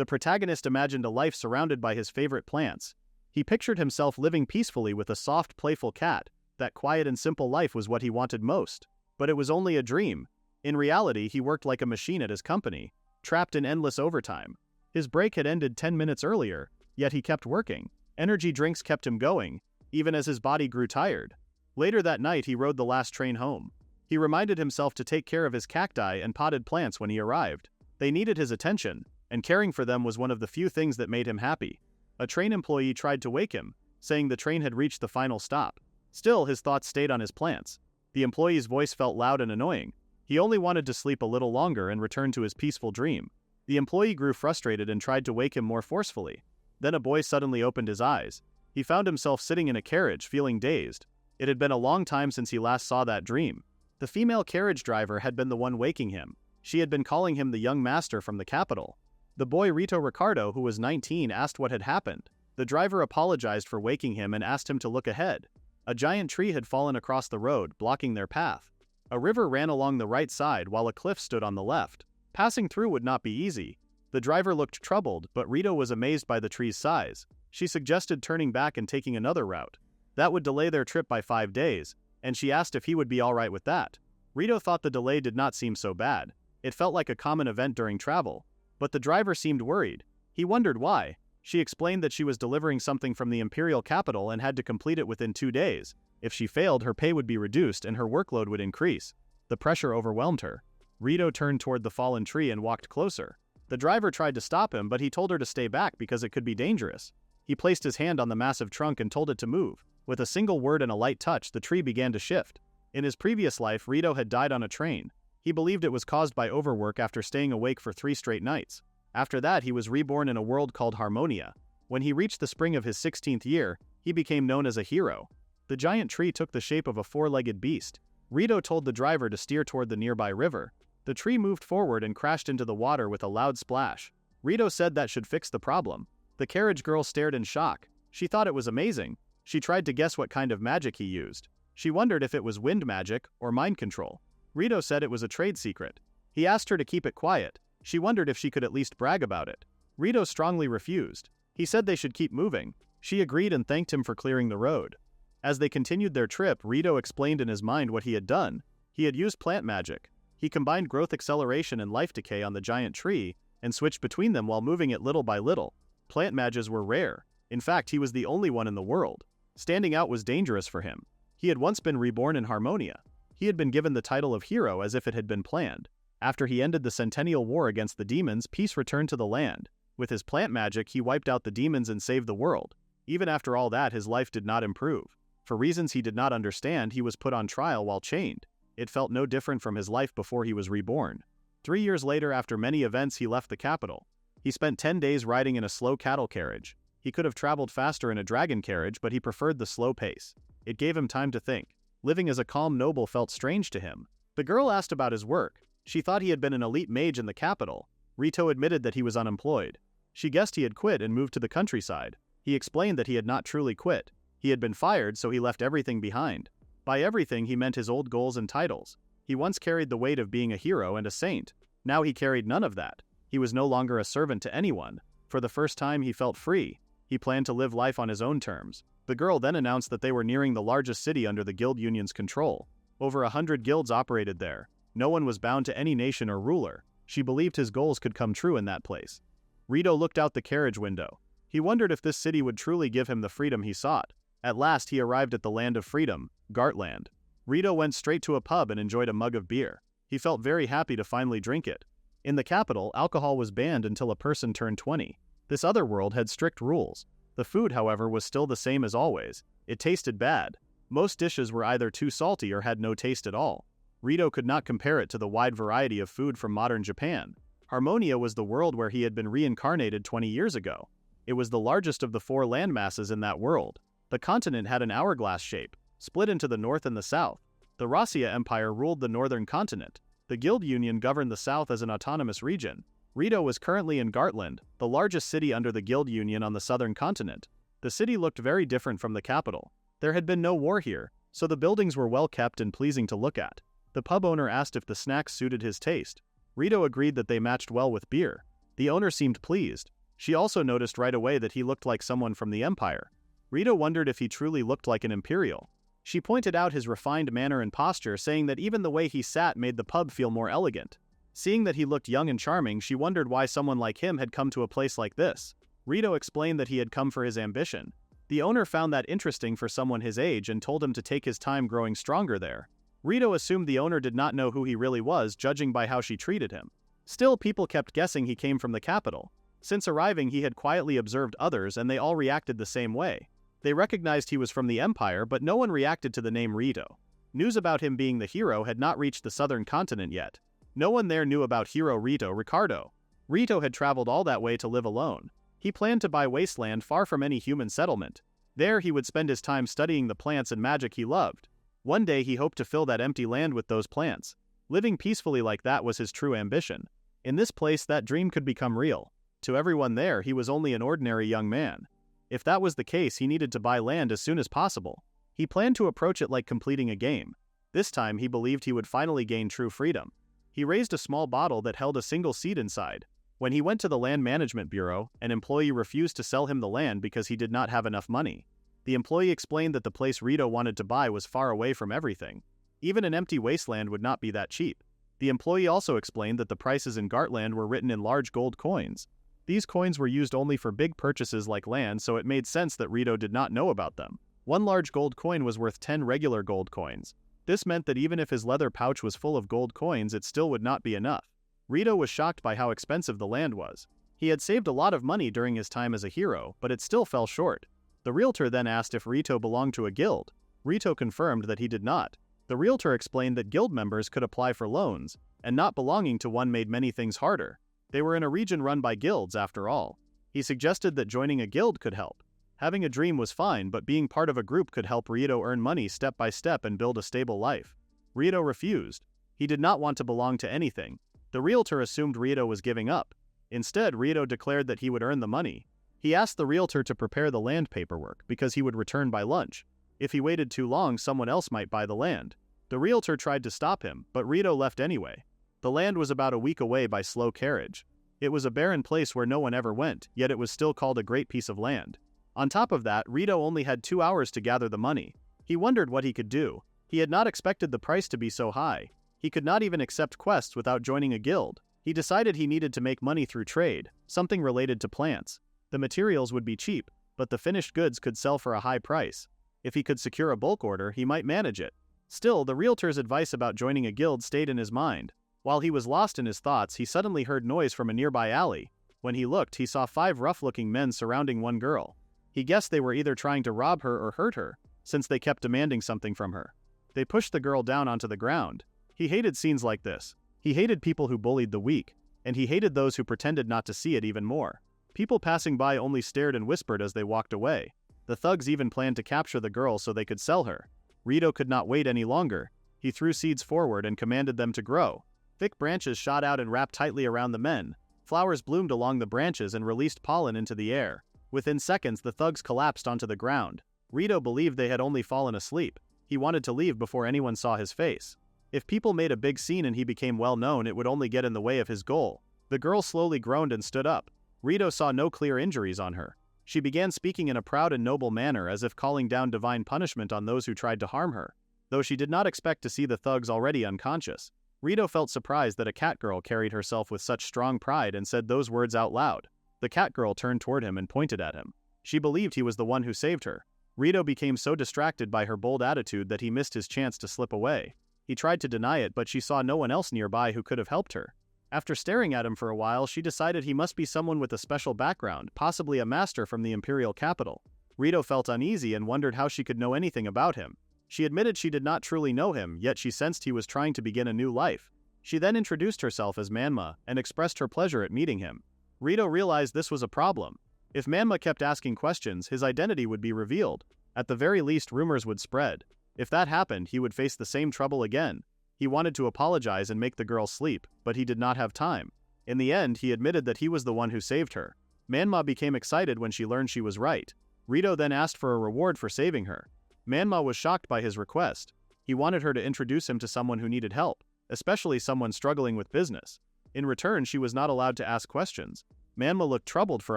The protagonist imagined a life surrounded by his favorite plants. He pictured himself living peacefully with a soft, playful cat. That quiet and simple life was what he wanted most. But it was only a dream. In reality, he worked like a machine at his company, trapped in endless overtime. His break had ended 10 minutes earlier, yet he kept working. Energy drinks kept him going, even as his body grew tired. Later that night, he rode the last train home. He reminded himself to take care of his cacti and potted plants when he arrived. They needed his attention, and caring for them was one of the few things that made him happy. A train employee tried to wake him, saying the train had reached the final stop. Still, his thoughts stayed on his plants. The employee's voice felt loud and annoying. He only wanted to sleep a little longer and return to his peaceful dream. The employee grew frustrated and tried to wake him more forcefully. Then a boy suddenly opened his eyes. He found himself sitting in a carriage, feeling dazed. It had been a long time since he last saw that dream. The female carriage driver had been the one waking him. She had been calling him the young master from the capital. The boy Rito Ricardo, who was 19, asked what had happened. The driver apologized for waking him and asked him to look ahead. A giant tree had fallen across the road, blocking their path. A river ran along the right side while a cliff stood on the left. Passing through would not be easy. The driver looked troubled, but Rito was amazed by the tree's size. She suggested turning back and taking another route. That would delay their trip by 5 days, and she asked if he would be all right with that. Rito thought the delay did not seem so bad. It felt like a common event during travel. But the driver seemed worried. He wondered why. She explained that she was delivering something from the imperial capital and had to complete it within 2 days. If she failed, her pay would be reduced and her workload would increase. The pressure overwhelmed her. Rito turned toward the fallen tree and walked closer. The driver tried to stop him, but he told her to stay back because it could be dangerous. He placed his hand on the massive trunk and told it to move. With a single word and a light touch, the tree began to shift. In his previous life, Rito had died on a train. He believed it was caused by overwork after staying awake for 3 straight nights. After that, he was reborn in a world called Harmonia. When he reached the spring of his 16th year, he became known as a hero. The giant tree took the shape of a 4-legged beast. Rito told the driver to steer toward the nearby river. The tree moved forward and crashed into the water with a loud splash. Rito said that should fix the problem. The carriage girl stared in shock. She thought it was amazing. She tried to guess what kind of magic he used. She wondered if it was wind magic or mind control. Rito said it was a trade secret. He asked her to keep it quiet. She wondered if she could at least brag about it. Rito strongly refused. He said they should keep moving. She agreed and thanked him for clearing the road. As they continued their trip, Rito explained in his mind what he had done. He had used plant magic. He combined growth acceleration and life decay on the giant tree, and switched between them while moving it little by little. Plant mages were rare. In fact, he was the only one in the world. Standing out was dangerous for him. He had once been reborn in Harmonia. He had been given the title of hero as if it had been planned. After he ended the Centennial War against the demons, peace returned to the land. With his plant magic, he wiped out the demons and saved the world. Even after all that, his life did not improve. For reasons he did not understand, he was put on trial while chained. It felt no different from his life before he was reborn. 3 years later, after many events, he left the capital. He spent 10 days riding in a slow cattle carriage. He could have traveled faster in a dragon carriage, but he preferred the slow pace. It gave him time to think. Living as a calm noble felt strange to him. The girl asked about his work. She thought he had been an elite mage in the capital. Rito admitted that he was unemployed. She guessed he had quit and moved to the countryside. He explained that he had not truly quit. He had been fired, so he left everything behind. By everything, he meant his old goals and titles. He once carried the weight of being a hero and a saint. Now he carried none of that. He was no longer a servant to anyone. For the first time, he felt free. He planned to live life on his own terms. The girl then announced that they were nearing the largest city under the guild union's control. Over 100 guilds operated there. No one was bound to any nation or ruler. She believed his goals could come true in that place. Rito looked out the carriage window. He wondered if this city would truly give him the freedom he sought. At last, he arrived at the land of freedom, Gartland. Rito went straight to a pub and enjoyed a mug of beer. He felt very happy to finally drink it. In the capital, alcohol was banned until a person turned 20. This other world had strict rules. The food, however, was still the same as always. It tasted bad. Most dishes were either too salty or had no taste at all. Rito could not compare it to the wide variety of food from modern Japan. Harmonia was the world where he had been reincarnated 20 years ago. It was the largest of the 4 landmasses in that world. The continent had an hourglass shape, split into the north and the south. The Rassia Empire ruled the northern continent. The Guild Union governed the south as an autonomous region. Rito was currently in Gartland, the largest city under the Guild Union on the southern continent. The city looked very different from the capital. There had been no war here, so the buildings were well kept and pleasing to look at. The pub owner asked if the snacks suited his taste. Rito agreed that they matched well with beer. The owner seemed pleased. She also noticed right away that he looked like someone from the Empire. Rito wondered if he truly looked like an Imperial. She pointed out his refined manner and posture, saying that even the way he sat made the pub feel more elegant. Seeing that he looked young and charming, she wondered why someone like him had come to a place like this. Rito explained that he had come for his ambition. The owner found that interesting for someone his age and told him to take his time growing stronger there. Rito assumed the owner did not know who he really was, judging by how she treated him. Still, people kept guessing he came from the capital. Since arriving, he had quietly observed others and they all reacted the same way. They recognized he was from the Empire, but no one reacted to the name Rito. News about him being the hero had not reached the southern continent yet. No one there knew about hero Rito Ricardo. Rito had traveled all that way to live alone. He planned to buy wasteland far from any human settlement. There he would spend his time studying the plants and magic he loved. One day he hoped to fill that empty land with those plants. Living peacefully like that was his true ambition. In this place, that dream could become real. To everyone there, he was only an ordinary young man. If that was the case, he needed to buy land as soon as possible. He planned to approach it like completing a game. This time he believed he would finally gain true freedom. He raised a small bottle that held a single seed inside. When he went to the Land Management Bureau, an employee refused to sell him the land because he did not have enough money. The employee explained that the place Rito wanted to buy was far away from everything. Even an empty wasteland would not be that cheap. The employee also explained that the prices in Gartland were written in large gold coins. These coins were used only for big purchases like land, so it made sense that Rito did not know about them. One large gold coin was worth 10 regular gold coins. This meant that even if his leather pouch was full of gold coins, it still would not be enough. Rito was shocked by how expensive the land was. He had saved a lot of money during his time as a hero, but it still fell short. The realtor then asked if Rito belonged to a guild. Rito confirmed that he did not. The realtor explained that guild members could apply for loans, and not belonging to one made many things harder. They were in a region run by guilds after all. He suggested that joining a guild could help. Having a dream was fine, but being part of a group could help Rito earn money step by step and build a stable life. Rito refused. He did not want to belong to anything. The realtor assumed Rito was giving up. Instead, Rito declared that he would earn the money. He asked the realtor to prepare the land paperwork because he would return by lunch. If he waited too long, someone else might buy the land. The realtor tried to stop him, but Rito left anyway. The land was about a week away by slow carriage. It was a barren place where no one ever went, yet it was still called a great piece of land. On top of that, Rito only had 2 hours to gather the money. He wondered what he could do. He had not expected the price to be so high. He could not even accept quests without joining a guild. He decided he needed to make money through trade, something related to plants. The materials would be cheap, but the finished goods could sell for a high price. If he could secure a bulk order, he might manage it. Still, the realtor's advice about joining a guild stayed in his mind. While he was lost in his thoughts, he suddenly heard noise from a nearby alley. When he looked, he saw 5 rough-looking men surrounding one girl. He guessed they were either trying to rob her or hurt her, since they kept demanding something from her. They pushed the girl down onto the ground. He hated scenes like this. He hated people who bullied the weak, and he hated those who pretended not to see it even more. People passing by only stared and whispered as they walked away. The thugs even planned to capture the girl so they could sell her. Rito could not wait any longer. He threw seeds forward and commanded them to grow. Thick branches shot out and wrapped tightly around the men. Flowers bloomed along the branches and released pollen into the air. Within seconds, the thugs collapsed onto the ground. Rito believed they had only fallen asleep. He wanted to leave before anyone saw his face. If people made a big scene and he became well known, it would only get in the way of his goal. The girl slowly groaned and stood up. Rito saw no clear injuries on her. She began speaking in a proud and noble manner, as if calling down divine punishment on those who tried to harm her. Though she did not expect to see the thugs already unconscious, Rito felt surprised that a cat girl carried herself with such strong pride and said those words out loud. The cat girl turned toward him and pointed at him. She believed he was the one who saved her. Rito became so distracted by her bold attitude that he missed his chance to slip away. He tried to deny it, but she saw no one else nearby who could have helped her. After staring at him for a while, she decided he must be someone with a special background, possibly a master from the imperial capital. Rito felt uneasy and wondered how she could know anything about him. She admitted she did not truly know him, yet she sensed he was trying to begin a new life. She then introduced herself as Manma and expressed her pleasure at meeting him. Rito realized this was a problem. If Manma kept asking questions, his identity would be revealed. At the very least, rumors would spread. If that happened, he would face the same trouble again. He wanted to apologize and make the girl sleep, but he did not have time. In the end, he admitted that he was the one who saved her. Manma became excited when she learned she was right. Rito then asked for a reward for saving her. Manma was shocked by his request. He wanted her to introduce him to someone who needed help, especially someone struggling with business. In return, she was not allowed to ask questions. Manma looked troubled for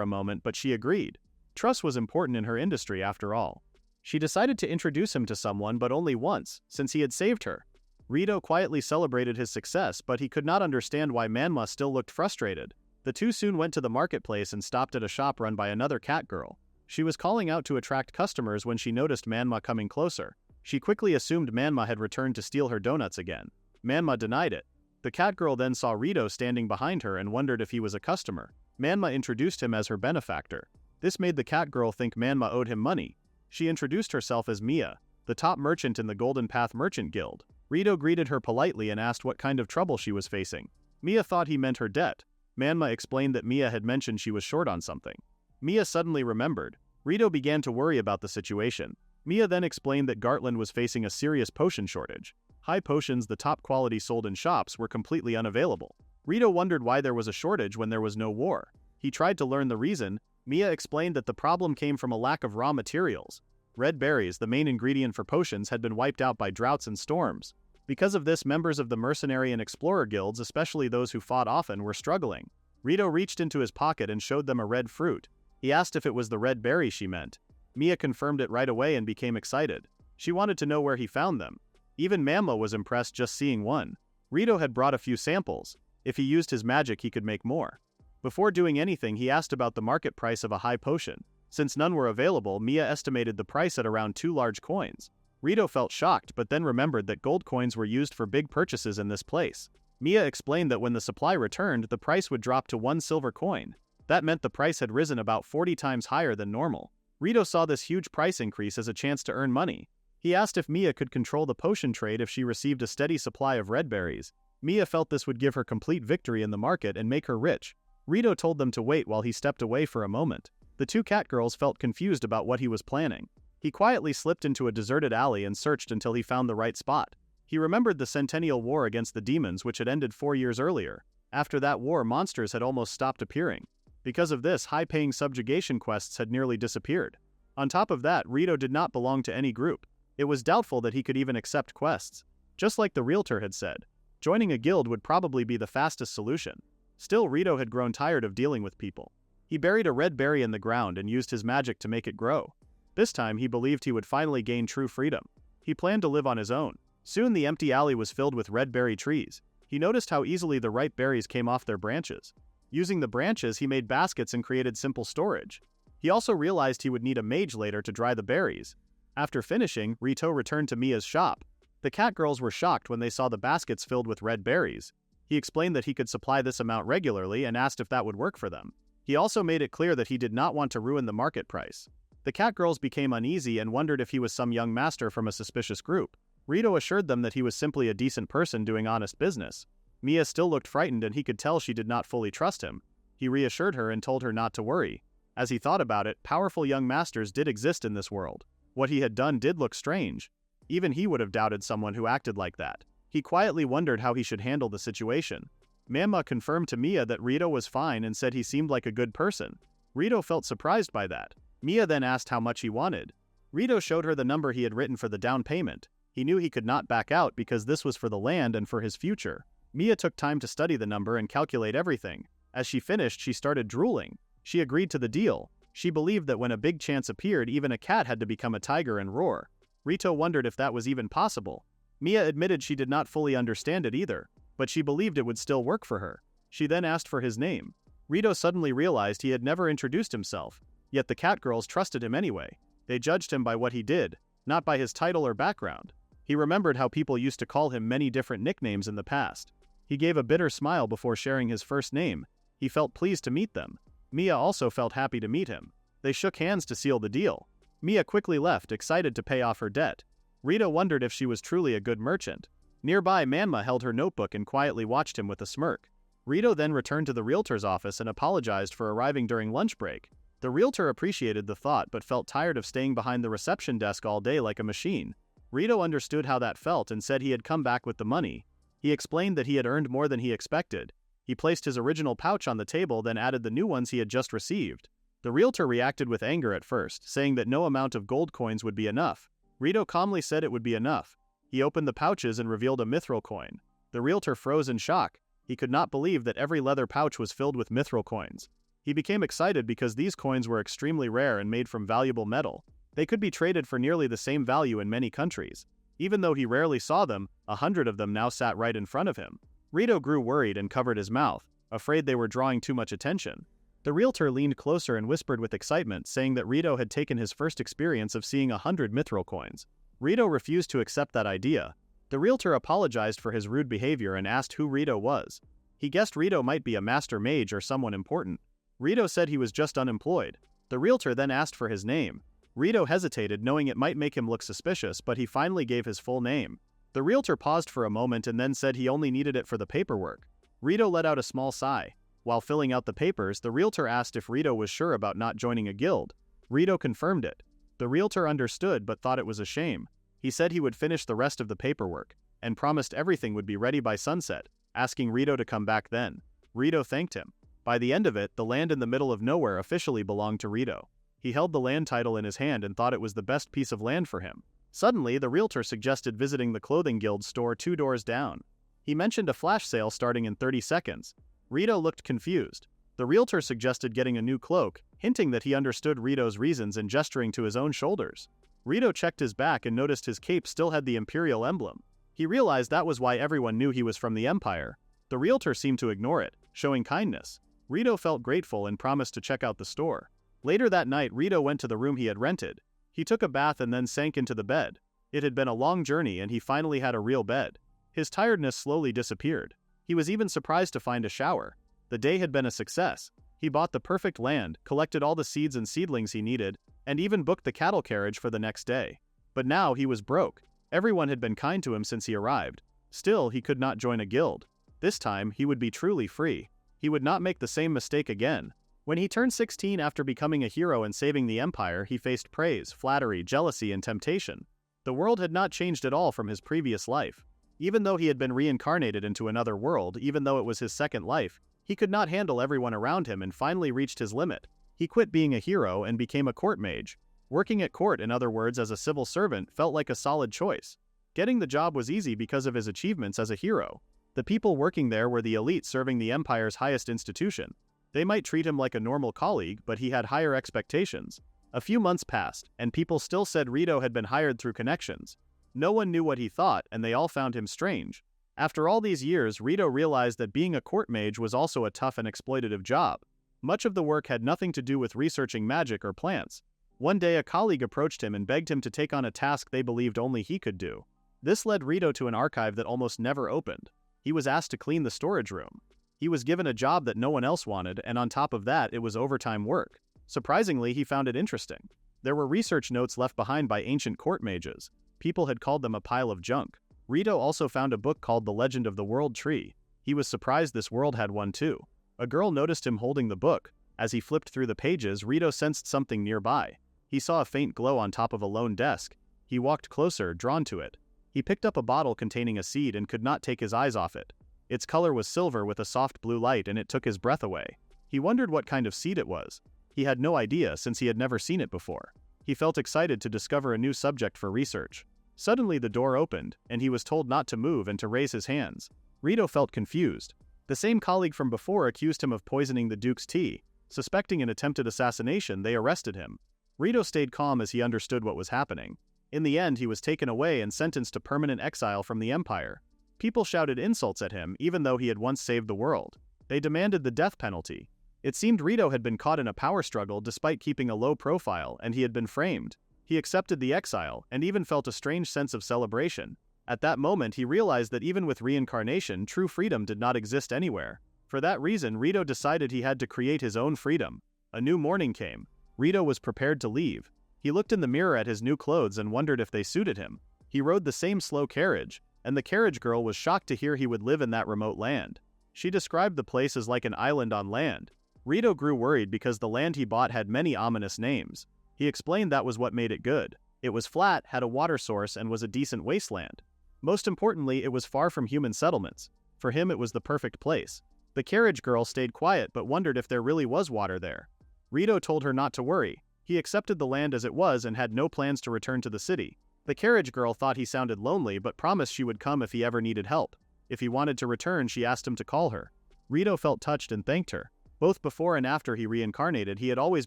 a moment, but she agreed. Trust was important in her industry after all. She decided to introduce him to someone, but only once, since he had saved her. Rito quietly celebrated his success, but he could not understand why Manma still looked frustrated. The two soon went to the marketplace and stopped at a shop run by another cat girl. She was calling out to attract customers when she noticed Manma coming closer. She quickly assumed Manma had returned to steal her donuts again. Manma denied it. The cat girl then saw Rito standing behind her and wondered if he was a customer. Manma introduced him as her benefactor. This made the cat girl think Manma owed him money. She introduced herself as Mia, the top merchant in the Golden Path Merchant Guild. Rito greeted her politely and asked what kind of trouble she was facing. Mia thought he meant her debt. Manma explained that Mia had mentioned she was short on something. Mia suddenly remembered. Rito began to worry about the situation. Mia then explained that Gartland was facing a serious potion shortage. High potions, the top quality sold in shops, were completely unavailable. Rito wondered why there was a shortage when there was no war. He tried to learn the reason. Mia explained that the problem came from a lack of raw materials. Red berries, the main ingredient for potions, had been wiped out by droughts and storms. Because of this, members of the mercenary and explorer guilds, especially those who fought often, were struggling. Rito reached into his pocket and showed them a red fruit. He asked if it was the red berry she meant. Mia confirmed it right away and became excited. She wanted to know where he found them. Even Manma was impressed just seeing one. Rito had brought a few samples. If he used his magic, he could make more. Before doing anything, he asked about the market price of a high potion. Since none were available, Mia estimated the price at around 2 large coins. Rito felt shocked, but then remembered that gold coins were used for big purchases in this place. Mia explained that when the supply returned, the price would drop to 1 silver coin. That meant the price had risen about 40 times higher than normal. Rito saw this huge price increase as a chance to earn money. He asked if Mia could control the potion trade if she received a steady supply of red berries. Mia felt this would give her complete victory in the market and make her rich. Rito told them to wait while he stepped away for a moment. The two cat girls felt confused about what he was planning. He quietly slipped into a deserted alley and searched until he found the right spot. He remembered the Centennial War against the demons, which had ended 4 years earlier. After that war, monsters had almost stopped appearing. Because of this, high-paying subjugation quests had nearly disappeared. On top of that, Rito did not belong to any group. It was doubtful that he could even accept quests. Just like the realtor had said, joining a guild would probably be the fastest solution. Still, Rito had grown tired of dealing with people. He buried a red berry in the ground and used his magic to make it grow. This time, he believed he would finally gain true freedom. He planned to live on his own. Soon the empty alley was filled with red berry trees. He noticed how easily the ripe berries came off their branches. Using the branches, he made baskets and created simple storage. He also realized he would need a mage later to dry the berries. After finishing, Rito returned to Mia's shop. The cat girls were shocked when they saw the baskets filled with red berries. He explained that he could supply this amount regularly and asked if that would work for them. He also made it clear that he did not want to ruin the market price. The cat girls became uneasy and wondered if he was some young master from a suspicious group. Rito assured them that he was simply a decent person doing honest business. Mia still looked frightened and he could tell she did not fully trust him. He reassured her and told her not to worry. As he thought about it, powerful young masters did exist in this world. What he had done did look strange. Even he would have doubted someone who acted like that. He quietly wondered how he should handle the situation. Manma confirmed to Mia that Rito was fine and said he seemed like a good person. Rito felt surprised by that. Mia then asked how much he wanted. Rito showed her the number he had written for the down payment. He knew he could not back out because this was for the land and for his future. Mia took time to study the number and calculate everything. As she finished, she started drooling. She agreed to the deal. She believed that when a big chance appeared, even a cat had to become a tiger and roar. Rito wondered if that was even possible. Mia admitted she did not fully understand it either, but she believed it would still work for her. She then asked for his name. Rito suddenly realized he had never introduced himself. Yet the cat girls trusted him anyway. They judged him by what he did, not by his title or background. He remembered how people used to call him many different nicknames in the past. He gave a bitter smile before sharing his first name. He felt pleased to meet them. Mia also felt happy to meet him. They shook hands to seal the deal. Mia quickly left, excited to pay off her debt. Rito wondered if she was truly a good merchant. Nearby, Manma held her notebook and quietly watched him with a smirk. Rito then returned to the realtor's office and apologized for arriving during lunch break. The realtor appreciated the thought but felt tired of staying behind the reception desk all day like a machine. Rito understood how that felt and said he had come back with the money. He explained that he had earned more than he expected. He placed his original pouch on the table, then added the new ones he had just received. The realtor reacted with anger at first, saying that no amount of gold coins would be enough. Rito calmly said it would be enough. He opened the pouches and revealed a mithril coin. The realtor froze in shock. He could not believe that every leather pouch was filled with mithril coins. He became excited because these coins were extremely rare and made from valuable metal. They could be traded for nearly the same value in many countries. Even though he rarely saw them, 100 of them now sat right in front of him. Rito grew worried and covered his mouth, afraid they were drawing too much attention. The realtor leaned closer and whispered with excitement, saying that Rito had taken his first experience of seeing 100 mithril coins. Rito refused to accept that idea. The realtor apologized for his rude behavior and asked who Rito was. He guessed Rito might be a master mage or someone important. Rito said he was just unemployed. The realtor then asked for his name. Rito hesitated, knowing it might make him look suspicious, but he finally gave his full name. The realtor paused for a moment and then said he only needed it for the paperwork. Rito let out a small sigh. While filling out the papers, the realtor asked if Rito was sure about not joining a guild. Rito confirmed it. The realtor understood but thought it was a shame. He said he would finish the rest of the paperwork, and promised everything would be ready by sunset, asking Rito to come back then. Rito thanked him. By the end of it, the land in the middle of nowhere officially belonged to Rito. He held the land title in his hand and thought it was the best piece of land for him. Suddenly, the realtor suggested visiting the clothing guild store 2 doors down. He mentioned a flash sale starting in 30 seconds. Rito looked confused. The realtor suggested getting a new cloak, hinting that he understood Rito's reasons and gesturing to his own shoulders. Rito checked his back and noticed his cape still had the Imperial emblem. He realized that was why everyone knew he was from the Empire. The realtor seemed to ignore it, showing kindness. Rito felt grateful and promised to check out the store. Later that night, Rito went to the room he had rented. He took a bath and then sank into the bed. It had been a long journey and he finally had a real bed. His tiredness slowly disappeared. He was even surprised to find a shower. The day had been a success. He bought the perfect land, collected all the seeds and seedlings he needed, and even booked the cattle carriage for the next day. But now he was broke. Everyone had been kind to him since he arrived. Still, he could not join a guild. This time, he would be truly free. He would not make the same mistake again. When he turned 16 after becoming a hero and saving the Empire, he faced praise, flattery, jealousy, and temptation. The world had not changed at all from his previous life. Even though he had been reincarnated into another world, even though it was his second life, he could not handle everyone around him and finally reached his limit. He quit being a hero and became a court mage. Working at court, in other words as a civil servant, felt like a solid choice. Getting the job was easy because of his achievements as a hero. The people working there were the elite serving the Empire's highest institution. They might treat him like a normal colleague, but he had higher expectations. A few months passed, and people still said Rito had been hired through connections. No one knew what he thought, and they all found him strange. After all these years, Rito realized that being a court mage was also a tough and exploitative job. Much of the work had nothing to do with researching magic or plants. One day a colleague approached him and begged him to take on a task they believed only he could do. This led Rito to an archive that almost never opened. He was asked to clean the storage room. He was given a job that no one else wanted, and on top of that, it was overtime work. Surprisingly, he found it interesting. There were research notes left behind by ancient court mages. People had called them a pile of junk. Rito also found a book called The Legend of the World Tree. He was surprised this world had one too. A girl noticed him holding the book. As he flipped through the pages, Rito sensed something nearby. He saw a faint glow on top of a lone desk. He walked closer, drawn to it. He picked up a bottle containing a seed and could not take his eyes off it. Its color was silver with a soft blue light, and it took his breath away. He wondered what kind of seed it was. He had no idea since he had never seen it before. He felt excited to discover a new subject for research. Suddenly the door opened, and he was told not to move and to raise his hands. Rito felt confused. The same colleague from before accused him of poisoning the Duke's tea. Suspecting an attempted assassination, they arrested him. Rito stayed calm as he understood what was happening. In the end, he was taken away and sentenced to permanent exile from the Empire. People shouted insults at him even though he had once saved the world. They demanded the death penalty. It seemed Rito had been caught in a power struggle despite keeping a low profile, and he had been framed. He accepted the exile, and even felt a strange sense of celebration. At that moment, he realized that even with reincarnation, true freedom did not exist anywhere. For that reason, Rito decided he had to create his own freedom. A new morning came. Rito was prepared to leave. He looked in the mirror at his new clothes and wondered if they suited him. He rode the same slow carriage, and the carriage girl was shocked to hear he would live in that remote land. She described the place as like an island on land. Rito grew worried because the land he bought had many ominous names. He explained that was what made it good. It was flat, had a water source, and was a decent wasteland. Most importantly, it was far from human settlements. For him, it was the perfect place. The carriage girl stayed quiet but wondered if there really was water there. Rito told her not to worry. He accepted the land as it was and had no plans to return to the city. The carriage girl thought he sounded lonely but promised she would come if he ever needed help. If he wanted to return, she asked him to call her. Rito felt touched and thanked her. Both before and after he reincarnated, he had always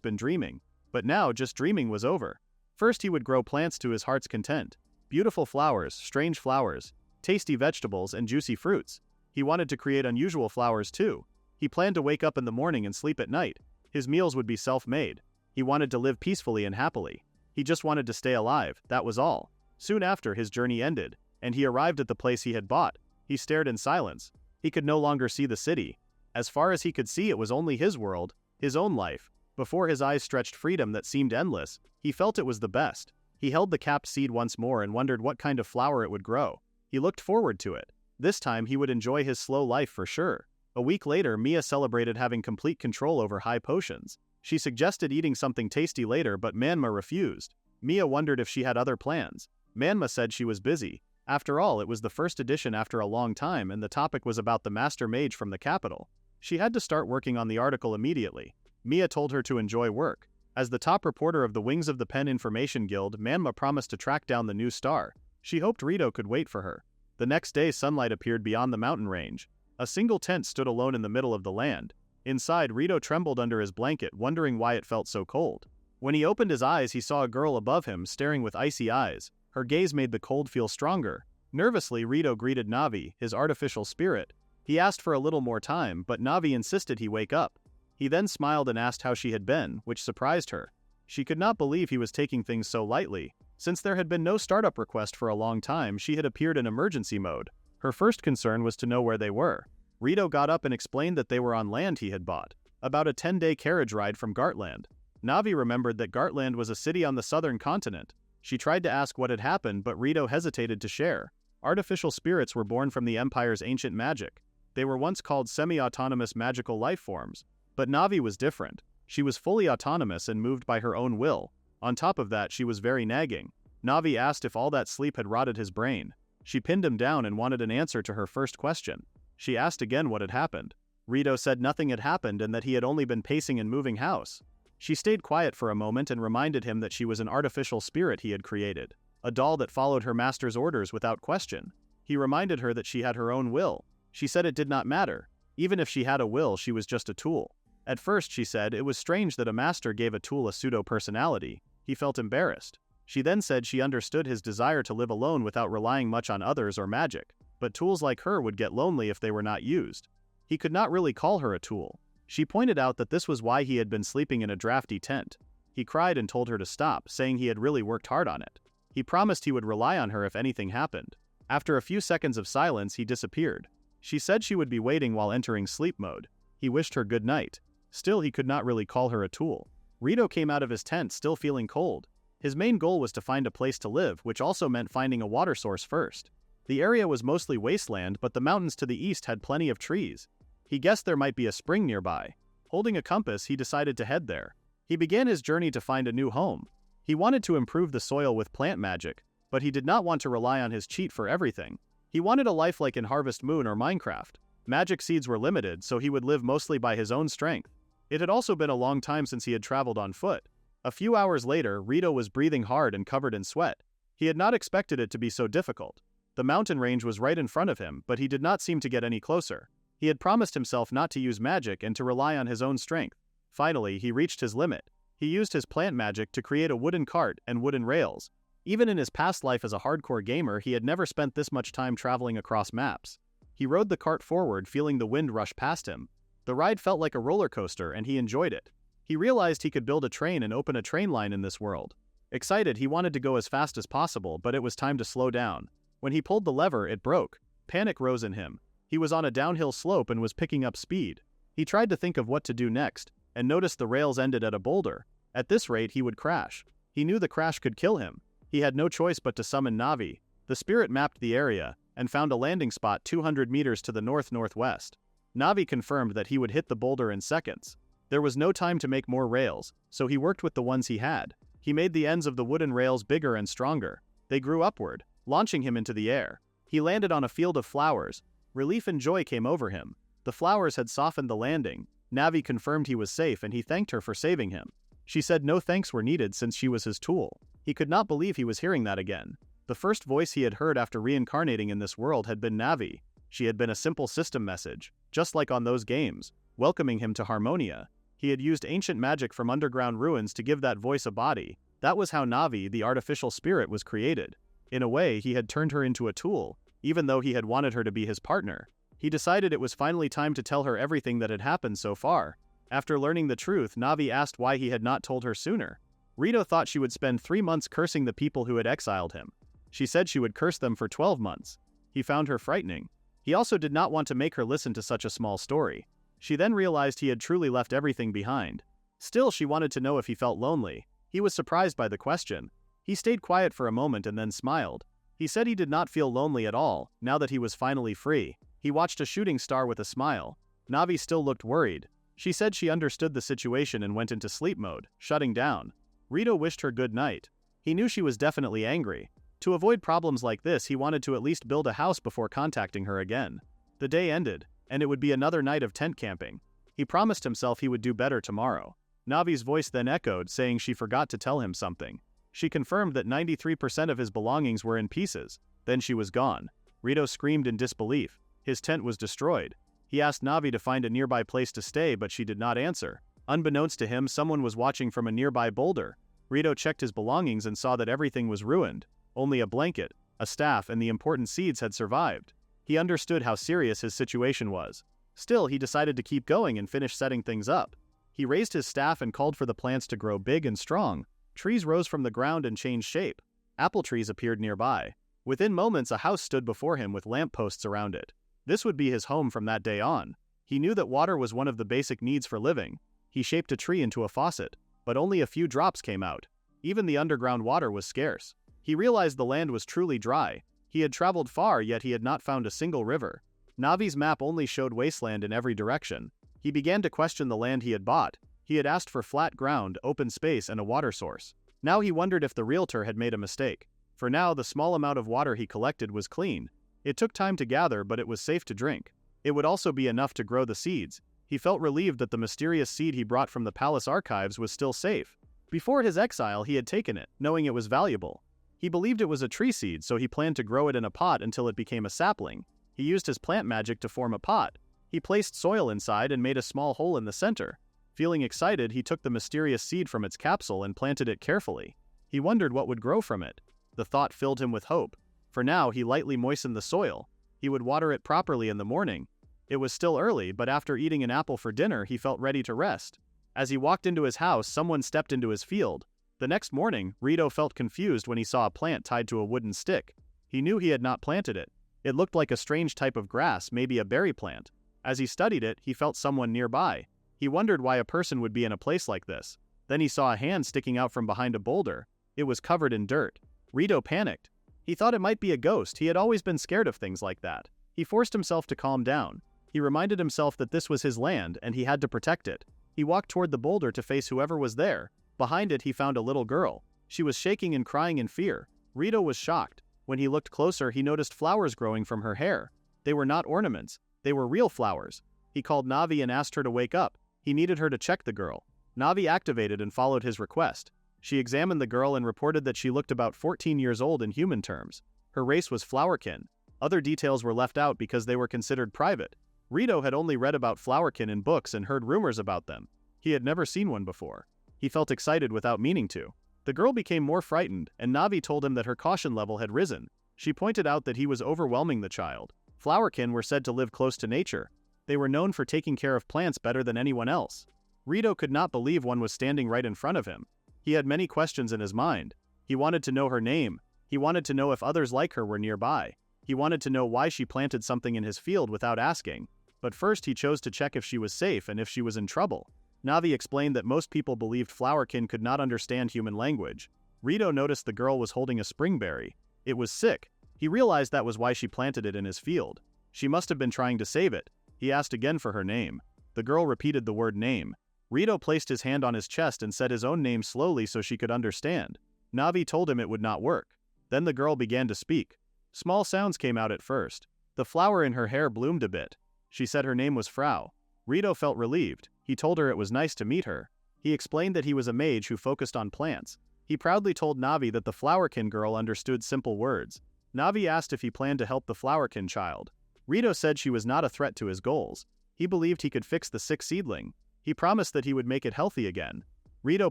been dreaming. But now, just dreaming was over. First he would grow plants to his heart's content. Beautiful flowers, strange flowers, tasty vegetables, and juicy fruits. He wanted to create unusual flowers too. He planned to wake up in the morning and sleep at night. His meals would be self-made. He wanted to live peacefully and happily. He just wanted to stay alive, that was all. Soon after, his journey ended, and he arrived at the place he had bought. He stared in silence. He could no longer see the city. As far as he could see, it was only his world, his own life. Before his eyes stretched freedom that seemed endless, he felt it was the best. He held the capped seed once more and wondered what kind of flower it would grow. He looked forward to it. This time he would enjoy his slow life for sure. A week later, Mia celebrated having complete control over high potions. She suggested eating something tasty later, but Manma refused. Mia wondered if she had other plans. Manma said she was busy. After all, it was the first edition after a long time, and the topic was about the master mage from the capital. She had to start working on the article immediately. Mia told her to enjoy work. As the top reporter of the Wings of the Pen Information Guild, Manma promised to track down the new star. She hoped Rito could wait for her. The next day, sunlight appeared beyond the mountain range. A single tent stood alone in the middle of the land. Inside, Rito trembled under his blanket, wondering why it felt so cold. When he opened his eyes, he saw a girl above him, staring with icy eyes. Her gaze made the cold feel stronger. Nervously, Rito greeted Navi, his artificial spirit. He asked for a little more time, but Navi insisted he wake up. He then smiled and asked how she had been, which surprised her. She could not believe he was taking things so lightly. Since there had been no startup request for a long time, she had appeared in emergency mode. Her first concern was to know where they were. Rito got up and explained that they were on land he had bought, about a 10-day carriage ride from Gartland. Navi remembered that Gartland was a city on the southern continent. She tried to ask what had happened, but Rito hesitated to share. Artificial spirits were born from the Empire's ancient magic. They were once called semi-autonomous magical life forms. But Navi was different. She was fully autonomous and moved by her own will. On top of that, she was very nagging. Navi asked if all that sleep had rotted his brain. She pinned him down and wanted an answer to her first question. She asked again what had happened. Rito said nothing had happened and that he had only been pacing and moving house. She stayed quiet for a moment and reminded him that she was an artificial spirit he had created, a doll that followed her master's orders without question. He reminded her that she had her own will. She said it did not matter. Even if she had a will, she was just a tool. At first, she said, it was strange that a master gave a tool a pseudo-personality. He felt embarrassed. She then said she understood his desire to live alone without relying much on others or magic, but tools like her would get lonely if they were not used. He could not really call her a tool. She pointed out that this was why he had been sleeping in a drafty tent. He cried and told her to stop, saying he had really worked hard on it. He promised he would rely on her if anything happened. After a few seconds of silence, he disappeared. She said she would be waiting while entering sleep mode. He wished her good night. Still, he could not really call her a tool. Rito came out of his tent still feeling cold. His main goal was to find a place to live, which also meant finding a water source first. The area was mostly wasteland, but the mountains to the east had plenty of trees. He guessed there might be a spring nearby. Holding a compass, he decided to head there. He began his journey to find a new home. He wanted to improve the soil with plant magic, but he did not want to rely on his cheat for everything. He wanted a life like in Harvest Moon or Minecraft. Magic seeds were limited, so he would live mostly by his own strength. It had also been a long time since he had traveled on foot. A few hours later, Rito was breathing hard and covered in sweat. He had not expected it to be so difficult. The mountain range was right in front of him, but he did not seem to get any closer. He had promised himself not to use magic and to rely on his own strength. Finally, he reached his limit. He used his plant magic to create a wooden cart and wooden rails. Even in his past life as a hardcore gamer, he had never spent this much time traveling across maps. He rode the cart forward, feeling the wind rush past him. The ride felt like a roller coaster, and he enjoyed it. He realized he could build a train and open a train line in this world. Excited, he wanted to go as fast as possible, but it was time to slow down. When he pulled the lever, it broke. Panic rose in him. He was on a downhill slope and was picking up speed. He tried to think of what to do next, and noticed the rails ended at a boulder. At this rate, he would crash. He knew the crash could kill him. He had no choice but to summon Navi. The spirit mapped the area, and found a landing spot 200 meters to the north-northwest. Navi confirmed that he would hit the boulder in seconds. There was no time to make more rails, so he worked with the ones he had. He made the ends of the wooden rails bigger and stronger. They grew upward, launching him into the air. He landed on a field of flowers. Relief and joy came over him. The flowers had softened the landing. Navi confirmed he was safe and he thanked her for saving him. She said no thanks were needed since she was his tool. He could not believe he was hearing that again. The first voice he had heard after reincarnating in this world had been Navi. She had been a simple system message, just like on those games, welcoming him to Harmonia. He had used ancient magic from underground ruins to give that voice a body. That was how Navi, the artificial spirit, was created. In a way, he had turned her into a tool, even though he had wanted her to be his partner. He decided it was finally time to tell her everything that had happened so far. After learning the truth, Navi asked why he had not told her sooner. Rito thought she would spend 3 months cursing the people who had exiled him. She said she would curse them for 12 months. He found her frightening. He also did not want to make her listen to such a small story. She then realized he had truly left everything behind. Still, she wanted to know if he felt lonely. He was surprised by the question. He stayed quiet for a moment and then smiled. He said he did not feel lonely at all, now that he was finally free. He watched a shooting star with a smile. Navi still looked worried. She said she understood the situation and went into sleep mode, shutting down. Rito wished her good night. He knew she was definitely angry. To avoid problems like this, he wanted to at least build a house before contacting her again. The day ended, and it would be another night of tent camping. He promised himself he would do better tomorrow. Navi's voice then echoed, saying she forgot to tell him something. She confirmed that 93% of his belongings were in pieces. Then she was gone. Rito screamed in disbelief. His tent was destroyed. He asked Navi to find a nearby place to stay, but she did not answer. Unbeknownst to him, someone was watching from a nearby boulder. Rito checked his belongings and saw that everything was ruined. Only a blanket, a staff, and the important seeds had survived. He understood how serious his situation was. Still, he decided to keep going and finish setting things up. He raised his staff and called for the plants to grow big and strong. Trees rose from the ground and changed shape. Apple trees appeared nearby. Within moments, a house stood before him with lampposts around it. This would be his home from that day on. He knew that water was one of the basic needs for living. He shaped a tree into a faucet, but only a few drops came out. Even the underground water was scarce. He realized the land was truly dry. He had traveled far, yet he had not found a single river. Navi's map only showed wasteland in every direction. He began to question the land he had bought. He had asked for flat ground, open space, and a water source. Now he wondered if the realtor had made a mistake. For now, the small amount of water he collected was clean. It took time to gather, but it was safe to drink. It would also be enough to grow the seeds. He felt relieved that the mysterious seed he brought from the palace archives was still safe. Before his exile, he had taken it, knowing it was valuable. He believed it was a tree seed, so he planned to grow it in a pot until it became a sapling. He used his plant magic to form a pot. He placed soil inside and made a small hole in the center. Feeling excited, he took the mysterious seed from its capsule and planted it carefully. He wondered what would grow from it. The thought filled him with hope. For now, he lightly moistened the soil. He would water it properly in the morning. It was still early, but after eating an apple for dinner, he felt ready to rest. As he walked into his house, someone stepped into his field. The next morning, Rito felt confused when he saw a plant tied to a wooden stick. He knew he had not planted it. It looked like a strange type of grass, maybe a berry plant. As he studied it, he felt someone nearby. He wondered why a person would be in a place like this. Then he saw a hand sticking out from behind a boulder. It was covered in dirt. Rito panicked. He thought it might be a ghost. He had always been scared of things like that. He forced himself to calm down. He reminded himself that this was his land and he had to protect it. He walked toward the boulder to face whoever was there. Behind it, he found a little girl. She was shaking and crying in fear. Rito was shocked. When he looked closer, he noticed flowers growing from her hair. They were not ornaments. They were real flowers. He called Navi and asked her to wake up. He needed her to check the girl. Navi activated and followed his request. She examined the girl and reported that she looked about 14 years old in human terms. Her race was flowerkin. Other details were left out because they were considered private. Rito had only read about flowerkin in books and heard rumors about them. He had never seen one before. He felt excited without meaning to. The girl became more frightened, and Navi told him that her caution level had risen. She pointed out that he was overwhelming the child. Flowerkin were said to live close to nature. They were known for taking care of plants better than anyone else. Rito could not believe one was standing right in front of him. He had many questions in his mind. He wanted to know her name. He wanted to know if others like her were nearby. He wanted to know why she planted something in his field without asking. But first he chose to check if she was safe and if she was in trouble. Navi explained that most people believed flowerkin could not understand human language. Rito noticed the girl was holding a springberry. It was sick. He realized that was why she planted it in his field. She must have been trying to save it. He asked again for her name. The girl repeated the word name. Rito placed his hand on his chest and said his own name slowly so she could understand. Navi told him it would not work. Then the girl began to speak. Small sounds came out at first. The flower in her hair bloomed a bit. She said her name was Frau. Rito felt relieved. He told her it was nice to meet her. He explained that he was a mage who focused on plants. He proudly told Navi that the flowerkin girl understood simple words. Navi asked if he planned to help the flowerkin child. Rito said she was not a threat to his goals. He believed he could fix the sick seedling. He promised that he would make it healthy again. Rito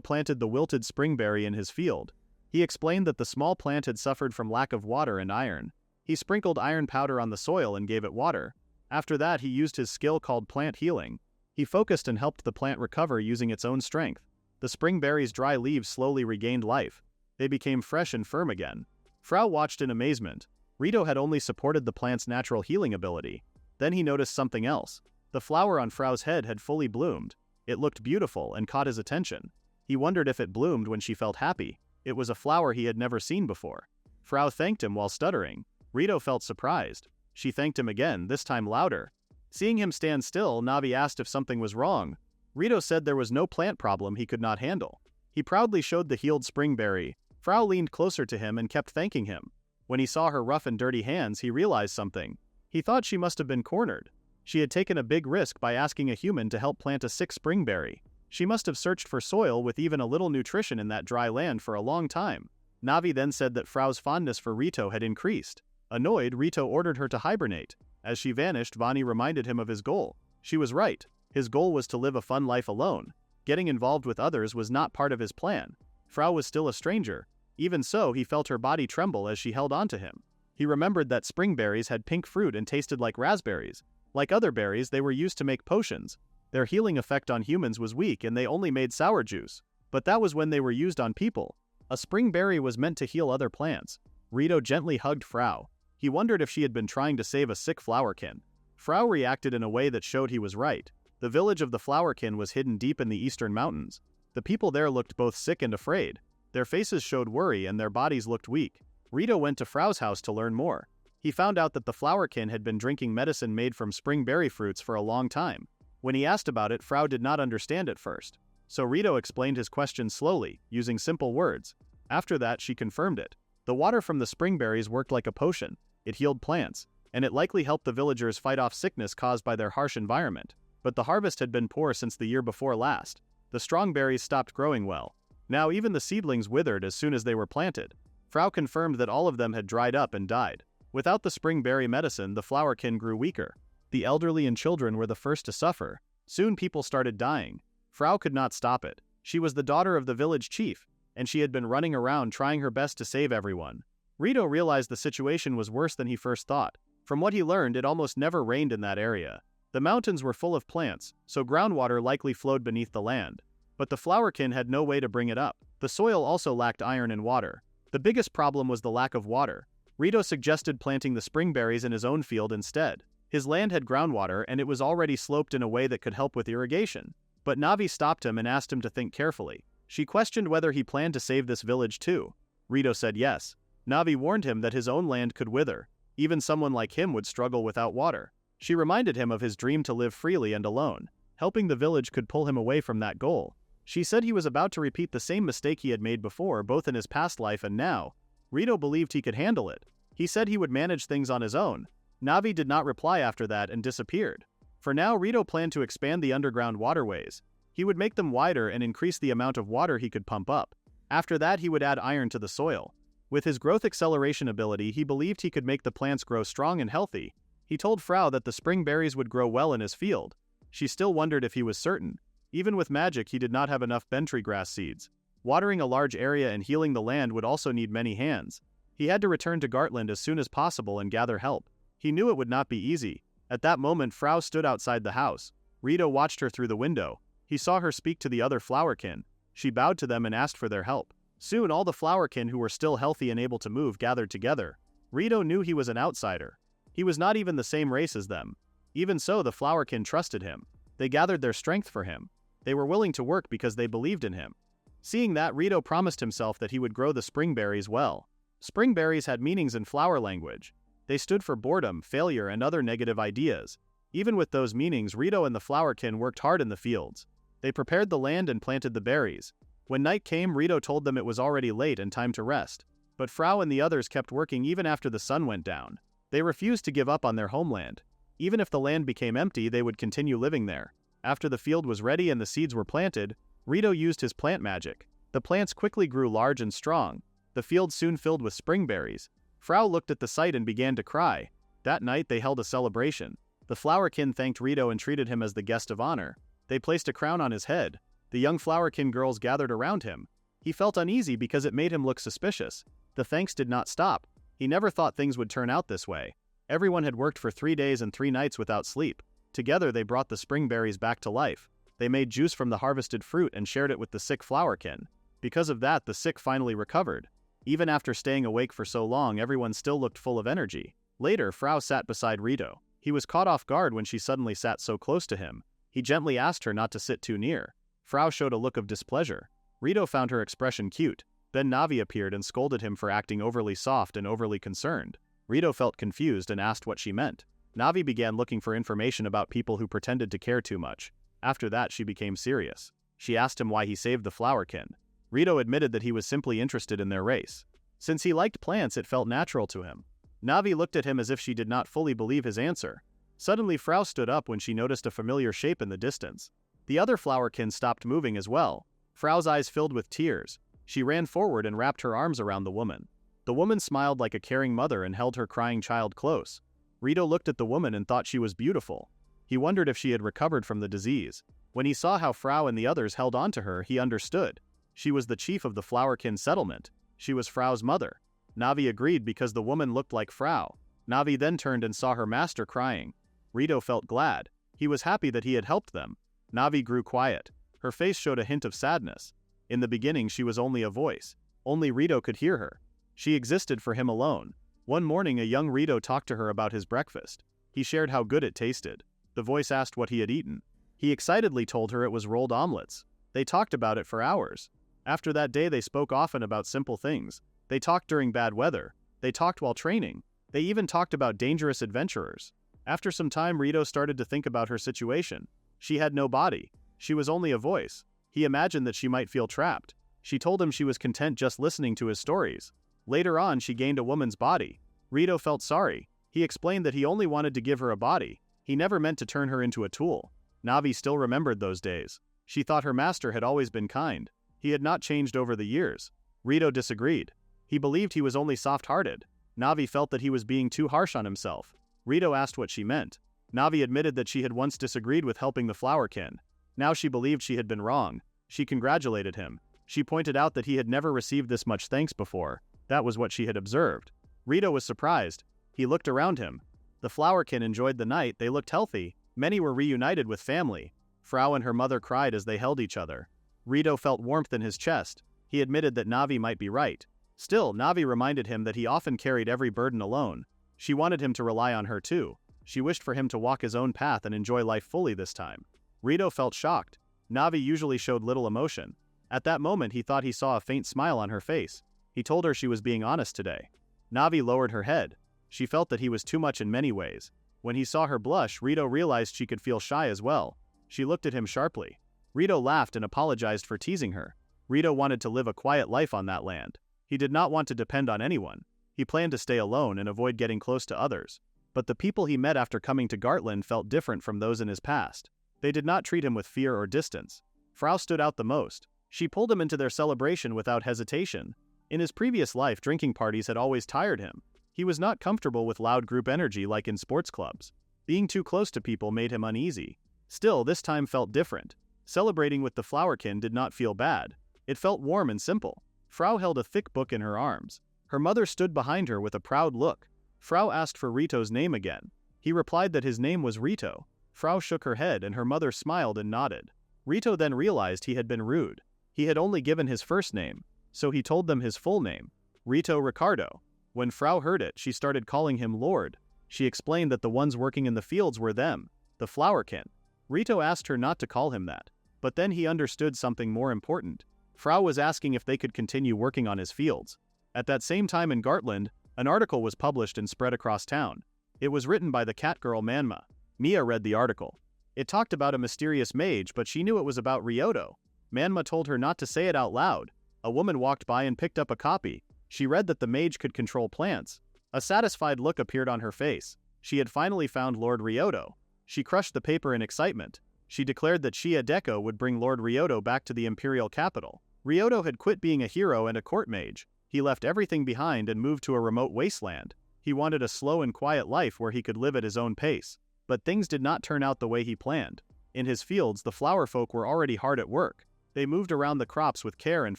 planted the wilted springberry in his field. He explained that the small plant had suffered from lack of water and iron. He sprinkled iron powder on the soil and gave it water. After that, he used his skill called plant healing. He focused and helped the plant recover using its own strength. The springberry's dry leaves slowly regained life. They became fresh and firm again. Frau watched in amazement. Rito had only supported the plant's natural healing ability. Then he noticed something else. The flower on Frau's head had fully bloomed. It looked beautiful and caught his attention. He wondered if it bloomed when she felt happy. It was a flower he had never seen before. Frau thanked him while stuttering. Rito felt surprised. She thanked him again, this time louder. Seeing him stand still, Navi asked if something was wrong. Rito said there was no plant problem he could not handle. He proudly showed the healed springberry. Frau leaned closer to him and kept thanking him. When he saw her rough and dirty hands, he realized something. He thought she must have been cornered. She had taken a big risk by asking a human to help plant a sick springberry. She must have searched for soil with even a little nutrition in that dry land for a long time. Navi then said that Frau's fondness for Rito had increased. Annoyed, Rito ordered her to hibernate. As she vanished, Vani reminded him of his goal. She was right. His goal was to live a fun life alone. Getting involved with others was not part of his plan. Frau was still a stranger. Even so, he felt her body tremble as she held on to him. He remembered that springberries had pink fruit and tasted like raspberries. Like other berries, they were used to make potions. Their healing effect on humans was weak and they only made sour juice. But that was when they were used on people. A springberry was meant to heal other plants. Rito gently hugged Frau. He wondered if she had been trying to save a sick flowerkin. Frau reacted in a way that showed he was right. The village of the flowerkin was hidden deep in the eastern mountains. The people there looked both sick and afraid. Their faces showed worry and their bodies looked weak. Rito went to Frau's house to learn more. He found out that the flowerkin had been drinking medicine made from springberry fruits for a long time. When he asked about it, Frau did not understand at first. So Rito explained his question slowly, using simple words. After that, she confirmed it. The water from the springberries worked like a potion. It healed plants, and it likely helped the villagers fight off sickness caused by their harsh environment. But the harvest had been poor since the year before last. The strong berries stopped growing well. Now even the seedlings withered as soon as they were planted. Frau confirmed that all of them had dried up and died. Without the springberry medicine, the flowerkin grew weaker. The elderly and children were the first to suffer. Soon people started dying. Frau could not stop it. She was the daughter of the village chief, and she had been running around trying her best to save everyone. Rito realized the situation was worse than he first thought. From what he learned, it almost never rained in that area. The mountains were full of plants, so groundwater likely flowed beneath the land. But the flowerkin had no way to bring it up. The soil also lacked iron and water. The biggest problem was the lack of water. Rito suggested planting the springberries in his own field instead. His land had groundwater and it was already sloped in a way that could help with irrigation. But Navi stopped him and asked him to think carefully. She questioned whether he planned to save this village too. Rito said yes. Navi warned him that his own land could wither. Even someone like him would struggle without water. She reminded him of his dream to live freely and alone. Helping the village could pull him away from that goal. She said he was about to repeat the same mistake he had made before, both in his past life and now. Rito believed he could handle it. He said he would manage things on his own. Navi did not reply after that and disappeared. For now, Rito planned to expand the underground waterways. He would make them wider and increase the amount of water he could pump up. After that, he would add iron to the soil. With his growth acceleration ability, he believed he could make the plants grow strong and healthy. He told Frau that the springberries would grow well in his field. She still wondered if he was certain. Even with magic, he did not have enough bentry grass seeds. Watering a large area and healing the land would also need many hands. He had to return to Gartland as soon as possible and gather help. He knew it would not be easy. At that moment, Frau stood outside the house. Rito watched her through the window. He saw her speak to the other flowerkin. She bowed to them and asked for their help. Soon all the flowerkin who were still healthy and able to move gathered together. Rito knew he was an outsider. He was not even the same race as them. Even so, the flowerkin trusted him. They gathered their strength for him. They were willing to work because they believed in him. Seeing that, Rito promised himself that he would grow the springberries well. Springberries had meanings in flower language. They stood for boredom, failure, and other negative ideas. Even with those meanings, Rito and the flowerkin worked hard in the fields. They prepared the land and planted the berries. When night came, Rito told them it was already late and time to rest. But Frau and the others kept working even after the sun went down. They refused to give up on their homeland. Even if the land became empty, they would continue living there. After the field was ready and the seeds were planted, Rito used his plant magic. The plants quickly grew large and strong. The field soon filled with springberries. Frau looked at the sight and began to cry. That night they held a celebration. The Flowerkin thanked Rito and treated him as the guest of honor. They placed a crown on his head. The young Flowerkin girls gathered around him. He felt uneasy because it made him look suspicious. The thanks did not stop. He never thought things would turn out this way. Everyone had worked for 3 days and 3 nights without sleep. Together they brought the spring berries back to life. They made juice from the harvested fruit and shared it with the sick Flowerkin. Because of that, the sick finally recovered. Even after staying awake for so long, everyone still looked full of energy. Later, Frau sat beside Rito. He was caught off guard when she suddenly sat so close to him. He gently asked her not to sit too near. Frau showed a look of displeasure. Rito found her expression cute. Then Navi appeared and scolded him for acting overly soft and overly concerned. Rito felt confused and asked what she meant. Navi began looking for information about people who pretended to care too much. After that, she became serious. She asked him why he saved the Flowerkin. Rito admitted that he was simply interested in their race. Since he liked plants, it felt natural to him. Navi looked at him as if she did not fully believe his answer. Suddenly, Frau stood up when she noticed a familiar shape in the distance. The other Flowerkin stopped moving as well. Frau's eyes filled with tears. She ran forward and wrapped her arms around the woman. The woman smiled like a caring mother and held her crying child close. Rito looked at the woman and thought she was beautiful. He wondered if she had recovered from the disease. When he saw how Frau and the others held on to her, he understood. She was the chief of the Flowerkin settlement. She was Frau's mother. Navi agreed because the woman looked like Frau. Navi then turned and saw her master crying. Rito felt glad. He was happy that he had helped them. Navi grew quiet. Her face showed a hint of sadness. In the beginning, she was only a voice. Only Rito could hear her. She existed for him alone. One morning, a young Rito talked to her about his breakfast. He shared how good it tasted. The voice asked what he had eaten. He excitedly told her it was rolled omelets. They talked about it for hours. After that day, they spoke often about simple things. They talked during bad weather. They talked while training. They even talked about dangerous adventurers. After some time, Rito started to think about her situation. She had no body. She was only a voice. He imagined that she might feel trapped. She told him she was content just listening to his stories. Later on, she gained a woman's body. Rito felt sorry. He explained that he only wanted to give her a body. He never meant to turn her into a tool. Navi still remembered those days. She thought her master had always been kind. He had not changed over the years. Rito disagreed. He believed he was only soft-hearted. Navi felt that he was being too harsh on himself. Rito asked what she meant. Navi admitted that she had once disagreed with helping the Flowerkin. Now she believed she had been wrong. She congratulated him. She pointed out that he had never received this much thanks before. That was what she had observed. Rito was surprised. He looked around him. The Flowerkin enjoyed the night. They looked healthy. Many were reunited with family. Frau and her mother cried as they held each other. Rito felt warmth in his chest. He admitted that Navi might be right. Still, Navi reminded him that he often carried every burden alone. She wanted him to rely on her too. She wished for him to walk his own path and enjoy life fully this time. Rito felt shocked. Navi usually showed little emotion. At that moment, he thought he saw a faint smile on her face. He told her she was being honest today. Navi lowered her head. She felt that he was too much in many ways. When he saw her blush, Rito realized she could feel shy as well. She looked at him sharply. Rito laughed and apologized for teasing her. Rito wanted to live a quiet life on that land. He did not want to depend on anyone. He planned to stay alone and avoid getting close to others. But the people he met after coming to Gartland felt different from those in his past. They did not treat him with fear or distance. Frau stood out the most. She pulled him into their celebration without hesitation. In his previous life, drinking parties had always tired him. He was not comfortable with loud group energy like in sports clubs. Being too close to people made him uneasy. Still, this time felt different. Celebrating with the Flowerkin did not feel bad. It felt warm and simple. Frau held a thick book in her arms. Her mother stood behind her with a proud look. Frau asked for Rito's name again. He replied that his name was Rito. Frau shook her head and her mother smiled and nodded. Rito then realized he had been rude. He had only given his first name, so he told them his full name, Rito Ricardo. When Frau heard it, she started calling him Lord. She explained that the ones working in the fields were them, the Flowerkin. Rito asked her not to call him that, but then he understood something more important. Frau was asking if they could continue working on his fields. At that same time in Gartland, an article was published and spread across town. It was written by the cat girl Manma. Mia read the article. It talked about a mysterious mage, but she knew it was about Ryoto. Manma told her not to say it out loud. A woman walked by and picked up a copy. She read that the mage could control plants. A satisfied look appeared on her face. She had finally found Lord Ryoto. She crushed the paper in excitement. She declared that Shia Deko would bring Lord Ryoto back to the imperial capital. Ryoto had quit being a hero and a court mage. He left everything behind and moved to a remote wasteland. He wanted a slow and quiet life where he could live at his own pace. But things did not turn out the way he planned. In his fields, the flower folk were already hard at work. They moved around the crops with care and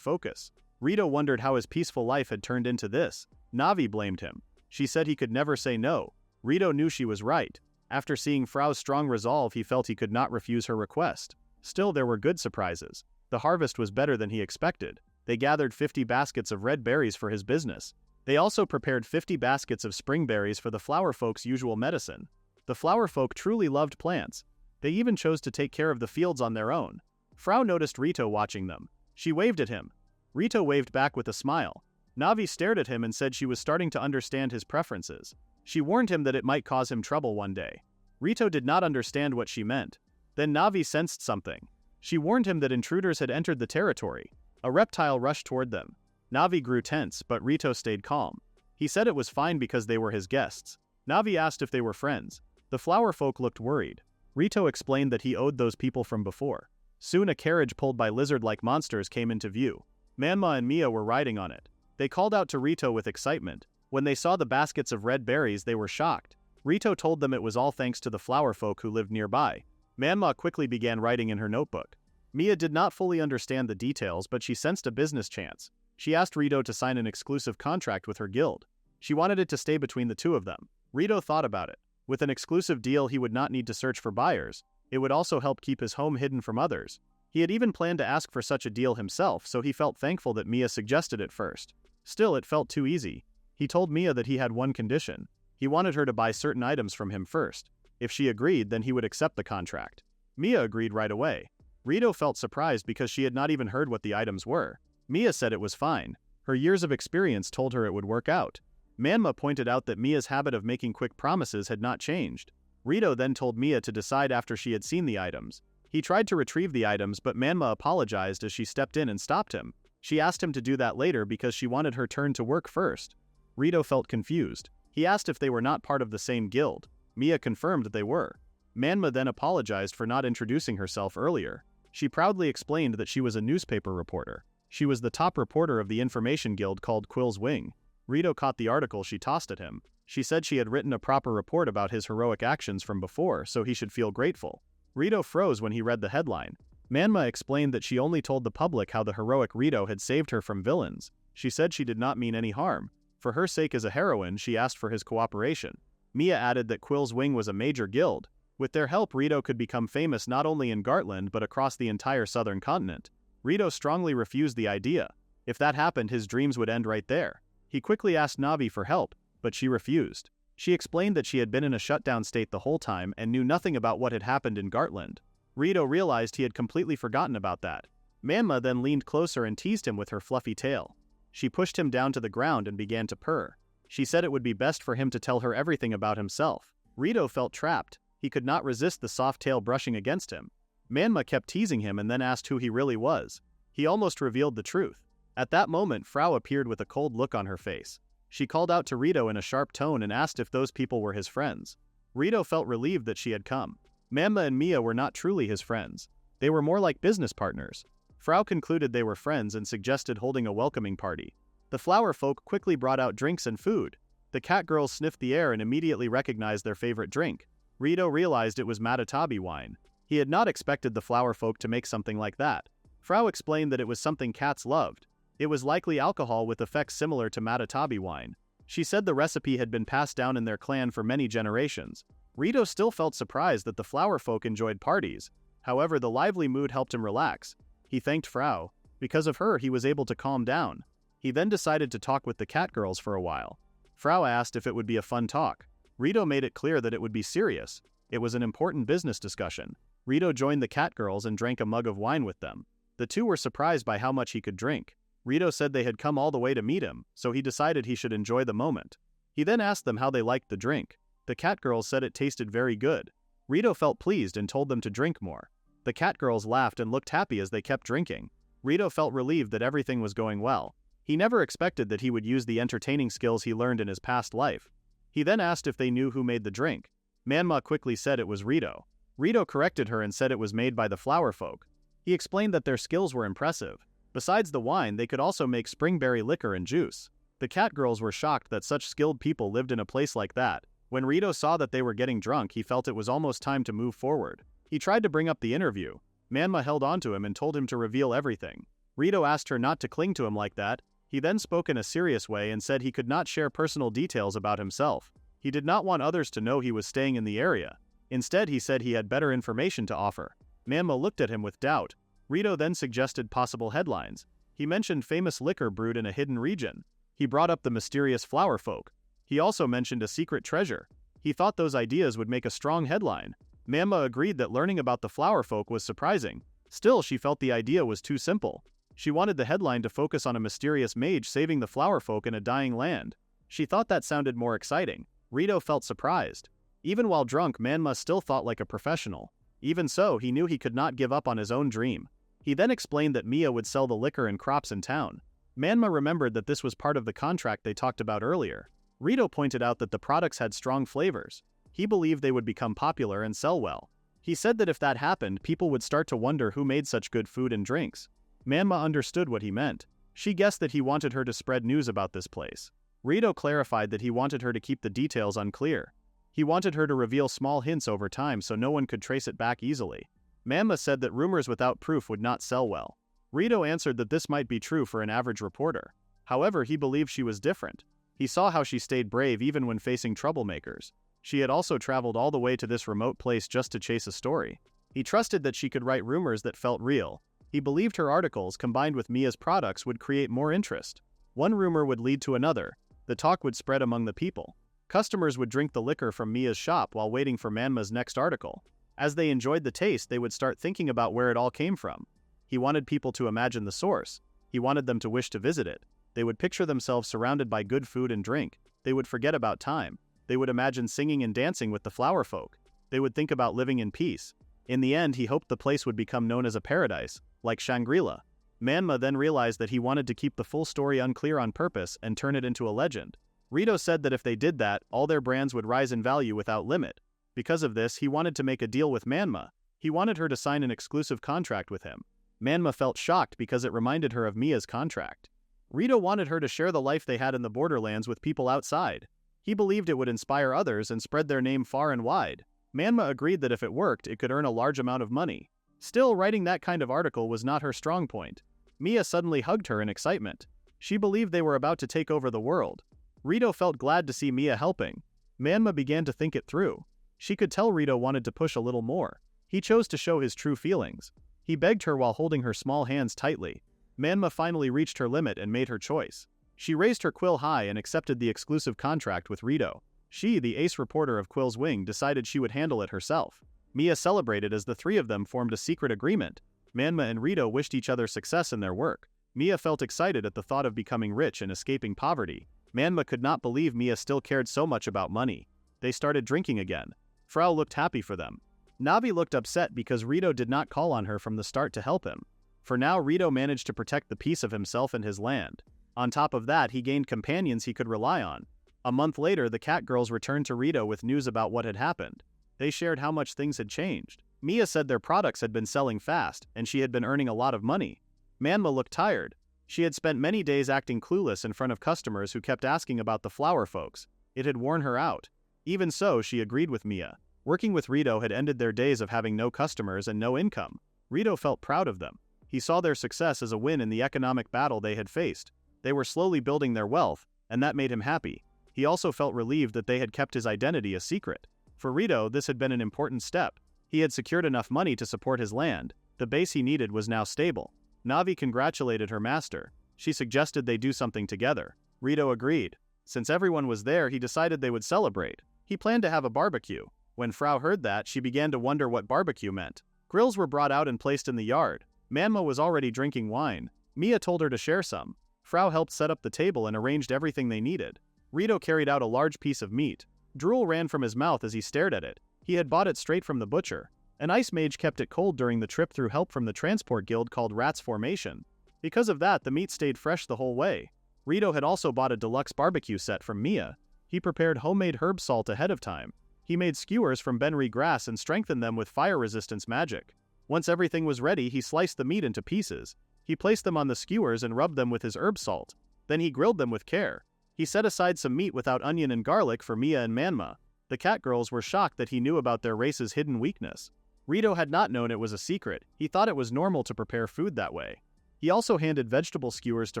focus. Rito wondered how his peaceful life had turned into this. Navi blamed him. She said he could never say no. Rito knew she was right. After seeing Frau's strong resolve, he felt he could not refuse her request. Still, there were good surprises. The harvest was better than he expected. They gathered 50 baskets of red berries for his business. They also prepared 50 baskets of spring berries for the flower folk's usual medicine. The flower folk truly loved plants. They even chose to take care of the fields on their own. Frau noticed Rito watching them. She waved at him. Rito waved back with a smile. Navi stared at him and said she was starting to understand his preferences. She warned him that it might cause him trouble one day. Rito did not understand what she meant. Then Navi sensed something. She warned him that intruders had entered the territory. A reptile rushed toward them. Navi grew tense, but Rito stayed calm. He said it was fine because they were his guests. Navi asked if they were friends. The flower folk looked worried. Rito explained that he owed those people from before. Soon a carriage pulled by lizard-like monsters came into view. Manma and Mia were riding on it. They called out to Rito with excitement. When they saw the baskets of red berries, they were shocked. Rito told them it was all thanks to the flower folk who lived nearby. Manma quickly began writing in her notebook. Mia did not fully understand the details, but she sensed a business chance. She asked Rito to sign an exclusive contract with her guild. She wanted it to stay between the two of them. Rito thought about it. With an exclusive deal, he would not need to search for buyers. It would also help keep his home hidden from others. He had even planned to ask for such a deal himself, so he felt thankful that Mia suggested it first. Still, it felt too easy. He told Mia that he had one condition. He wanted her to buy certain items from him first. If she agreed, then he would accept the contract. Mia agreed right away. Rito felt surprised because she had not even heard what the items were. Mia said it was fine. Her years of experience told her it would work out. Manma pointed out that Mia's habit of making quick promises had not changed. Rito then told Mia to decide after she had seen the items. He tried to retrieve the items, but Manma apologized as she stepped in and stopped him. She asked him to do that later because she wanted her turn to work first. Rito felt confused. He asked if they were not part of the same guild. Mia confirmed that they were. Manma then apologized for not introducing herself earlier. She proudly explained that she was a newspaper reporter. She was the top reporter of the information guild called Quill's Wing. Rito caught the article she tossed at him. She said she had written a proper report about his heroic actions from before, so he should feel grateful. Rito froze when he read the headline. Manma explained that she only told the public how the heroic Rito had saved her from villains. She said she did not mean any harm. For her sake as a heroine, she asked for his cooperation. Mia added that Quill's Wing was a major guild. With their help, Rito could become famous not only in Gartland but across the entire southern continent. Rito strongly refused the idea. If that happened, his dreams would end right there. He quickly asked Navi for help, but she refused. She explained that she had been in a shutdown state the whole time and knew nothing about what had happened in Gartland. Rito realized he had completely forgotten about that. Manma then leaned closer and teased him with her fluffy tail. She pushed him down to the ground and began to purr. She said it would be best for him to tell her everything about himself. Rito felt trapped. He could not resist the soft tail brushing against him. Manma kept teasing him and then asked who he really was. He almost revealed the truth. At that moment, Frau appeared with a cold look on her face. She called out to Rito in a sharp tone and asked if those people were his friends. Rito felt relieved that she had come. Manma and Mia were not truly his friends. They were more like business partners. Frau concluded they were friends and suggested holding a welcoming party. The flower folk quickly brought out drinks and food. The cat girls sniffed the air and immediately recognized their favorite drink. Rito realized it was Matatabi wine. He had not expected the flower folk to make something like that. Frau explained that it was something cats loved. It was likely alcohol with effects similar to Matatabi wine. She said the recipe had been passed down in their clan for many generations. Rito still felt surprised that the flower folk enjoyed parties. However, the lively mood helped him relax. He thanked Frau. Because of her, he was able to calm down. He then decided to talk with the cat girls for a while. Frau asked if it would be a fun talk. Rito made it clear that it would be serious. It was an important business discussion. Rito joined the cat girls and drank a mug of wine with them. The two were surprised by how much he could drink. Rito said they had come all the way to meet him, so he decided he should enjoy the moment. He then asked them how they liked the drink. The cat girls said it tasted very good. Rito felt pleased and told them to drink more. The cat girls laughed and looked happy as they kept drinking. Rito felt relieved that everything was going well. He never expected that he would use the entertaining skills he learned in his past life. He then asked if they knew who made the drink. Manma quickly said it was Rito. Rito corrected her and said it was made by the flower folk. He explained that their skills were impressive. Besides the wine, they could also make springberry liquor and juice. The cat girls were shocked that such skilled people lived in a place like that. When Rito saw that they were getting drunk, he felt it was almost time to move forward. He tried to bring up the interview. Manma held onto him and told him to reveal everything. Rito asked her not to cling to him like that. He then spoke in a serious way and said he could not share personal details about himself. He did not want others to know he was staying in the area. Instead, he said he had better information to offer. Manma looked at him with doubt. Rito then suggested possible headlines. He mentioned famous liquor brewed in a hidden region. He brought up the mysterious flower folk. He also mentioned a secret treasure. He thought those ideas would make a strong headline. Manma agreed that learning about the flower folk was surprising. Still, she felt the idea was too simple. She wanted the headline to focus on a mysterious mage saving the flower folk in a dying land. She thought that sounded more exciting. Rito felt surprised. Even while drunk, Manma still thought like a professional. Even so, he knew he could not give up on his own dream. He then explained that Mia would sell the liquor and crops in town. Manma remembered that this was part of the contract they talked about earlier. Rito pointed out that the products had strong flavors. He believed they would become popular and sell well. He said that if that happened, people would start to wonder who made such good food and drinks. Manma understood what he meant. She guessed that he wanted her to spread news about this place. Rito clarified that he wanted her to keep the details unclear. He wanted her to reveal small hints over time so no one could trace it back easily. Manma said that rumors without proof would not sell well. Rito answered that this might be true for an average reporter. However, he believed she was different. He saw how she stayed brave even when facing troublemakers. She had also traveled all the way to this remote place just to chase a story. He trusted that she could write rumors that felt real. He believed her articles, combined with Mia's products, would create more interest. One rumor would lead to another. The talk would spread among the people. Customers would drink the liquor from Mia's shop while waiting for Manma's next article. As they enjoyed the taste, they would start thinking about where it all came from. He wanted people to imagine the source. He wanted them to wish to visit it. They would picture themselves surrounded by good food and drink. They would forget about time. They would imagine singing and dancing with the flower folk. They would think about living in peace. In the end, he hoped the place would become known as a paradise, like Shangri-La. Manma then realized that he wanted to keep the full story unclear on purpose and turn it into a legend. Rito said that if they did that, all their brands would rise in value without limit. Because of this, he wanted to make a deal with Manma. He wanted her to sign an exclusive contract with him. Manma felt shocked because it reminded her of Mia's contract. Rito wanted her to share the life they had in the borderlands with people outside. He believed it would inspire others and spread their name far and wide. Manma agreed that if it worked, it could earn a large amount of money. Still, writing that kind of article was not her strong point. Mia suddenly hugged her in excitement. She believed they were about to take over the world. Rito felt glad to see Mia helping. Manma began to think it through. She could tell Rito wanted to push a little more. He chose to show his true feelings. He begged her while holding her small hands tightly. Manma finally reached her limit and made her choice. She raised her quill high and accepted the exclusive contract with Rito. She, the ace reporter of Quill's Wing, decided she would handle it herself. Mia celebrated as the three of them formed a secret agreement. Manma and Rito wished each other success in their work. Mia felt excited at the thought of becoming rich and escaping poverty. Manma could not believe Mia still cared so much about money. They started drinking again. Frau looked happy for them. Navi looked upset because Rito did not call on her from the start to help him. For now, Rito managed to protect the peace of himself and his land. On top of that, he gained companions he could rely on. A month later, the cat girls returned to Rito with news about what had happened. They shared how much things had changed. Mia said their products had been selling fast, and she had been earning a lot of money. Manma looked tired. She had spent many days acting clueless in front of customers who kept asking about the flower folks. It had worn her out. Even so, she agreed with Mia. Working with Rito had ended their days of having no customers and no income. Rito felt proud of them. He saw their success as a win in the economic battle they had faced. They were slowly building their wealth, and that made him happy. He also felt relieved that they had kept his identity a secret. For Rito, this had been an important step. He had secured enough money to support his land. The base he needed was now stable. Navi congratulated her master. She suggested they do something together. Rito agreed. Since everyone was there, he decided they would celebrate. He planned to have a barbecue. When Frau heard that, she began to wonder what barbecue meant. Grills were brought out and placed in the yard. Manma was already drinking wine. Mia told her to share some. Frau helped set up the table and arranged everything they needed. Rito carried out a large piece of meat. Drool ran from his mouth as he stared at it. He had bought it straight from the butcher. An ice mage kept it cold during the trip through help from the transport guild called Rat's Formation. Because of that, the meat stayed fresh the whole way. Rito had also bought a deluxe barbecue set from Mia. He prepared homemade herb salt ahead of time. He made skewers from Benri grass and strengthened them with fire resistance magic. Once everything was ready, he sliced the meat into pieces. He placed them on the skewers and rubbed them with his herb salt. Then he grilled them with care. He set aside some meat without onion and garlic for Mia and Manma. The cat girls were shocked that he knew about their race's hidden weakness. Rito had not known it was a secret. He thought it was normal to prepare food that way. He also handed vegetable skewers to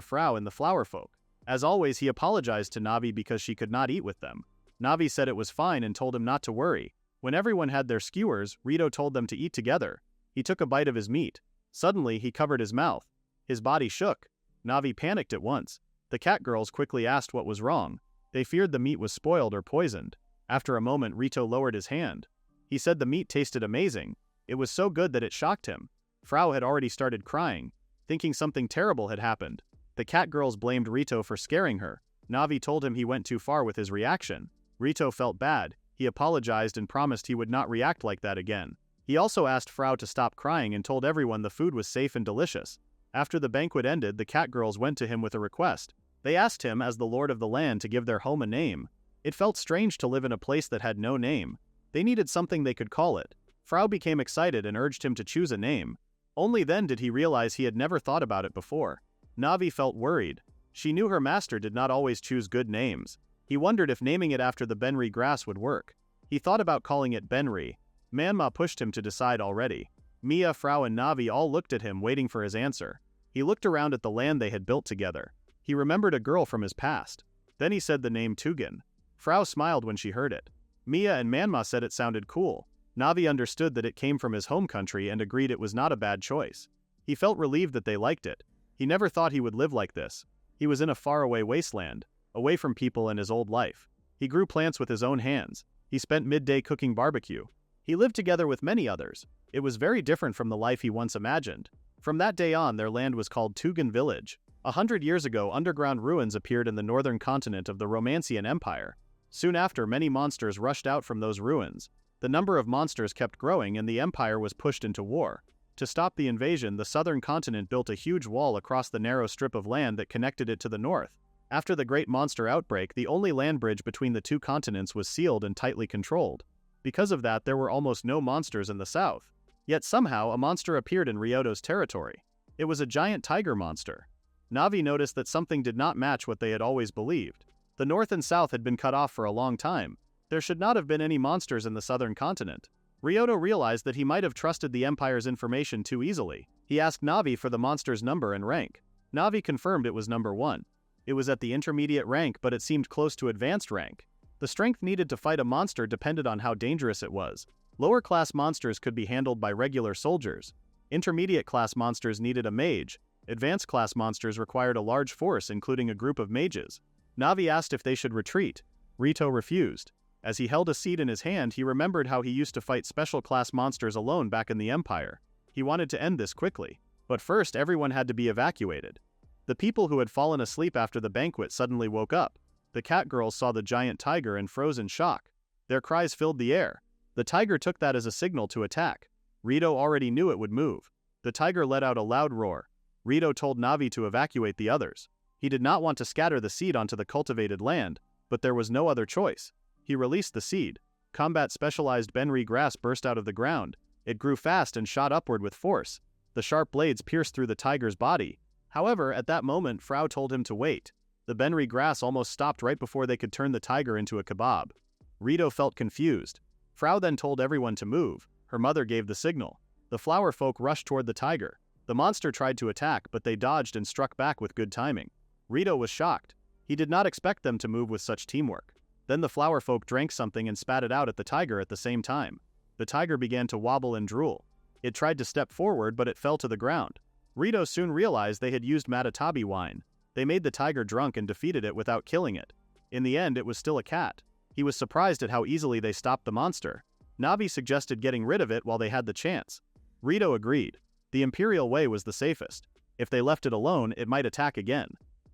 Frau and the flower folk. As always, he apologized to Navi because she could not eat with them. Navi said it was fine and told him not to worry. When everyone had their skewers, Rito told them to eat together. He took a bite of his meat. Suddenly, he covered his mouth. His body shook. Navi panicked at once. The cat girls quickly asked what was wrong. They feared the meat was spoiled or poisoned. After a moment, Rito lowered his hand. He said the meat tasted amazing. It was so good that it shocked him. Frau had already started crying, thinking something terrible had happened. The cat girls blamed Rito for scaring her. Navi told him he went too far with his reaction. Rito felt bad. He apologized and promised he would not react like that again. He also asked Frau to stop crying and told everyone the food was safe and delicious. After the banquet ended, the cat girls went to him with a request. They asked him, as the lord of the land, to give their home a name. It felt strange to live in a place that had no name. They needed something they could call it. Frau became excited and urged him to choose a name. Only then did he realize he had never thought about it before. Navi felt worried. She knew her master did not always choose good names. He wondered if naming it after the Benri grass would work. He thought about calling it Benri. Manma pushed him to decide already. Mia, Frau and Navi all looked at him, waiting for his answer. He looked around at the land they had built together. He remembered a girl from his past. Then he said the name Tugin. Frau smiled when she heard it. Mia and Manma said it sounded cool. Navi understood that it came from his home country and agreed it was not a bad choice. He felt relieved that they liked it. He never thought he would live like this. He was in a faraway wasteland, away from people and his old life. He grew plants with his own hands. He spent midday cooking barbecue. He lived together with many others. It was very different from the life he once imagined. From that day on, their land was called Tugin Village. 100 years ago, underground ruins appeared in the northern continent of the Romancian Empire. Soon after, many monsters rushed out from those ruins. The number of monsters kept growing and the empire was pushed into war. To stop the invasion, the southern continent built a huge wall across the narrow strip of land that connected it to the north. After the great monster outbreak, the only land bridge between the two continents was sealed and tightly controlled. Because of that, there were almost no monsters in the south. Yet somehow, a monster appeared in Ryoto's territory. It was a giant tiger monster. Navi noticed that something did not match what they had always believed. The north and south had been cut off for a long time. There should not have been any monsters in the southern continent. Ryoto realized that he might have trusted the Empire's information too easily. He asked Navi for the monster's number and rank. Navi confirmed it was number 1. It was at the intermediate rank, but it seemed close to advanced rank. The strength needed to fight a monster depended on how dangerous it was. Lower-class monsters could be handled by regular soldiers. Intermediate-class monsters needed a mage. Advanced-class monsters required a large force, including a group of mages. Navi asked if they should retreat. Rito refused. As he held a seed in his hand, he remembered how he used to fight special-class monsters alone back in the Empire. He wanted to end this quickly. But first, everyone had to be evacuated. The people who had fallen asleep after the banquet suddenly woke up. The cat girls saw the giant tiger and froze in shock. Their cries filled the air. The tiger took that as a signal to attack. Rito already knew it would move. The tiger let out a loud roar. Rito told Navi to evacuate the others. He did not want to scatter the seed onto the cultivated land, but there was no other choice. He released the seed. Combat specialized Benri grass burst out of the ground. It grew fast and shot upward with force. The sharp blades pierced through the tiger's body. However, at that moment, Frau told him to wait. The Benri grass almost stopped right before they could turn the tiger into a kebab. Rito felt confused. Frau then told everyone to move. Her mother gave the signal. The flower folk rushed toward the tiger. The monster tried to attack, but they dodged and struck back with good timing. Rito was shocked. He did not expect them to move with such teamwork. Then the flower folk drank something and spat it out at the tiger at the same time. The tiger began to wobble and drool. It tried to step forward, but it fell to the ground. Rito soon realized they had used Matatabi wine. They made the tiger drunk and defeated it without killing it. In the end, it was still a cat. He was surprised at how easily they stopped the monster. Navi suggested getting rid of it while they had the chance. Rito agreed. The Imperial way was the safest. If they left it alone, it might attack again.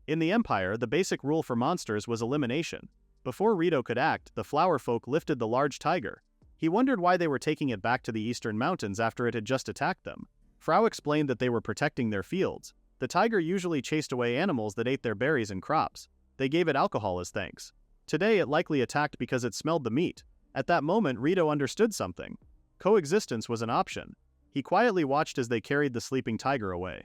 In the Empire, the basic rule for monsters was elimination. Before Rito could act, the flower folk lifted the large tiger. He wondered why they were taking it back to the eastern mountains after it had just attacked them. Frau explained that they were protecting their fields. The tiger usually chased away animals that ate their berries and crops. They gave it alcohol as thanks. Today it likely attacked because it smelled the meat. At that moment, Rito understood something. Coexistence was an option. He quietly watched as they carried the sleeping tiger away.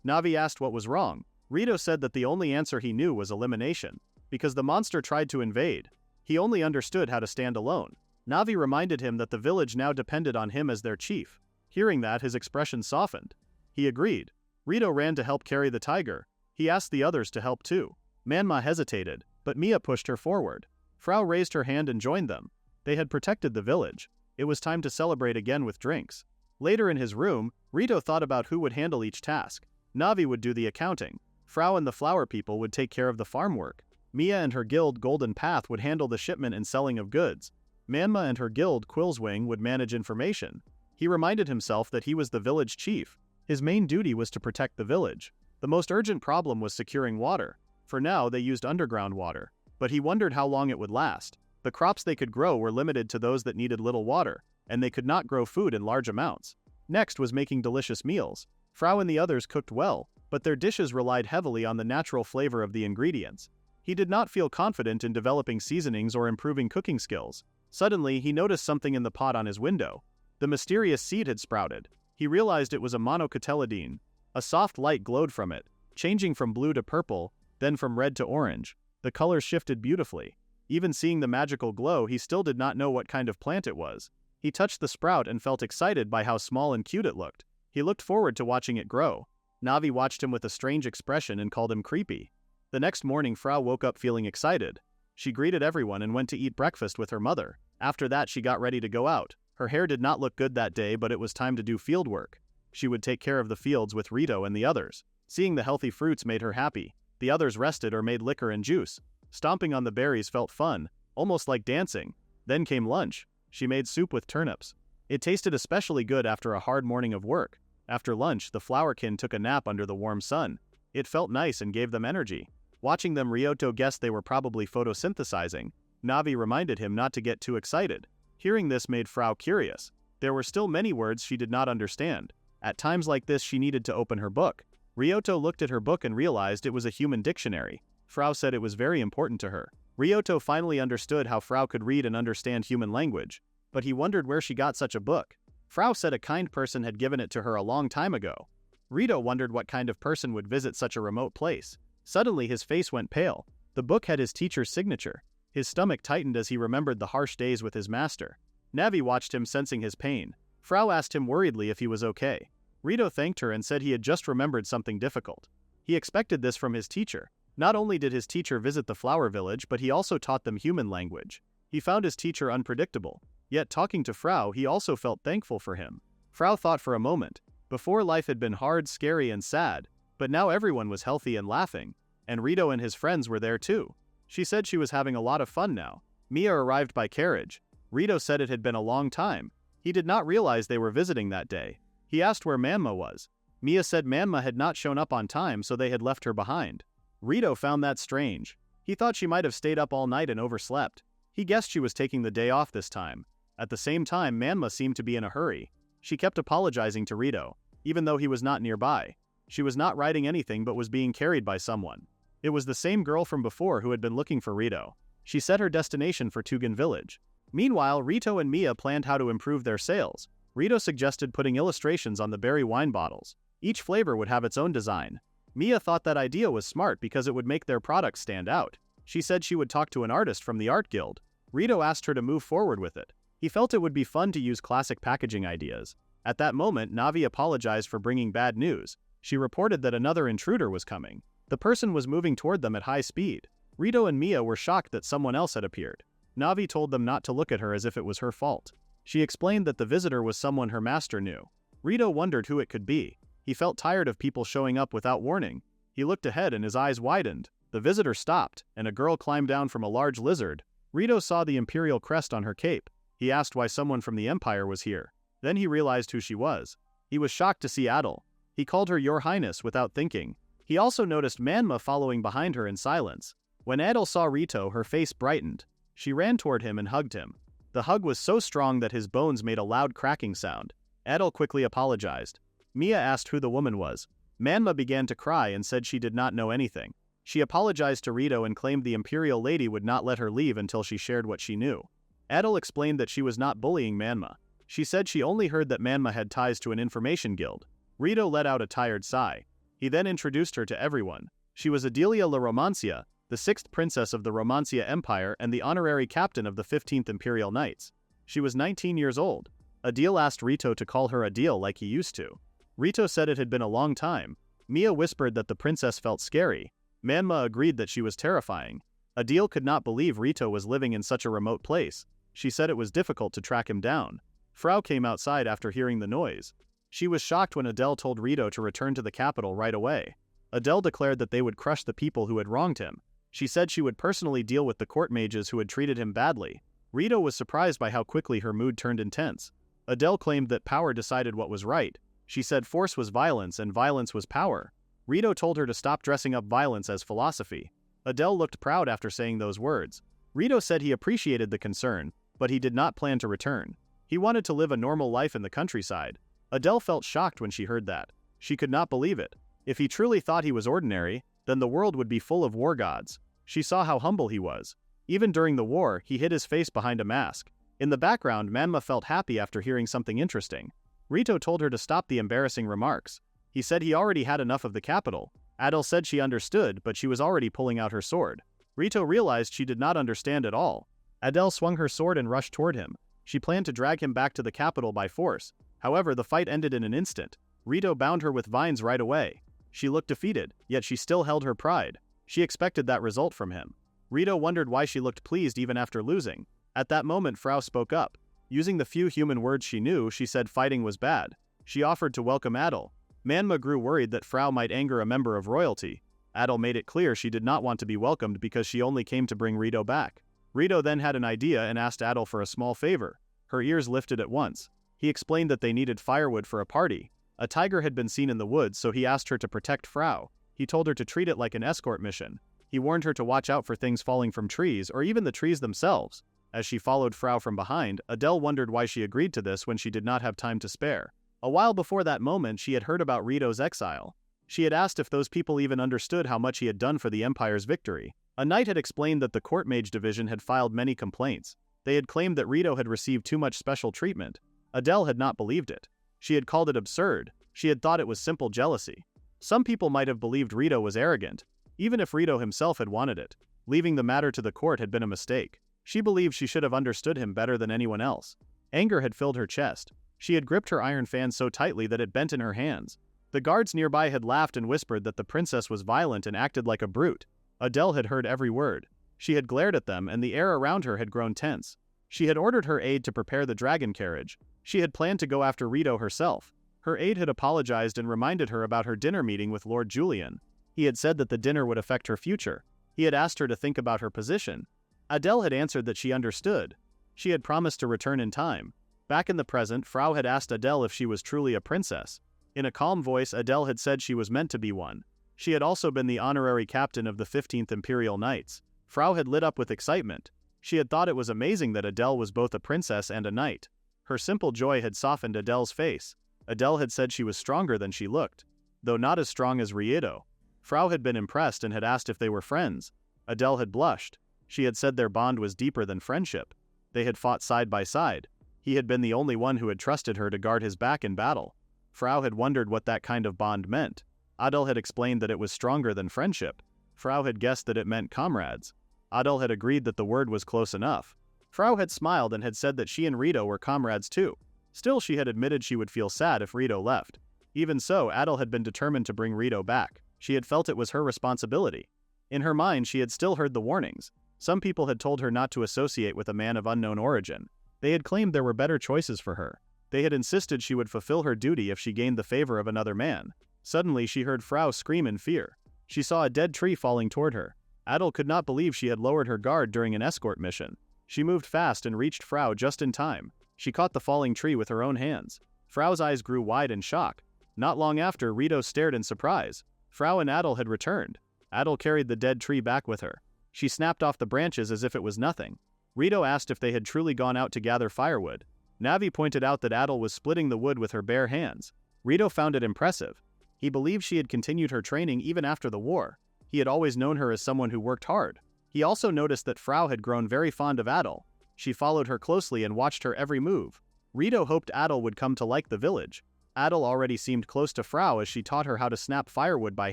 Navi asked what was wrong. Rito said that the only answer he knew was elimination. because the monster tried to invade. He only understood how to stand alone. Navi reminded him that the village now depended on him as their chief. Hearing that, his expression softened. He agreed. Rito ran to help carry the tiger. He asked the others to help too. Manma hesitated, but Mia pushed her forward. Frau raised her hand and joined them. They had protected the village. It was time to celebrate again with drinks. Later in his room, Rito thought about who would handle each task. Navi would do the accounting. Frau and the flower people would take care of the farm work. Mia and her guild Golden Path would handle the shipment and selling of goods. Manma and her guild Quillswing would manage information. He reminded himself that he was the village chief. His main duty was to protect the village. The most urgent problem was securing water. For now, they used underground water. But he wondered how long it would last. The crops they could grow were limited to those that needed little water, and they could not grow food in large amounts. Next was making delicious meals. Frau and the others cooked well, but their dishes relied heavily on the natural flavor of the ingredients. He did not feel confident in developing seasonings or improving cooking skills. Suddenly, he noticed something in the pot on his window. The mysterious seed had sprouted. He realized it was a monocotyledone. A soft light glowed from it, changing from blue to purple, then from red to orange. The colors shifted beautifully. Even seeing the magical glow, he still did not know what kind of plant it was. He touched the sprout and felt excited by how small and cute it looked. He looked forward to watching it grow. Navi watched him with a strange expression and called him creepy. The next morning, Frau woke up feeling excited. She greeted everyone and went to eat breakfast with her mother. After that, she got ready to go out. Her hair did not look good that day, but it was time to do field work. She would take care of the fields with Rito and the others. Seeing the healthy fruits made her happy. The others rested or made liquor and juice. Stomping on the berries felt fun, almost like dancing. Then came lunch. She made soup with turnips. It tasted especially good after a hard morning of work. After lunch, the flowerkin took a nap under the warm sun. It felt nice and gave them energy. Watching them, Ryoto guessed they were probably photosynthesizing. Navi reminded him not to get too excited. Hearing this made Frau curious. There were still many words she did not understand. At times like this, she needed to open her book. Ryoto looked at her book and realized it was a human dictionary. Frau said it was very important to her. Ryoto finally understood how Frau could read and understand human language, but he wondered where she got such a book. Frau said a kind person had given it to her a long time ago. Rito wondered what kind of person would visit such a remote place. Suddenly his face went pale. The book had his teacher's signature. His stomach tightened as he remembered the harsh days with his master. Navi watched him, sensing his pain. Frau asked him worriedly if he was okay. Rito thanked her and said he had just remembered something difficult. He expected this from his teacher. Not only did his teacher visit the flower village, but he also taught them human language. He found his teacher unpredictable. Yet talking to Frau, he also felt thankful for him. Frau thought for a moment. Before, life had been hard, scary, and sad, but now everyone was healthy and laughing, and Rito and his friends were there too. She said she was having a lot of fun now. Mia arrived by carriage. Rito said it had been a long time. He did not realize they were visiting that day. He asked where Manma was. Mia said Manma had not shown up on time, so they had left her behind. Rito found that strange. He thought she might have stayed up all night and overslept. He guessed she was taking the day off this time. At the same time, Manma seemed to be in a hurry. She kept apologizing to Rito, even though he was not nearby. She was not riding anything but was being carried by someone. It was the same girl from before who had been looking for Rito. She set her destination for Tugan village. Meanwhile, Rito and Mia planned how to improve their sales. Rito suggested putting illustrations on the berry wine bottles. Each flavor would have its own design. Mia thought that idea was smart because it would make their products stand out. She said she would talk to an artist from the art guild. Rito asked her to move forward with it. He felt it would be fun to use classic packaging ideas. At that moment, Navi apologized for bringing bad news. She reported that another intruder was coming. The person was moving toward them at high speed. Rito and Mia were shocked that someone else had appeared. Navi told them not to look at her as if it was her fault. She explained that the visitor was someone her master knew. Rito wondered who it could be. He felt tired of people showing up without warning. He looked ahead and his eyes widened. The visitor stopped, and a girl climbed down from a large lizard. Rito saw the imperial crest on her cape. He asked why someone from the Empire was here. Then he realized who she was. He was shocked to see Adel. He called her Your Highness without thinking. He also noticed Manma following behind her in silence. When Adel saw Rito, her face brightened. She ran toward him and hugged him. The hug was so strong that his bones made a loud cracking sound. Adel quickly apologized. Mia asked who the woman was. Manma began to cry and said she did not know anything. She apologized to Rito and claimed the imperial lady would not let her leave until she shared what she knew. Adel explained that she was not bullying Manma. She said she only heard that Manma had ties to an information guild. Rito let out a tired sigh. He then introduced her to everyone. She was Adelia La Romancia, the 6th princess of the Romancia Empire and the honorary captain of the 15th Imperial Knights. She was 19 years old. Adil asked Rito to call her Adil like he used to. Rito said it had been a long time. Mia whispered that the princess felt scary. Manma agreed that she was terrifying. Adil could not believe Rito was living in such a remote place. She said it was difficult to track him down. Frau came outside after hearing the noise. She was shocked when Adele told Rito to return to the capital right away. Adele declared that they would crush the people who had wronged him. She said she would personally deal with the court mages who had treated him badly. Rito was surprised by how quickly her mood turned intense. Adele claimed that power decided what was right. She said force was violence and violence was power. Rito told her to stop dressing up violence as philosophy. Adele looked proud after saying those words. Rito said he appreciated the concern, but he did not plan to return. He wanted to live a normal life in the countryside. Adele felt shocked when she heard that. She could not believe it. If he truly thought he was ordinary, then the world would be full of war gods. She saw how humble he was. Even during the war, he hid his face behind a mask. In the background, Manma felt happy after hearing something interesting. Rito told her to stop the embarrassing remarks. He said he already had enough of the capital. Adele said she understood, but she was already pulling out her sword. Rito realized she did not understand at all. Adele swung her sword and rushed toward him. She planned to drag him back to the capital by force. However, the fight ended in an instant. Rito bound her with vines right away. She looked defeated, yet she still held her pride. She expected that result from him. Rito wondered why she looked pleased even after losing. At that moment, Frau spoke up. Using the few human words she knew, she said fighting was bad. She offered to welcome Adel. Manma grew worried that Frau might anger a member of royalty. Adel made it clear she did not want to be welcomed because she only came to bring Rito back. Rito then had an idea and asked Adel for a small favor. Her ears lifted at once. He explained that they needed firewood for a party. A tiger had been seen in the woods, so he asked her to protect Frau. He told her to treat it like an escort mission. He warned her to watch out for things falling from trees or even the trees themselves. As she followed Frau from behind, Adele wondered why she agreed to this when she did not have time to spare. A while before that moment, she had heard about Rito's exile. She had asked if those people even understood how much he had done for the Empire's victory. A knight had explained that the Court Mage Division had filed many complaints. They had claimed that Rito had received too much special treatment. Adele had not believed it. She had called it absurd. She had thought it was simple jealousy. Some people might have believed Rito was arrogant, even if Rito himself had wanted it. Leaving the matter to the court had been a mistake. She believed she should have understood him better than anyone else. Anger had filled her chest. She had gripped her iron fan so tightly that it bent in her hands. The guards nearby had laughed and whispered that the princess was violent and acted like a brute. Adele had heard every word. She had glared at them and the air around her had grown tense. She had ordered her aide to prepare the dragon carriage. She had planned to go after Rito herself. Her aide had apologized and reminded her about her dinner meeting with Lord Julian. He had said that the dinner would affect her future. He had asked her to think about her position. Adele had answered that she understood. She had promised to return in time. Back in the present, Frau had asked Adele if she was truly a princess. In a calm voice, Adele had said she was meant to be one. She had also been the honorary captain of the 15th Imperial Knights. Frau had lit up with excitement. She had thought it was amazing that Adele was both a princess and a knight. Her simple joy had softened Adele's face. Adele had said she was stronger than she looked, though not as strong as Riedo. Frau had been impressed and had asked if they were friends. Adele had blushed. She had said their bond was deeper than friendship. They had fought side by side. He had been the only one who had trusted her to guard his back in battle. Frau had wondered what that kind of bond meant. Adele had explained that it was stronger than friendship. Frau had guessed that it meant comrades. Adele had agreed that the word was close enough. Frau had smiled and had said that she and Rito were comrades too. Still, she had admitted she would feel sad if Rito left. Even so, Adele had been determined to bring Rito back. She had felt it was her responsibility. In her mind, she had still heard the warnings. Some people had told her not to associate with a man of unknown origin. They had claimed there were better choices for her. They had insisted she would fulfill her duty if she gained the favor of another man. Suddenly, she heard Frau scream in fear. She saw a dead tree falling toward her. Adele could not believe she had lowered her guard during an escort mission. She moved fast and reached Frau just in time. She caught the falling tree with her own hands. Frau's eyes grew wide in shock. Not long after, Rito stared in surprise. Frau and Adele had returned. Adele carried the dead tree back with her. She snapped off the branches as if it was nothing. Rito asked if they had truly gone out to gather firewood. Navi pointed out that Adele was splitting the wood with her bare hands. Rito found it impressive. He believed she had continued her training even after the war. He had always known her as someone who worked hard. He also noticed that Frau had grown very fond of Adele. She followed her closely and watched her every move. Rito hoped Adele would come to like the village. Adele already seemed close to Frau as she taught her how to snap firewood by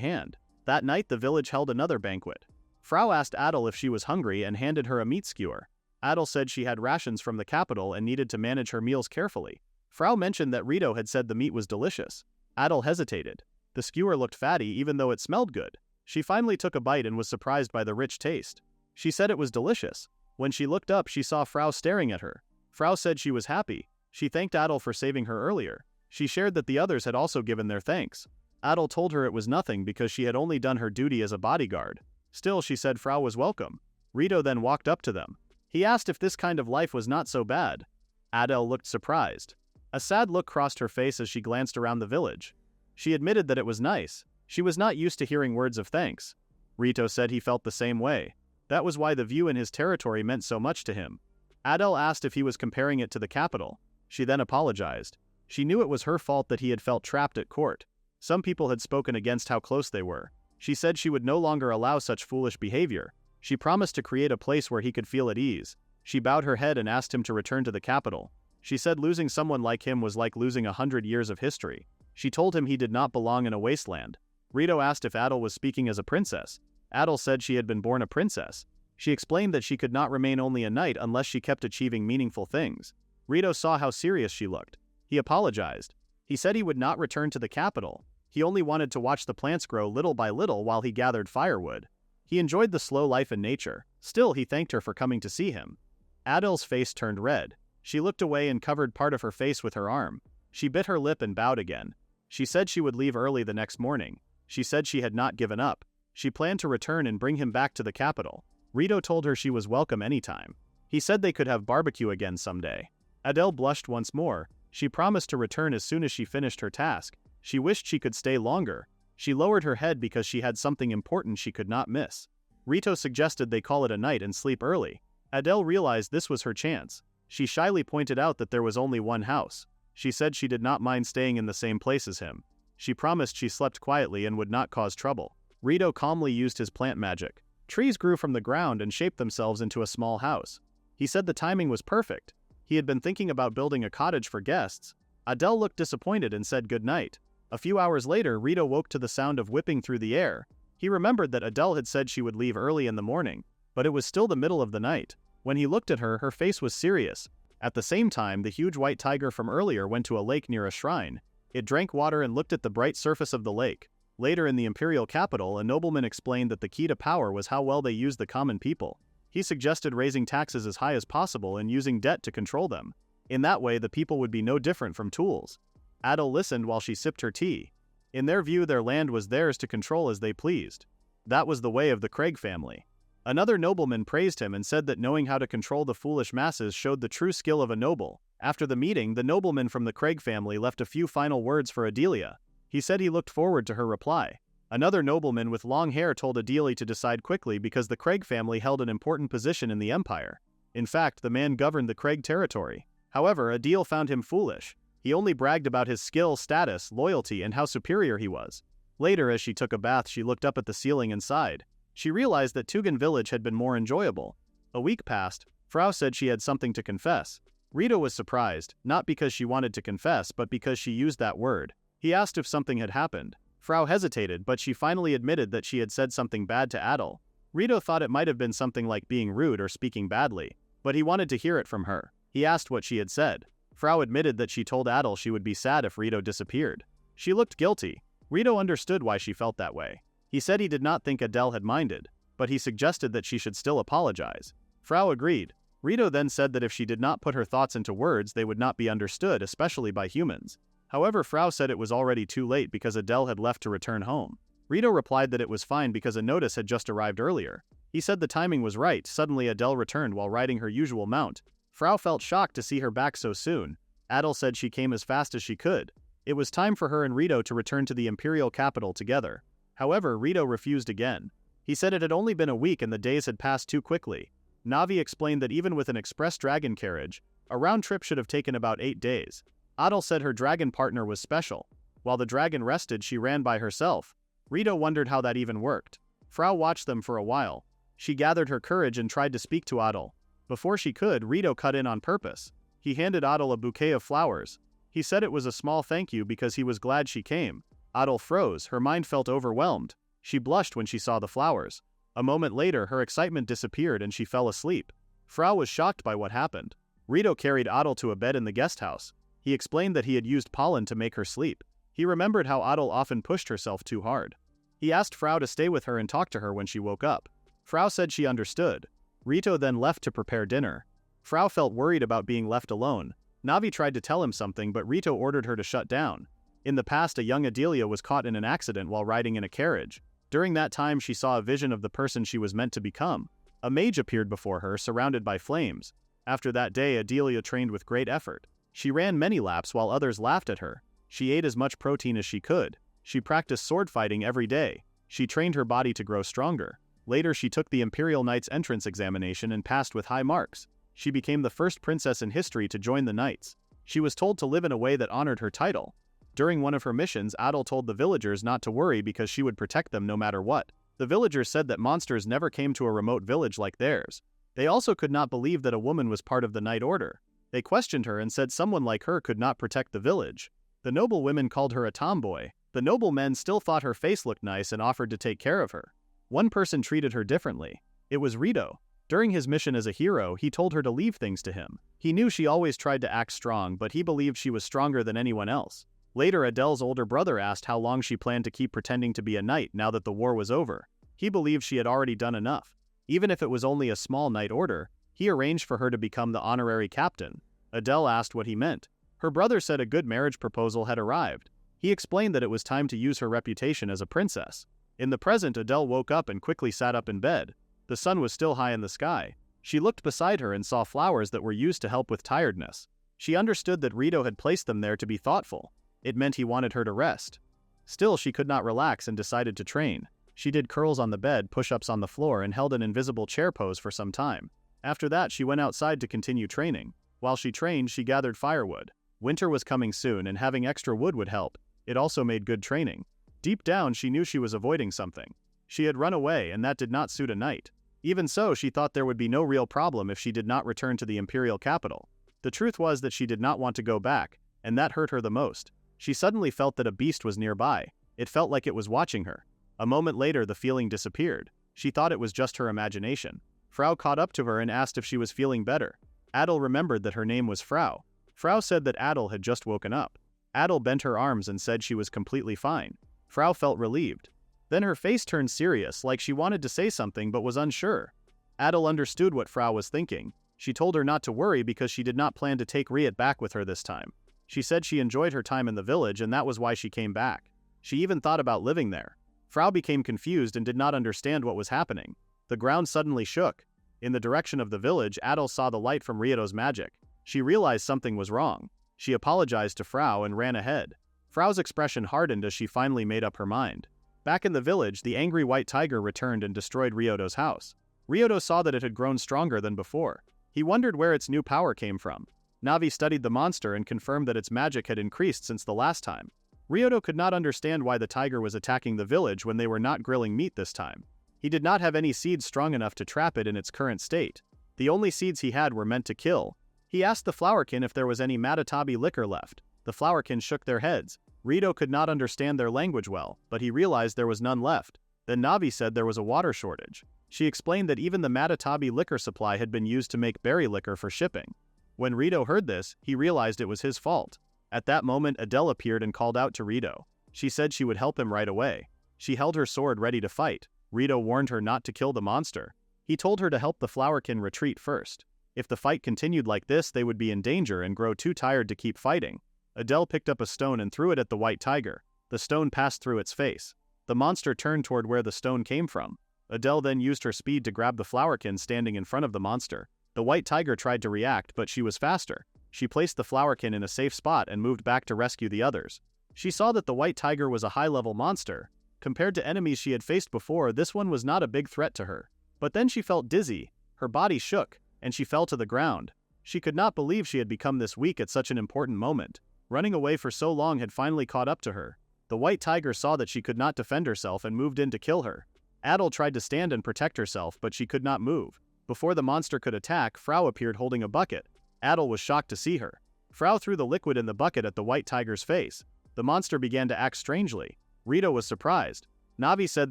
hand. That night, the village held another banquet. Frau asked Adel if she was hungry and handed her a meat skewer. Adel said she had rations from the capital and needed to manage her meals carefully. Frau mentioned that Rito had said the meat was delicious. Adel hesitated. The skewer looked fatty even though it smelled good. She finally took a bite and was surprised by the rich taste. She said it was delicious. When she looked up, she saw Frau staring at her. Frau said she was happy. She thanked Adel for saving her earlier. She shared that the others had also given their thanks. Adel told her it was nothing because she had only done her duty as a bodyguard. Still, she said Frau was welcome. Rito then walked up to them. He asked if this kind of life was not so bad. Adel looked surprised. A sad look crossed her face as she glanced around the village. She admitted that it was nice. She was not used to hearing words of thanks. Rito said he felt the same way. That was why the view in his territory meant so much to him. Adel asked if he was comparing it to the capital. She then apologized. She knew it was her fault that he had felt trapped at court. Some people had spoken against how close they were. She said she would no longer allow such foolish behavior. She promised to create a place where he could feel at ease. She bowed her head and asked him to return to the capital. She said losing someone like him was like losing 100 years of history. She told him he did not belong in a wasteland. Rito asked if Adel was speaking as a princess. Adel said she had been born a princess. She explained that she could not remain only a knight unless she kept achieving meaningful things. Rito saw how serious she looked. He apologized. He said he would not return to the capital. He only wanted to watch the plants grow little by little while he gathered firewood. He enjoyed the slow life in nature. Still, he thanked her for coming to see him. Adel's face turned red. She looked away and covered part of her face with her arm. She bit her lip and bowed again. She said she would leave early the next morning. She said she had not given up. She planned to return and bring him back to the capital. Rito told her she was welcome anytime. He said they could have barbecue again someday. Adele blushed once more. She promised to return as soon as she finished her task. She wished she could stay longer. She lowered her head because she had something important she could not miss. Rito suggested they call it a night and sleep early. Adele realized this was her chance. She shyly pointed out that there was only one house. She said she did not mind staying in the same place as him. She promised she slept quietly and would not cause trouble. Rito calmly used his plant magic. Trees grew from the ground and shaped themselves into a small house. He said the timing was perfect. He had been thinking about building a cottage for guests. Adele looked disappointed and said good night. A few hours later, Rito woke to the sound of whipping through the air. He remembered that Adele had said she would leave early in the morning, but it was still the middle of the night. When he looked at her, her face was serious. At the same time, the huge white tiger from earlier went to a lake near a shrine. It drank water and looked at the bright surface of the lake. Later in the imperial capital, a nobleman explained that the key to power was how well they used the common people. He suggested raising taxes as high as possible and using debt to control them. In that way, the people would be no different from tools. Adele listened while she sipped her tea. In their view, their land was theirs to control as they pleased. That was the way of the Craig family. Another nobleman praised him and said that knowing how to control the foolish masses showed the true skill of a noble. After the meeting, the nobleman from the Craig family left a few final words for Adelia. He said he looked forward to her reply. Another nobleman with long hair told Adelia to decide quickly because the Craig family held an important position in the empire. In fact, the man governed the Craig territory. However, Adele found him foolish. He only bragged about his skill, status, loyalty, and how superior he was. Later, as she took a bath, she looked up at the ceiling and sighed. She realized that Tugan village had been more enjoyable. A week passed. Frau said she had something to confess. Rito was surprised, not because she wanted to confess, but because she used that word. He asked if something had happened. Frau hesitated, but she finally admitted that she had said something bad to Adel. Rito thought it might have been something like being rude or speaking badly, but he wanted to hear it from her. He asked what she had said. Frau admitted that she told Adel she would be sad if Rito disappeared. She looked guilty. Rito understood why she felt that way. He said he did not think Adele had minded, but he suggested that she should still apologize. Frau agreed. Rito then said that if she did not put her thoughts into words, they would not be understood, especially by humans. However, Frau said it was already too late because Adele had left to return home. Rito replied that it was fine because a notice had just arrived earlier. He said the timing was right. Suddenly Adele returned while riding her usual mount. Frau felt shocked to see her back so soon. Adele said she came as fast as she could. It was time for her and Rito to return to the imperial capital together. However, Rito refused again. He said it had only been a week and the days had passed too quickly. Navi explained that even with an express dragon carriage, a round trip should have taken about 8 days. Adel said her dragon partner was special. While the dragon rested, she ran by herself. Rito wondered how that even worked. Frau watched them for a while. She gathered her courage and tried to speak to Adel. Before she could, Rito cut in on purpose. He handed Adel a bouquet of flowers. He said it was a small thank you because he was glad she came. Adel froze, her mind felt overwhelmed. She blushed when she saw the flowers. A moment later, her excitement disappeared and she fell asleep. Frau was shocked by what happened. Rito carried Adel to a bed in the guest house. He explained that he had used pollen to make her sleep. He remembered how Adel often pushed herself too hard. He asked Frau to stay with her and talk to her when she woke up. Frau said she understood. Rito then left to prepare dinner. Frau felt worried about being left alone. Navi tried to tell him something, but Rito ordered her to shut down. In the past, a young Adelia was caught in an accident while riding in a carriage. During that time, she saw a vision of the person she was meant to become. A mage appeared before her, surrounded by flames. After that day, Adelia trained with great effort. She ran many laps while others laughed at her. She ate as much protein as she could. She practiced sword fighting every day. She trained her body to grow stronger. Later, she took the Imperial Knights entrance examination and passed with high marks. She became the first princess in history to join the Knights. She was told to live in a way that honored her title. During one of her missions, Adel told the villagers not to worry because she would protect them no matter what. The villagers said that monsters never came to a remote village like theirs. They also could not believe that a woman was part of the Knight Order. They questioned her and said someone like her could not protect the village. The noble women called her a tomboy. The noble men still thought her face looked nice and offered to take care of her. One person treated her differently. It was Rito. During his mission as a hero, he told her to leave things to him. He knew she always tried to act strong, but he believed she was stronger than anyone else. Later, Adele's older brother asked how long she planned to keep pretending to be a knight now that the war was over. He believed she had already done enough. Even if it was only a small knight order, he arranged for her to become the honorary captain. Adele asked what he meant. Her brother said a good marriage proposal had arrived. He explained that it was time to use her reputation as a princess. In the present, Adele woke up and quickly sat up in bed. The sun was still high in the sky. She looked beside her and saw flowers that were used to help with tiredness. She understood that Rito had placed them there to be thoughtful. It meant he wanted her to rest. Still, she could not relax and decided to train. She did curls on the bed, push-ups on the floor, and held an invisible chair pose for some time. After that, she went outside to continue training. While she trained, she gathered firewood. Winter was coming soon, and having extra wood would help. It also made good training. Deep down, she knew she was avoiding something. She had run away, and that did not suit a knight. Even so, she thought there would be no real problem if she did not return to the imperial capital. The truth was that she did not want to go back, and that hurt her the most. She suddenly felt that a beast was nearby. It felt like it was watching her. A moment later, the feeling disappeared. She thought it was just her imagination. Frau caught up to her and asked if she was feeling better. Adel remembered that her name was Frau. Frau said that Adel had just woken up. Adel bent her arms and said she was completely fine. Frau felt relieved. Then her face turned serious, like she wanted to say something but was unsure. Adel understood what Frau was thinking. She told her not to worry because she did not plan to take Riet back with her this time. She said she enjoyed her time in the village and that was why she came back. She even thought about living there. Frau became confused and did not understand what was happening. The ground suddenly shook. In the direction of the village, Adel saw the light from Rito's magic. She realized something was wrong. She apologized to Frau and ran ahead. Frau's expression hardened as she finally made up her mind. Back in the village, the angry white tiger returned and destroyed Ryoto's house. Ryoto saw that it had grown stronger than before. He wondered where its new power came from. Navi studied the monster and confirmed that its magic had increased since the last time. Ryoto could not understand why the tiger was attacking the village when they were not grilling meat this time. He did not have any seeds strong enough to trap it in its current state. The only seeds he had were meant to kill. He asked the flowerkin if there was any Matatabi liquor left. The flowerkin shook their heads. Rito could not understand their language well, but he realized there was none left. Then Navi said there was a water shortage. She explained that even the Matatabi liquor supply had been used to make berry liquor for shipping. When Rito heard this, he realized it was his fault. At that moment, Adele appeared and called out to Rito. She said she would help him right away. She held her sword ready to fight. Rito warned her not to kill the monster. He told her to help the flowerkin retreat first. If the fight continued like this, they would be in danger and grow too tired to keep fighting. Adele picked up a stone and threw it at the white tiger. The stone passed through its face. The monster turned toward where the stone came from. Adele then used her speed to grab the flowerkin standing in front of the monster. The white tiger tried to react, but she was faster. She placed the flowerkin in a safe spot and moved back to rescue the others. She saw that the white tiger was a high-level monster. Compared to enemies she had faced before, this one was not a big threat to her. But then she felt dizzy. Her body shook, and she fell to the ground. She could not believe she had become this weak at such an important moment. Running away for so long had finally caught up to her. The white tiger saw that she could not defend herself and moved in to kill her. Adel tried to stand and protect herself, but she could not move. Before the monster could attack, Frau appeared holding a bucket. Adel was shocked to see her. Frau threw the liquid in the bucket at the white tiger's face. The monster began to act strangely. Rito was surprised. Navi said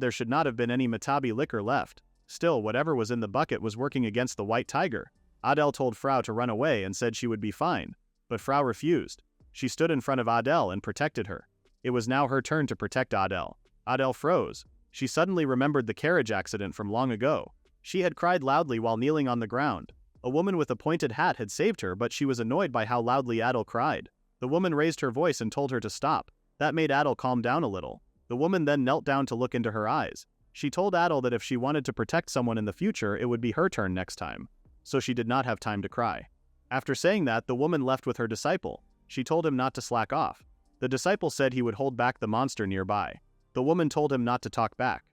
there should not have been any Matabi liquor left. Still, whatever was in the bucket was working against the white tiger. Adele told Frau to run away and said she would be fine, but Frau refused. She stood in front of Adele and protected her. It was now her turn to protect Adele. Adele froze. She suddenly remembered the carriage accident from long ago. She had cried loudly while kneeling on the ground. A woman with a pointed hat had saved her, but she was annoyed by how loudly Adele cried. The woman raised her voice and told her to stop. That made Adele calm down a little. The woman then knelt down to look into her eyes. She told Adele that if she wanted to protect someone in the future, it would be her turn next time. So she did not have time to cry. After saying that, the woman left with her disciple. She told him not to slack off. The disciple said he would hold back the monster nearby. The woman told him not to talk back.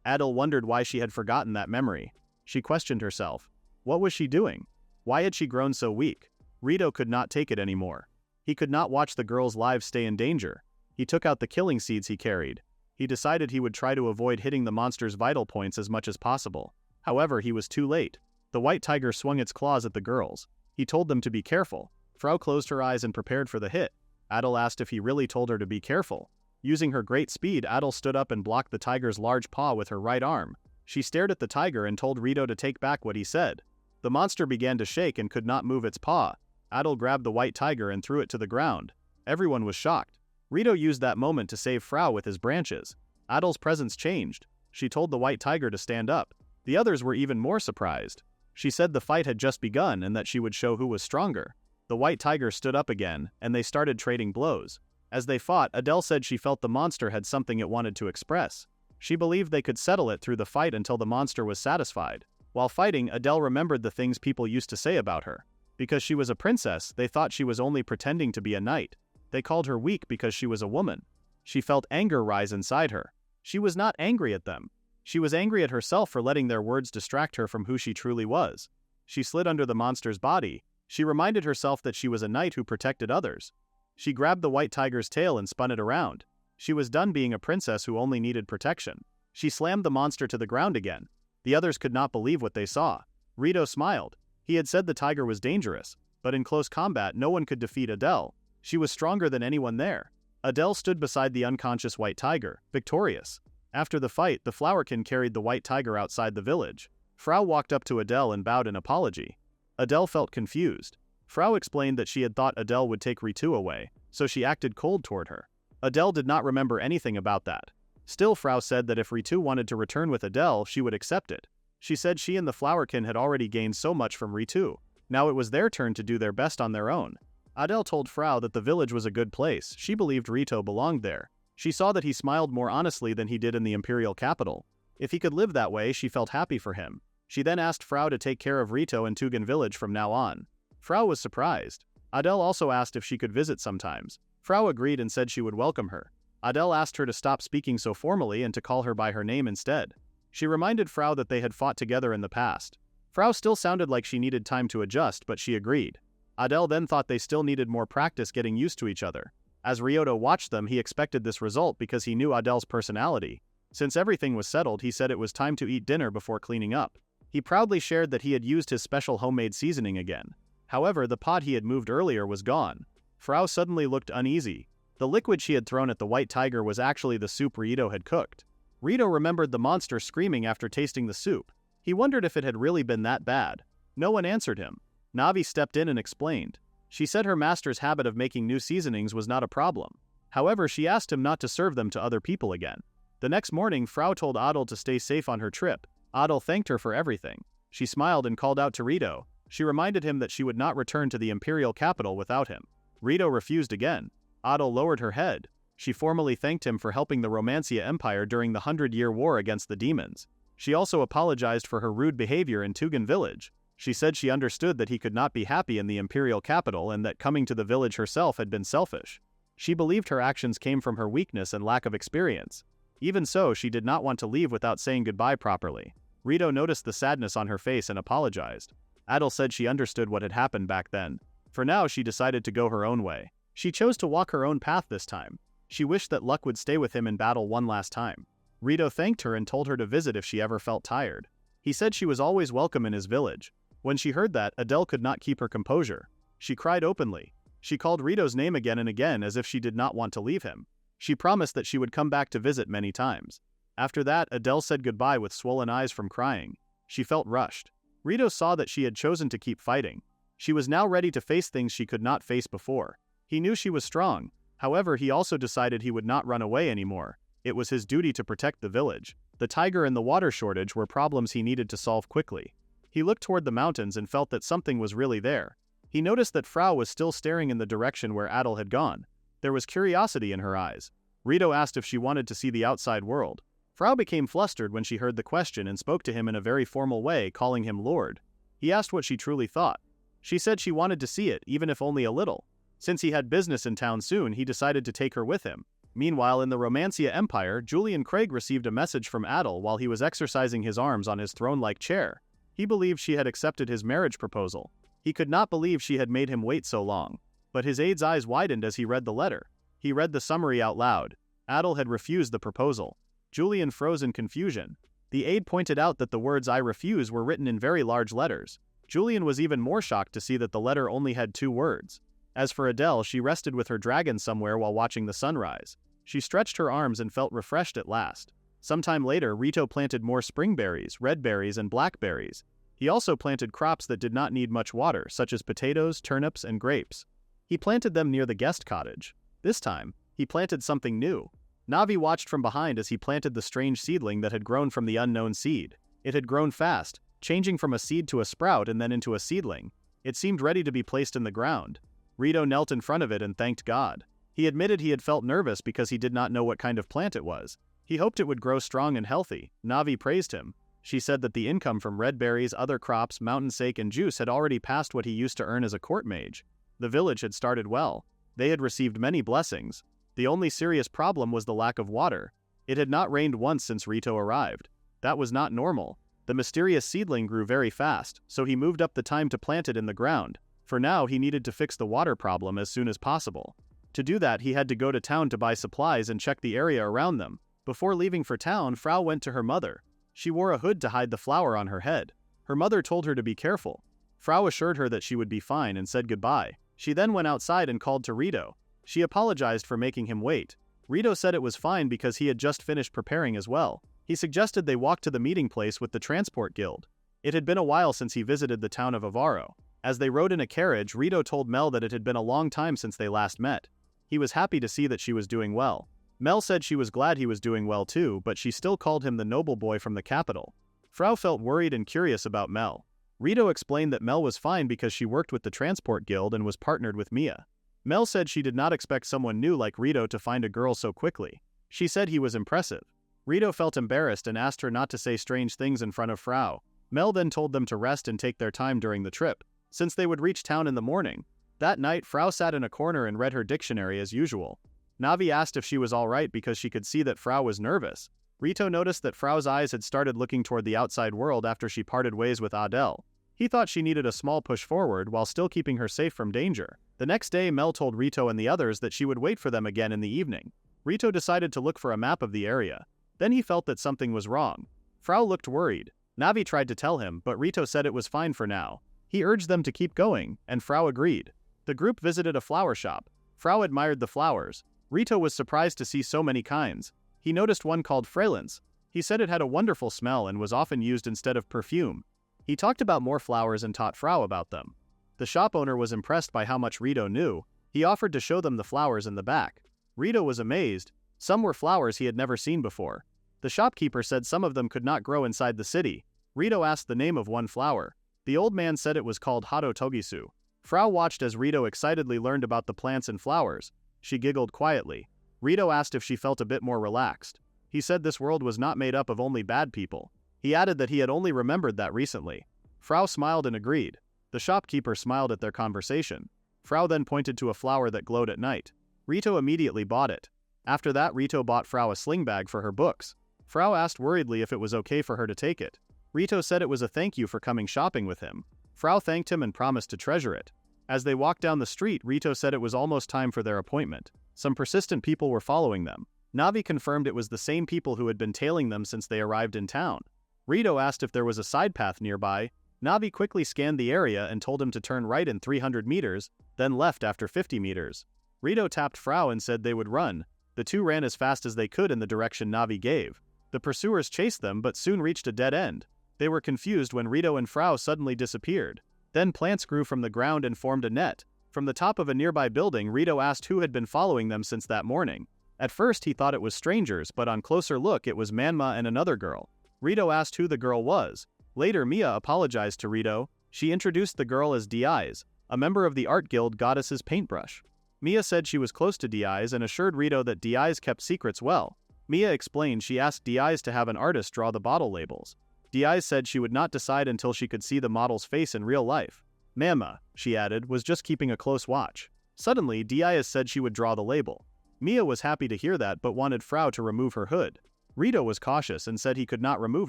Adele wondered why she had forgotten that memory. She questioned herself. What was she doing? Why had she grown so weak? Rito could not take it anymore. He could not watch the girls' lives stay in danger. He took out the killing seeds he carried. He decided he would try to avoid hitting the monster's vital points as much as possible. However, he was too late. The white tiger swung its claws at the girls. He told them to be careful. Frau closed her eyes and prepared for the hit. Adele asked if he really told her to be careful. Using her great speed, Adele stood up and blocked the tiger's large paw with her right arm. She stared at the tiger and told Rito to take back what he said. The monster began to shake and could not move its paw. Adele grabbed the white tiger and threw it to the ground. Everyone was shocked. Rito used that moment to save Frau with his branches. Adele's presence changed. She told the white tiger to stand up. The others were even more surprised. She said the fight had just begun and that she would show who was stronger. The white tiger stood up again, and they started trading blows. As they fought, Adele said she felt the monster had something it wanted to express. She believed they could settle it through the fight until the monster was satisfied. While fighting, Adele remembered the things people used to say about her. Because she was a princess, they thought she was only pretending to be a knight. They called her weak because she was a woman. She felt anger rise inside her. She was not angry at them. She was angry at herself for letting their words distract her from who she truly was. She slid under the monster's body. She reminded herself that she was a knight who protected others. She grabbed the white tiger's tail and spun it around. She was done being a princess who only needed protection. She slammed the monster to the ground again. The others could not believe what they saw. Rito smiled. He had said the tiger was dangerous, but in close combat no one could defeat Adele. She was stronger than anyone there. Adele stood beside the unconscious white tiger, victorious. After the fight, the flowerkin carried the white tiger outside the village. Frau walked up to Adele and bowed in apology. Adele felt confused. Frau explained that she had thought Adele would take Ritu away, so she acted cold toward her. Adele did not remember anything about that. Still, Frau said that if Ritu wanted to return with Adele, she would accept it. She said she and the flowerkin had already gained so much from Ritu. Now it was their turn to do their best on their own. Adele told Frau that the village was a good place. She believed Rito belonged there. She saw that he smiled more honestly than he did in the imperial capital. If he could live that way, she felt happy for him. She then asked Frau to take care of Rito and Tugan village from now on. Frau was surprised. Adele also asked if she could visit sometimes. Frau agreed and said she would welcome her. Adele asked her to stop speaking so formally and to call her by her name instead. She reminded Frau that they had fought together in the past. Frau still sounded like she needed time to adjust, but she agreed. Adele then thought they still needed more practice getting used to each other. As Ryota watched them, he expected this result because he knew Adele's personality. Since everything was settled, he said it was time to eat dinner before cleaning up. He proudly shared that he had used his special homemade seasoning again. However, the pot he had moved earlier was gone. Frau suddenly looked uneasy. The liquid she had thrown at the white tiger was actually the soup Rito had cooked. Rito remembered the monster screaming after tasting the soup. He wondered if it had really been that bad. No one answered him. Navi stepped in and explained. She said her master's habit of making new seasonings was not a problem. However, she asked him not to serve them to other people again. The next morning, Frau told Adel to stay safe on her trip. Adel thanked her for everything. She smiled and called out to Rito. She reminded him that she would not return to the imperial capital without him. Rito refused again. Adel lowered her head. She formally thanked him for helping the Romancia Empire during the 100-year war against the demons. She also apologized for her rude behavior in Tugan village. She said she understood that he could not be happy in the imperial capital and that coming to the village herself had been selfish. She believed her actions came from her weakness and lack of experience. Even so, she did not want to leave without saying goodbye properly. Rito noticed the sadness on her face and apologized. Adel said she understood what had happened back then. For now, she decided to go her own way. She chose to walk her own path this time. She wished that luck would stay with him in battle one last time. Rito thanked her and told her to visit if she ever felt tired. He said she was always welcome in his village. When she heard that, Adele could not keep her composure. She cried openly. She called Rito's name again and again as if she did not want to leave him. She promised that she would come back to visit many times. After that, Adele said goodbye with swollen eyes from crying. She felt rushed. Rito saw that she had chosen to keep fighting. She was now ready to face things she could not face before. He knew she was strong. However, he also decided he would not run away anymore. It was his duty to protect the village. The tiger and the water shortage were problems he needed to solve quickly. He looked toward the mountains and felt that something was really there. He noticed that Frau was still staring in the direction where Adel had gone. There was curiosity in her eyes. Rito asked if she wanted to see the outside world. Frau became flustered when she heard the question and spoke to him in a very formal way, calling him Lord. He asked what she truly thought. She said she wanted to see it, even if only a little. Since he had business in town soon, he decided to take her with him. Meanwhile, in the Romancia Empire, Julian Craig received a message from Adel while he was exercising his arms on his throne-like chair. He believed she had accepted his marriage proposal. He could not believe she had made him wait so long. But his aide's eyes widened as he read the letter. He read the summary out loud. Adel had refused the proposal. Julian froze in confusion. The aide pointed out that the words "I refuse" were written in very large letters. Julian was even more shocked to see that the letter only had 2 words. As for Adele, she rested with her dragon somewhere while watching the sunrise. She stretched her arms and felt refreshed at last. Sometime later, Rito planted more springberries, red berries, and blackberries. He also planted crops that did not need much water, such as potatoes, turnips, and grapes. He planted them near the guest cottage. This time, he planted something new. Navi watched from behind as he planted the strange seedling that had grown from the unknown seed. It had grown fast, changing from a seed to a sprout and then into a seedling. It seemed ready to be placed in the ground. Rito knelt in front of it and thanked God. He admitted he had felt nervous because he did not know what kind of plant it was. He hoped it would grow strong and healthy. Navi praised him. She said that the income from red berries, other crops, mountain sake, and juice had already passed what he used to earn as a court mage. The village had started well. They had received many blessings. The only serious problem was the lack of water. It had not rained once since Rito arrived. That was not normal. The mysterious seedling grew very fast, so he moved up the time to plant it in the ground. For now, he needed to fix the water problem as soon as possible. To do that, he had to go to town to buy supplies and check the area around them. Before leaving for town, Frau went to her mother. She wore a hood to hide the flower on her head. Her mother told her to be careful. Frau assured her that she would be fine and said goodbye. She then went outside and called to Rito. She apologized for making him wait. Rito said it was fine because he had just finished preparing as well. He suggested they walk to the meeting place with the transport guild. It had been a while since he visited the town of Avaro. As they rode in a carriage, Rito told Mel that it had been a long time since they last met. He was happy to see that she was doing well. Mel said she was glad he was doing well too, but she still called him the noble boy from the capital. Frau felt worried and curious about Mel. Rito explained that Mel was fine because she worked with the transport guild and was partnered with Mia. Mel said she did not expect someone new like Rito to find a girl so quickly. She said he was impressive. Rito felt embarrassed and asked her not to say strange things in front of Frau. Mel then told them to rest and take their time during the trip, since they would reach town in the morning. That night, Frau sat in a corner and read her dictionary as usual. Navi asked if she was alright because she could see that Frau was nervous. Rito noticed that Frau's eyes had started looking toward the outside world after she parted ways with Adel. He thought she needed a small push forward while still keeping her safe from danger. The next day, Mel told Rito and the others that she would wait for them again in the evening. Rito decided to look for a map of the area. Then he felt that something was wrong. Frau looked worried. Navi tried to tell him, but Rito said it was fine for now. He urged them to keep going, and Frau agreed. The group visited a flower shop. Frau admired the flowers. Rito was surprised to see so many kinds. He noticed one called Fralens. He said it had a wonderful smell and was often used instead of perfume. He talked about more flowers and taught Frau about them. The shop owner was impressed by how much Rito knew. He offered to show them the flowers in the back. Rito was amazed. Some were flowers he had never seen before. The shopkeeper said some of them could not grow inside the city. Rito asked the name of one flower. The old man said it was called Hado Togisu. Frau watched as Rito excitedly learned about the plants and flowers. She giggled quietly. Rito asked if she felt a bit more relaxed. He said this world was not made up of only bad people. He added that he had only remembered that recently. Frau smiled and agreed. The shopkeeper smiled at their conversation. Frau then pointed to a flower that glowed at night. Rito immediately bought it. After that, Rito bought Frau a sling bag for her books. Frau asked worriedly if it was okay for her to take it. Rito said it was a thank you for coming shopping with him. Frau thanked him and promised to treasure it. As they walked down the street, Rito said it was almost time for their appointment. Some persistent people were following them. Navi confirmed it was the same people who had been tailing them since they arrived in town. Rito asked if there was a side path nearby. Navi quickly scanned the area and told him to turn right in 300 meters, then left after 50 meters. Rito tapped Frau and said they would run. The two ran as fast as they could in the direction Navi gave. The pursuers chased them but soon reached a dead end. They were confused when Rito and Frau suddenly disappeared. Then plants grew from the ground and formed a net. From the top of a nearby building, Rito asked who had been following them since that morning. At first he thought it was strangers, but on closer look it was Manma and another girl. Rito asked who the girl was. Later Mia apologized to Rito. She introduced the girl as Diaz, a member of the art guild Goddess's Paintbrush. Mia said she was close to Diaz and assured Rito that Diaz kept secrets well. Mia explained she asked Diaz to have an artist draw the bottle labels. Diaz said she would not decide until she could see the model's face in real life. Mama, she added, was just keeping a close watch. Suddenly, Diaz said she would draw the label. Mia was happy to hear that but wanted Frau to remove her hood. Rito was cautious and said he could not remove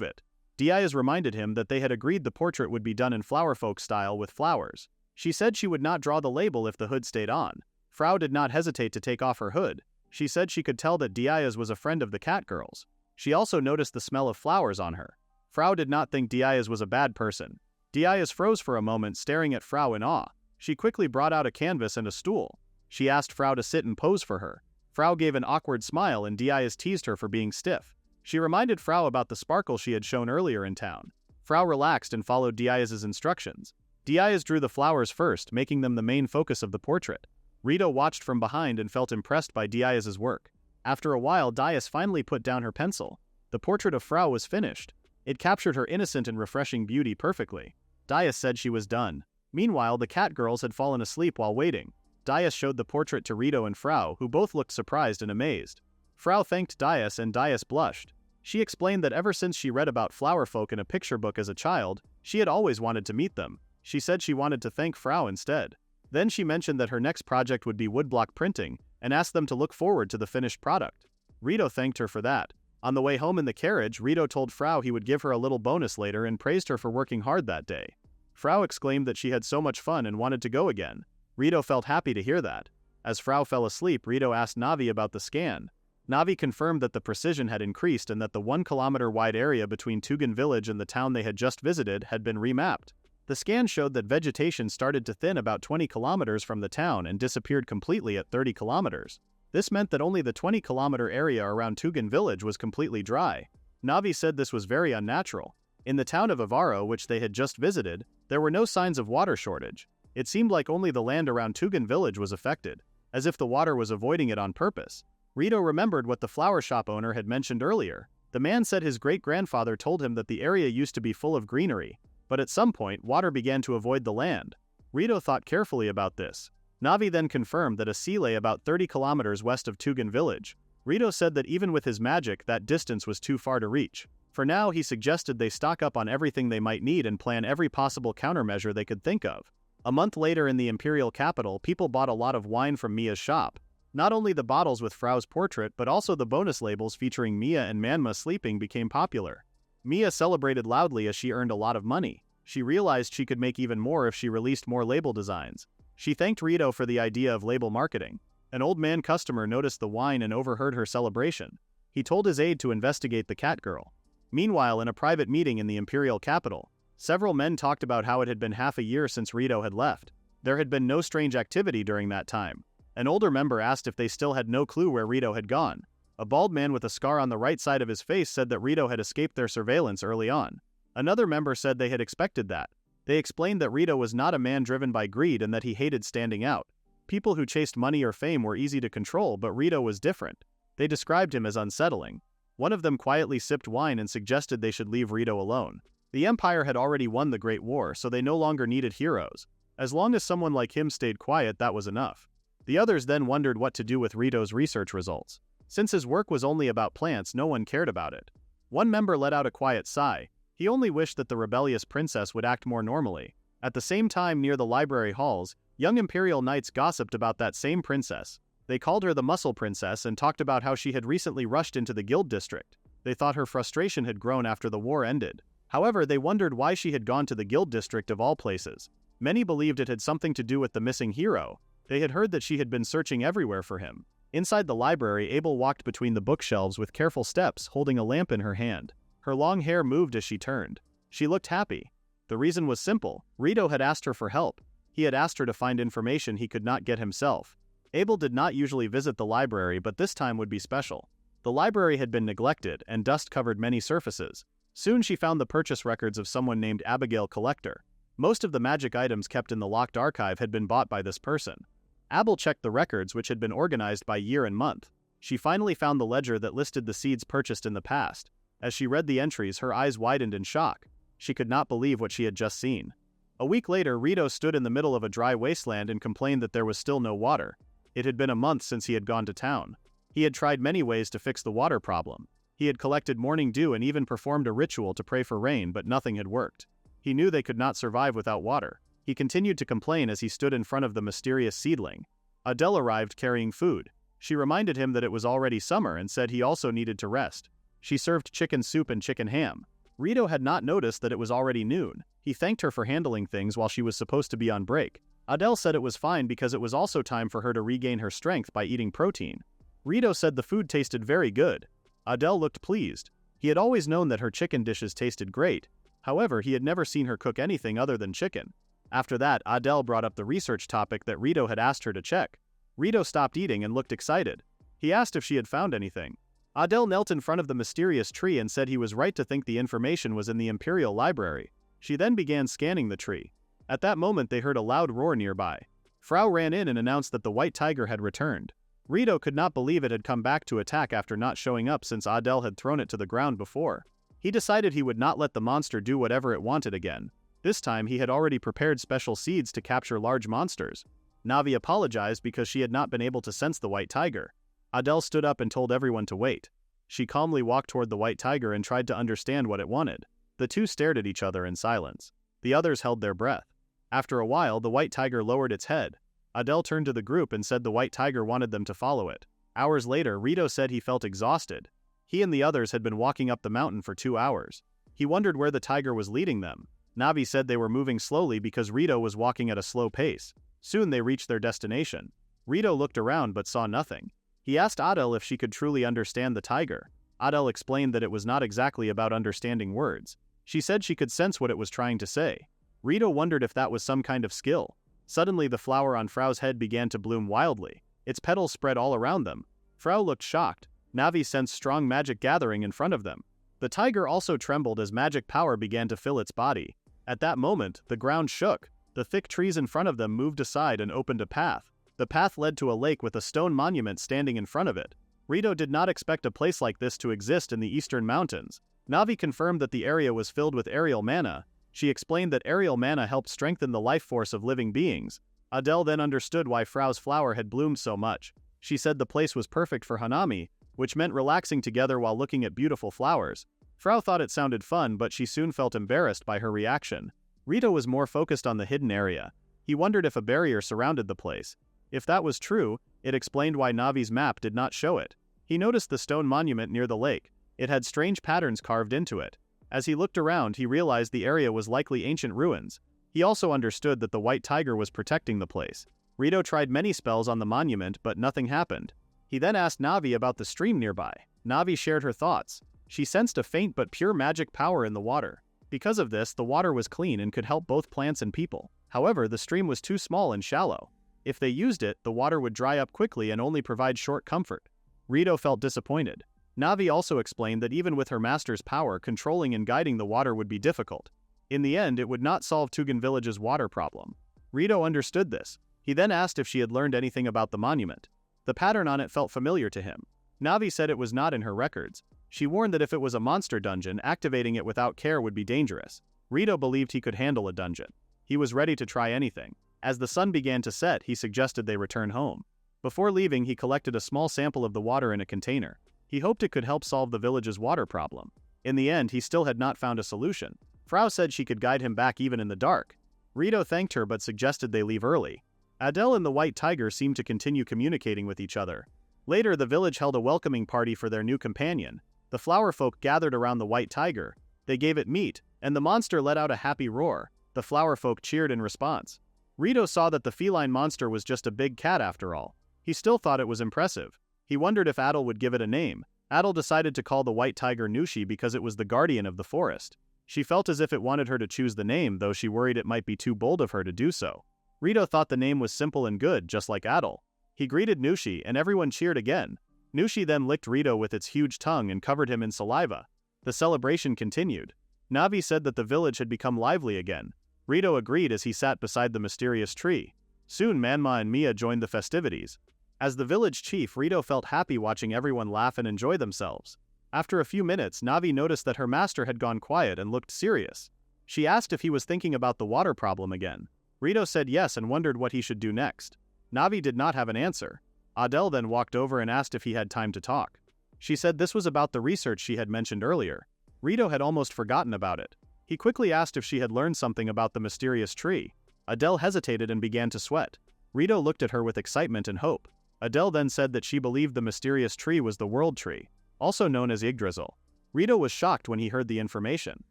it. Diaz reminded him that they had agreed the portrait would be done in flowerfolk style with flowers. She said she would not draw the label if the hood stayed on. Frau did not hesitate to take off her hood. She said she could tell that Diaz was a friend of the cat girl's. She also noticed the smell of flowers on her. Frau did not think Diaz was a bad person. Diaz froze for a moment, staring at Frau in awe. She quickly brought out a canvas and a stool. She asked Frau to sit and pose for her. Frau gave an awkward smile and Diaz teased her for being stiff. She reminded Frau about the sparkle she had shown earlier in town. Frau relaxed and followed Diaz's instructions. Diaz drew the flowers first, making them the main focus of the portrait. Rito watched from behind and felt impressed by Diaz's work. After a while, Diaz finally put down her pencil. The portrait of Frau was finished. It captured her innocent and refreshing beauty perfectly. Diaz said she was done. Meanwhile, the cat girls had fallen asleep while waiting. Diaz showed the portrait to Rito and Frau, who both looked surprised and amazed. Frau thanked Diaz and Diaz blushed. She explained that ever since she read about flower folk in a picture book as a child, she had always wanted to meet them. She said she wanted to thank Frau instead. Then she mentioned that her next project would be woodblock printing, and asked them to look forward to the finished product. Rito thanked her for that. On the way home in the carriage, Rito told Frau he would give her a little bonus later and praised her for working hard that day. Frau exclaimed that she had so much fun and wanted to go again. Rito felt happy to hear that. As Frau fell asleep, Rito asked Navi about the scan. Navi confirmed that the precision had increased and that the 1-kilometer-wide area between Tugan village and the town they had just visited had been remapped. The scan showed that vegetation started to thin about 20 kilometers from the town and disappeared completely at 30 kilometers. This meant that only the 20-kilometer area around Tugan village was completely dry. Navi said this was very unnatural. In the town of Avaro, which they had just visited, there were no signs of water shortage. It seemed like only the land around Tugan village was affected, as if the water was avoiding it on purpose. Rito remembered what the flower shop owner had mentioned earlier. The man said his great-grandfather told him that the area used to be full of greenery, but at some point water began to avoid the land. Rito thought carefully about this. Navi then confirmed that a sea lay about 30 kilometers west of Tugan village. Rito said that even with his magic, that distance was too far to reach. For now, he suggested they stock up on everything they might need and plan every possible countermeasure they could think of. A month later in the imperial capital, people bought a lot of wine from Mia's shop. Not only the bottles with Frau's portrait, but also the bonus labels featuring Mia and Manma sleeping became popular. Mia celebrated loudly as she earned a lot of money. She realized she could make even more if she released more label designs. She thanked Rito for the idea of label marketing. An old man customer noticed the wine and overheard her celebration. He told his aide to investigate the cat girl. Meanwhile, in a private meeting in the imperial capital, several men talked about how it had been half a year since Rito had left. There had been no strange activity during that time. An older member asked if they still had no clue where Rito had gone. A bald man with a scar on the right side of his face said that Rito had escaped their surveillance early on. Another member said they had expected that. They explained that Rito was not a man driven by greed and that he hated standing out. People who chased money or fame were easy to control, but Rito was different. They described him as unsettling. One of them quietly sipped wine and suggested they should leave Rito alone. The Empire had already won the Great War, so they no longer needed heroes. As long as someone like him stayed quiet, that was enough. The others then wondered what to do with Rito's research results. Since his work was only about plants, no one cared about it. One member let out a quiet sigh. He only wished that the rebellious princess would act more normally. At the same time, near the library halls, young imperial knights gossiped about that same princess. They called her the Muscle Princess and talked about how she had recently rushed into the guild district. They thought her frustration had grown after the war ended. However, they wondered why she had gone to the guild district of all places. Many believed it had something to do with the missing hero. They had heard that she had been searching everywhere for him. Inside the library, Abel walked between the bookshelves with careful steps, holding a lamp in her hand. Her long hair moved as she turned. She looked happy. The reason was simple. Rito had asked her for help. He had asked her to find information he could not get himself. Abel did not usually visit the library, but this time would be special. The library had been neglected, and dust covered many surfaces. Soon she found the purchase records of someone named Abigail Collector. Most of the magic items kept in the locked archive had been bought by this person. Abel checked the records, which had been organized by year and month. She finally found the ledger that listed the seeds purchased in the past. As she read the entries, her eyes widened in shock. She could not believe what she had just seen. A week later, Rito stood in the middle of a dry wasteland and complained that there was still no water. It had been a month since he had gone to town. He had tried many ways to fix the water problem. He had collected morning dew and even performed a ritual to pray for rain, but nothing had worked. He knew they could not survive without water. He continued to complain as he stood in front of the mysterious seedling. Adele arrived carrying food. She reminded him that it was already summer and said he also needed to rest. She served chicken soup and chicken ham. Rito had not noticed that it was already noon. He thanked her for handling things while she was supposed to be on break. Adele said it was fine because it was also time for her to regain her strength by eating protein. Rito said the food tasted very good. Adele looked pleased. He had always known that her chicken dishes tasted great. However, he had never seen her cook anything other than chicken. After that, Adele brought up the research topic that Rito had asked her to check. Rito stopped eating and looked excited. He asked if she had found anything. Adele knelt in front of the mysterious tree and said he was right to think the information was in the Imperial Library. She then began scanning the tree. At that moment they heard a loud roar nearby. Frau ran in and announced that the white tiger had returned. Rito could not believe it had come back to attack after not showing up since Adele had thrown it to the ground before. He decided he would not let the monster do whatever it wanted again. This time he had already prepared special seeds to capture large monsters. Navi apologized because she had not been able to sense the white tiger. Adele stood up and told everyone to wait. She calmly walked toward the white tiger and tried to understand what it wanted. The two stared at each other in silence. The others held their breath. After a while, the white tiger lowered its head. Adele turned to the group and said the white tiger wanted them to follow it. Hours later, Rito said he felt exhausted. He and the others had been walking up the mountain for 2 hours. He wondered where the tiger was leading them. Navi said they were moving slowly because Rito was walking at a slow pace. Soon they reached their destination. Rito looked around but saw nothing. He asked Adele if she could truly understand the tiger. Adele explained that it was not exactly about understanding words. She said she could sense what it was trying to say. Rito wondered if that was some kind of skill. Suddenly the flower on Frau's head began to bloom wildly. Its petals spread all around them. Frau looked shocked. Navi sensed strong magic gathering in front of them. The tiger also trembled as magic power began to fill its body. At that moment, the ground shook. The thick trees in front of them moved aside and opened a path. The path led to a lake with a stone monument standing in front of it. Rito did not expect a place like this to exist in the eastern mountains. Navi confirmed that the area was filled with aerial mana. She explained that aerial mana helped strengthen the life force of living beings. Adele then understood why Frau's flower had bloomed so much. She said the place was perfect for Hanami, which meant relaxing together while looking at beautiful flowers. Frau thought it sounded fun, but she soon felt embarrassed by her reaction. Rito was more focused on the hidden area. He wondered if a barrier surrounded the place. If that was true, it explained why Navi's map did not show it. He noticed the stone monument near the lake. It had strange patterns carved into it. As he looked around, he realized the area was likely ancient ruins. He also understood that the white tiger was protecting the place. Rito tried many spells on the monument, but nothing happened. He then asked Navi about the stream nearby. Navi shared her thoughts. She sensed a faint but pure magic power in the water. Because of this, the water was clean and could help both plants and people. However, the stream was too small and shallow. If they used it, the water would dry up quickly and only provide short comfort. Rito felt disappointed. Navi also explained that even with her master's power, controlling and guiding the water would be difficult. In the end, it would not solve Tugan Village's water problem. Rito understood this. He then asked if she had learned anything about the monument. The pattern on it felt familiar to him. Navi said it was not in her records. She warned that if it was a monster dungeon, activating it without care would be dangerous. Rito believed he could handle a dungeon. He was ready to try anything. As the sun began to set, he suggested they return home. Before leaving, he collected a small sample of the water in a container. He hoped it could help solve the village's water problem. In the end, he still had not found a solution. Frau said she could guide him back even in the dark. Rito thanked her but suggested they leave early. Adele and the white tiger seemed to continue communicating with each other. Later, the village held a welcoming party for their new companion. The flower folk gathered around the white tiger. They gave it meat, and the monster let out a happy roar. The flower folk cheered in response. Rito saw that the feline monster was just a big cat after all. He still thought it was impressive. He wondered if Adele would give it a name. Adele decided to call the white tiger Nushi because it was the guardian of the forest. She felt as if it wanted her to choose the name, though she worried it might be too bold of her to do so. Rito thought the name was simple and good, just like Adele. He greeted Nushi, and everyone cheered again. Nushi then licked Rito with its huge tongue and covered him in saliva. The celebration continued. Navi said that the village had become lively again. Rito agreed as he sat beside the mysterious tree. Soon Manma and Mia joined the festivities. As the village chief, Rito felt happy watching everyone laugh and enjoy themselves. After a few minutes, Navi noticed that her master had gone quiet and looked serious. She asked if he was thinking about the water problem again. Rito said yes and wondered what he should do next. Navi did not have an answer. Adele then walked over and asked if he had time to talk. She said this was about the research she had mentioned earlier. Rito had almost forgotten about it. He quickly asked if she had learned something about the mysterious tree. Adele hesitated and began to sweat. Rito looked at her with excitement and hope. Adele then said that she believed the mysterious tree was the world tree, also known as Yggdrasil. Rito was shocked when he heard the information.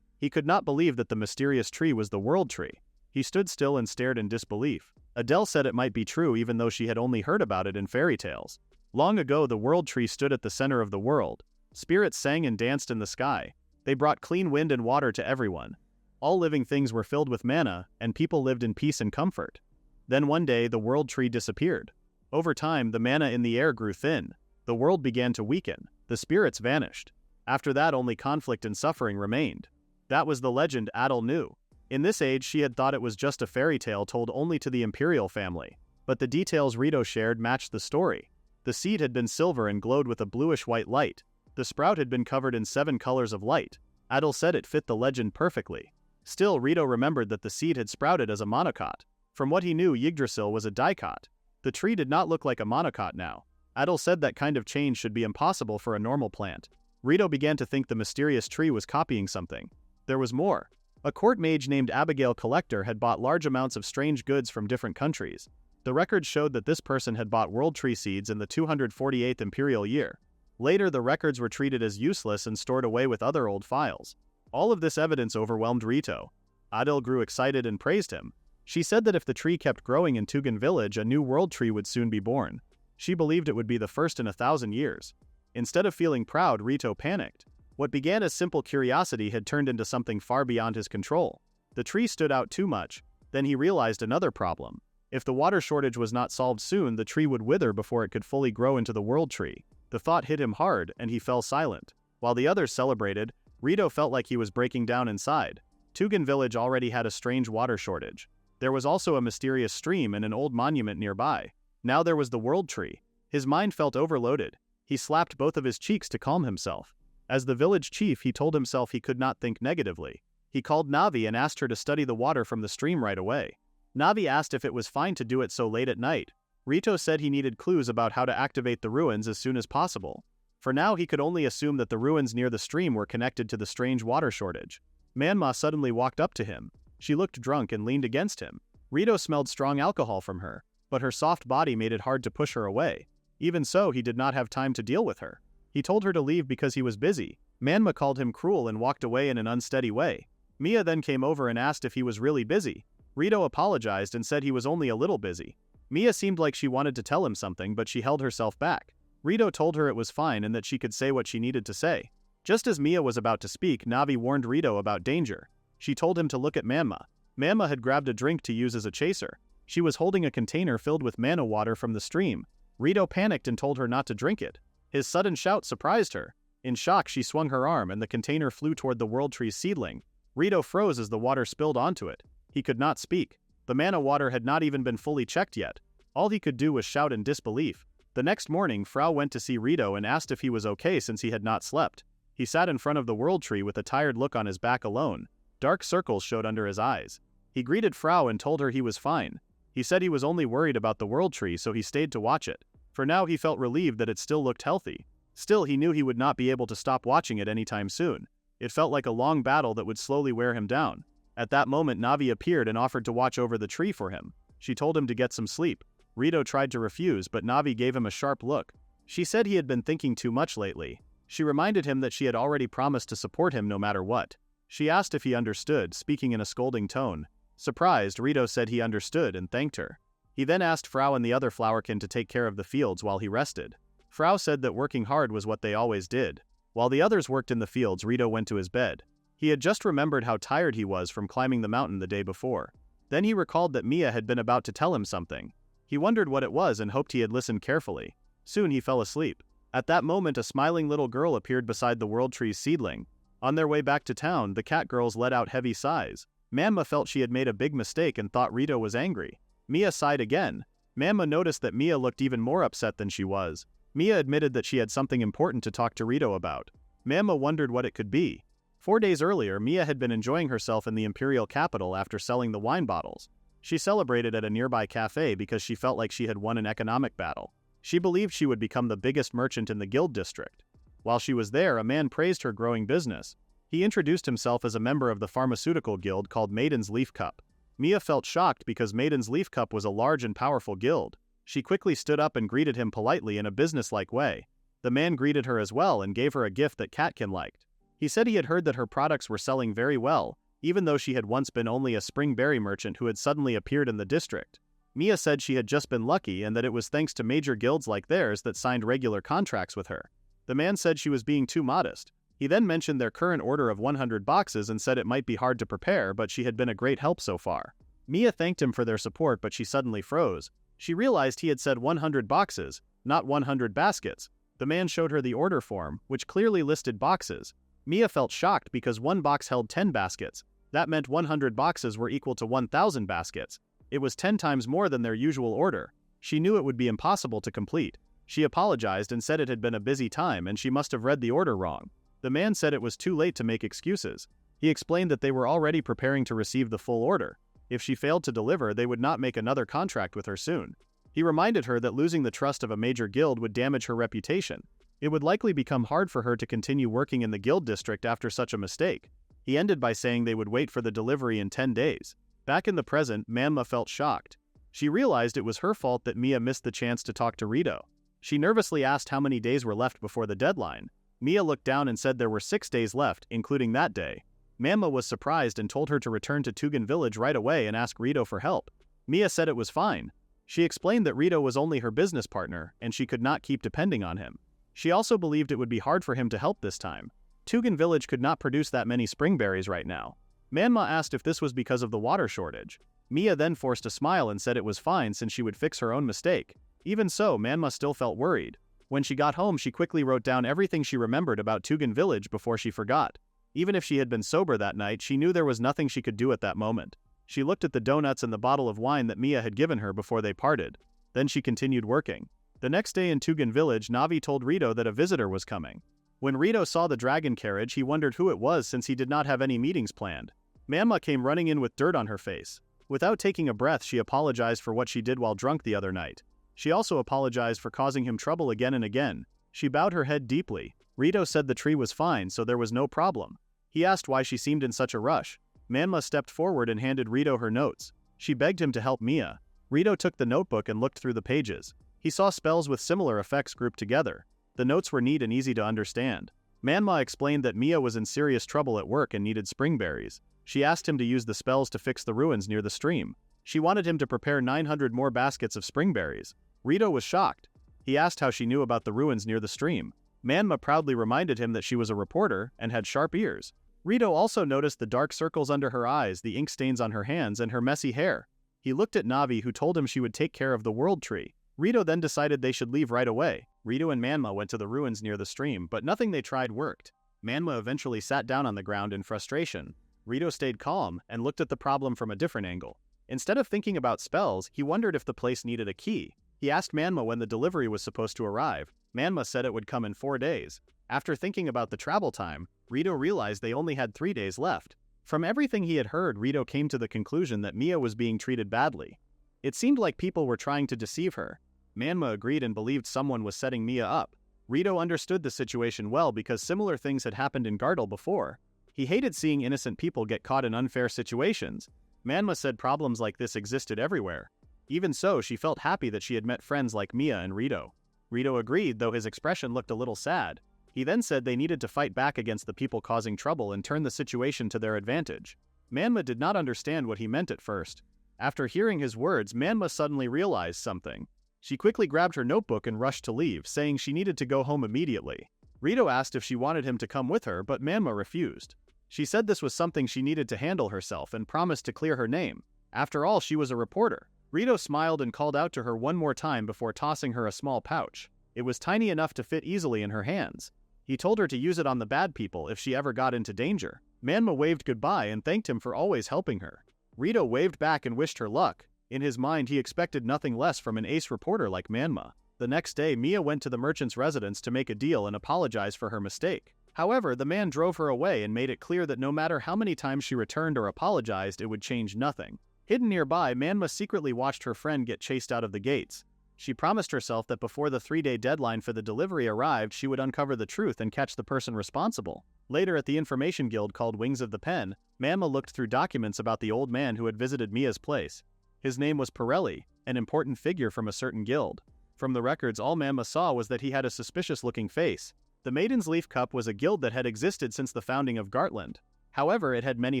He could not believe that the mysterious tree was the world tree. He stood still and stared in disbelief. Adele said it might be true even though she had only heard about it in fairy tales. Long ago, the world tree stood at the center of the world. Spirits sang and danced in the sky. They brought clean wind and water to everyone. All living things were filled with mana, and people lived in peace and comfort. Then one day, the world tree disappeared. Over time, the mana in the air grew thin. The world began to weaken. The spirits vanished. After that, only conflict and suffering remained. That was the legend Adele knew. In this age, she had thought it was just a fairy tale told only to the imperial family. But the details Rito shared matched the story. The seed had been silver and glowed with a bluish-white light. The sprout had been covered in 7 colors of light. Adele said it fit the legend perfectly. Still, Rito remembered that the seed had sprouted as a monocot. From what he knew, Yggdrasil was a dicot. The tree did not look like a monocot now. Adele said that kind of change should be impossible for a normal plant. Rito began to think the mysterious tree was copying something. There was more. A court mage named Abigail Collector had bought large amounts of strange goods from different countries. The records showed that this person had bought world tree seeds in the 248th imperial year. Later, the records were treated as useless and stored away with other old files. All of this evidence overwhelmed Rito. Adele grew excited and praised him. She said that if the tree kept growing in Tugan village, a new world tree would soon be born. She believed it would be the first in 1,000 years. Instead of feeling proud, Rito panicked. What began as simple curiosity had turned into something far beyond his control. The tree stood out too much. Then he realized another problem. If the water shortage was not solved soon, the tree would wither before it could fully grow into the world tree. The thought hit him hard, and he fell silent. While the others celebrated, Rito felt like he was breaking down inside. Tugan village already had a strange water shortage. There was also a mysterious stream and an old monument nearby. Now there was the world tree. His mind felt overloaded. He slapped both of his cheeks to calm himself. As the village chief, he told himself he could not think negatively. He called Navi and asked her to study the water from the stream right away. Navi asked if it was fine to do it so late at night. Rito said he needed clues about how to activate the ruins as soon as possible. For now, he could only assume that the ruins near the stream were connected to the strange water shortage. Manma suddenly walked up to him. She looked drunk and leaned against him. Rito smelled strong alcohol from her, but her soft body made it hard to push her away. Even so, he did not have time to deal with her. He told her to leave because he was busy. Manma called him cruel and walked away in an unsteady way. Mia then came over and asked if he was really busy. Rito apologized and said he was only a little busy. Mia seemed like she wanted to tell him something, but she held herself back. Rito told her it was fine and that she could say what she needed to say. Just as Mia was about to speak, Navi warned Rito about danger. She told him to look at Manma. Manma had grabbed a drink to use as a chaser. She was holding a container filled with mana water from the stream. Rito panicked and told her not to drink it. His sudden shout surprised her. In shock, she swung her arm and the container flew toward the world tree's seedling. Rito froze as the water spilled onto it. He could not speak. The mana water had not even been fully checked yet. All he could do was shout in disbelief. The next morning, Frau went to see Rito and asked if he was okay since he had not slept. He sat in front of the world tree with a tired look on his back alone. Dark circles showed under his eyes. He greeted Frau and told her he was fine. He said he was only worried about the world tree, so he stayed to watch it. For now, he felt relieved that it still looked healthy. Still, he knew he would not be able to stop watching it anytime soon. It felt like a long battle that would slowly wear him down. At that moment, Navi appeared and offered to watch over the tree for him. She told him to get some sleep. Rito tried to refuse, but Navi gave him a sharp look. She said he had been thinking too much lately. She reminded him that she had already promised to support him no matter what. She asked if he understood, speaking in a scolding tone. Surprised, Rito said he understood and thanked her. He then asked Frau and the other flowerkin to take care of the fields while he rested. Frau said that working hard was what they always did. While the others worked in the fields, Rito went to his bed. He had just remembered how tired he was from climbing the mountain the day before. Then he recalled that Mia had been about to tell him something. He wondered what it was and hoped he had listened carefully. Soon he fell asleep. At that moment, a smiling little girl appeared beside the world tree's seedling. On their way back to town, the cat girls let out heavy sighs. Manma felt she had made a big mistake and thought Rito was angry. Mia sighed again. Manma noticed that Mia looked even more upset than she was. Mia admitted that she had something important to talk to Rito about. Manma wondered what it could be. 4 days earlier, Mia had been enjoying herself in the imperial capital after selling the wine bottles. She celebrated at a nearby cafe because she felt like she had won an economic battle. She believed she would become the biggest merchant in the guild district. While she was there, a man praised her growing business. He introduced himself as a member of the pharmaceutical guild called Maiden's Leaf Cup. Mia felt shocked because Maiden's Leaf Cup was a large and powerful guild. She quickly stood up and greeted him politely in a businesslike way. The man greeted her as well and gave her a gift that Catkin liked. He said he had heard that her products were selling very well, even though she had once been only a spring berry merchant who had suddenly appeared in the district. Mia said she had just been lucky and that it was thanks to major guilds like theirs that signed regular contracts with her. The man said she was being too modest. He then mentioned their current order of 100 boxes and said it might be hard to prepare, but she had been a great help so far. Mia thanked him for their support, but she suddenly froze. She realized he had said 100 boxes, not 100 baskets. The man showed her the order form, which clearly listed boxes. Mia felt shocked because one box held 10 baskets. That meant 100 boxes were equal to 1,000 baskets. It was 10 times more than their usual order. She knew it would be impossible to complete. She apologized and said it had been a busy time and she must have read the order wrong. The man said it was too late to make excuses. He explained that they were already preparing to receive the full order. If she failed to deliver, they would not make another contract with her soon. He reminded her that losing the trust of a major guild would damage her reputation. It would likely become hard for her to continue working in the guild district after such a mistake. He ended by saying they would wait for the delivery in 10 days. Back in the present, Manma felt shocked. She realized it was her fault that Mia missed the chance to talk to Rito. She nervously asked how many days were left before the deadline. Mia looked down and said there were 6 days left, including that day. Manma was surprised and told her to return to Tugan village right away and ask Rito for help. Mia said it was fine. She explained that Rito was only her business partner and she could not keep depending on him. She also believed it would be hard for him to help this time. Tugan village could not produce that many springberries right now. Manma asked if this was because of the water shortage. Mia then forced a smile and said it was fine since she would fix her own mistake. Even so, Manma still felt worried. When she got home, she quickly wrote down everything she remembered about Tugan village before she forgot. Even if she had been sober that night, she knew there was nothing she could do at that moment. She looked at the donuts and the bottle of wine that Mia had given her before they parted. Then she continued working. The next day in Tugan village, Navi told Rito that a visitor was coming. When Rito saw the dragon carriage, he wondered who it was since he did not have any meetings planned. Manma came running in with dirt on her face. Without taking a breath, she apologized for what she did while drunk the other night. She also apologized for causing him trouble again and again. She bowed her head deeply. Rito said the tree was fine, so there was no problem. He asked why she seemed in such a rush. Manma stepped forward and handed Rito her notes. She begged him to help Mia. Rito took the notebook and looked through the pages. He saw spells with similar effects grouped together. The notes were neat and easy to understand. Manma explained that Mia was in serious trouble at work and needed springberries. She asked him to use the spells to fix the ruins near the stream. She wanted him to prepare 900 more baskets of springberries. Rito was shocked. He asked how she knew about the ruins near the stream. Manma proudly reminded him that she was a reporter and had sharp ears. Rito also noticed the dark circles under her eyes, the ink stains on her hands, and her messy hair. He looked at Navi, who told him she would take care of the world tree. Rito then decided they should leave right away. Rito and Manma went to the ruins near the stream, but nothing they tried worked. Manma eventually sat down on the ground in frustration. Rito stayed calm and looked at the problem from a different angle. Instead of thinking about spells, he wondered if the place needed a key. He asked Manma when the delivery was supposed to arrive. Manma said it would come in 4 days. After thinking about the travel time, Rito realized they only had 3 days left. From everything he had heard, Rito came to the conclusion that Mia was being treated badly. It seemed like people were trying to deceive her. Manma agreed and believed someone was setting Mia up. Rito understood the situation well because similar things had happened in Gardel before. He hated seeing innocent people get caught in unfair situations. Manma said problems like this existed everywhere. Even so, she felt happy that she had met friends like Mia and Rito. Rito agreed, though his expression looked a little sad. He then said they needed to fight back against the people causing trouble and turn the situation to their advantage. Manma did not understand what he meant at first. After hearing his words, Manma suddenly realized something. She quickly grabbed her notebook and rushed to leave, saying she needed to go home immediately. Rito asked if she wanted him to come with her, but Manma refused. She said this was something she needed to handle herself and promised to clear her name. After all, she was a reporter. Rito smiled and called out to her one more time before tossing her a small pouch. It was tiny enough to fit easily in her hands. He told her to use it on the bad people if she ever got into danger. Manma waved goodbye and thanked him for always helping her. Rito waved back and wished her luck. In his mind, he expected nothing less from an ace reporter like Manma. The next day, Mia went to the merchant's residence to make a deal and apologize for her mistake. However, the man drove her away and made it clear that no matter how many times she returned or apologized, it would change nothing. Hidden nearby, Manma secretly watched her friend get chased out of the gates. She promised herself that before the 3-day deadline for the delivery arrived, she would uncover the truth and catch the person responsible. Later at the information guild called Wings of the Pen, Manma looked through documents about the old man who had visited Mia's place. His name was Pirelli, an important figure from a certain guild. From the records, all Manma saw was that he had a suspicious-looking face. The Maiden's Leaf Cup was a guild that had existed since the founding of Gartland. However, it had many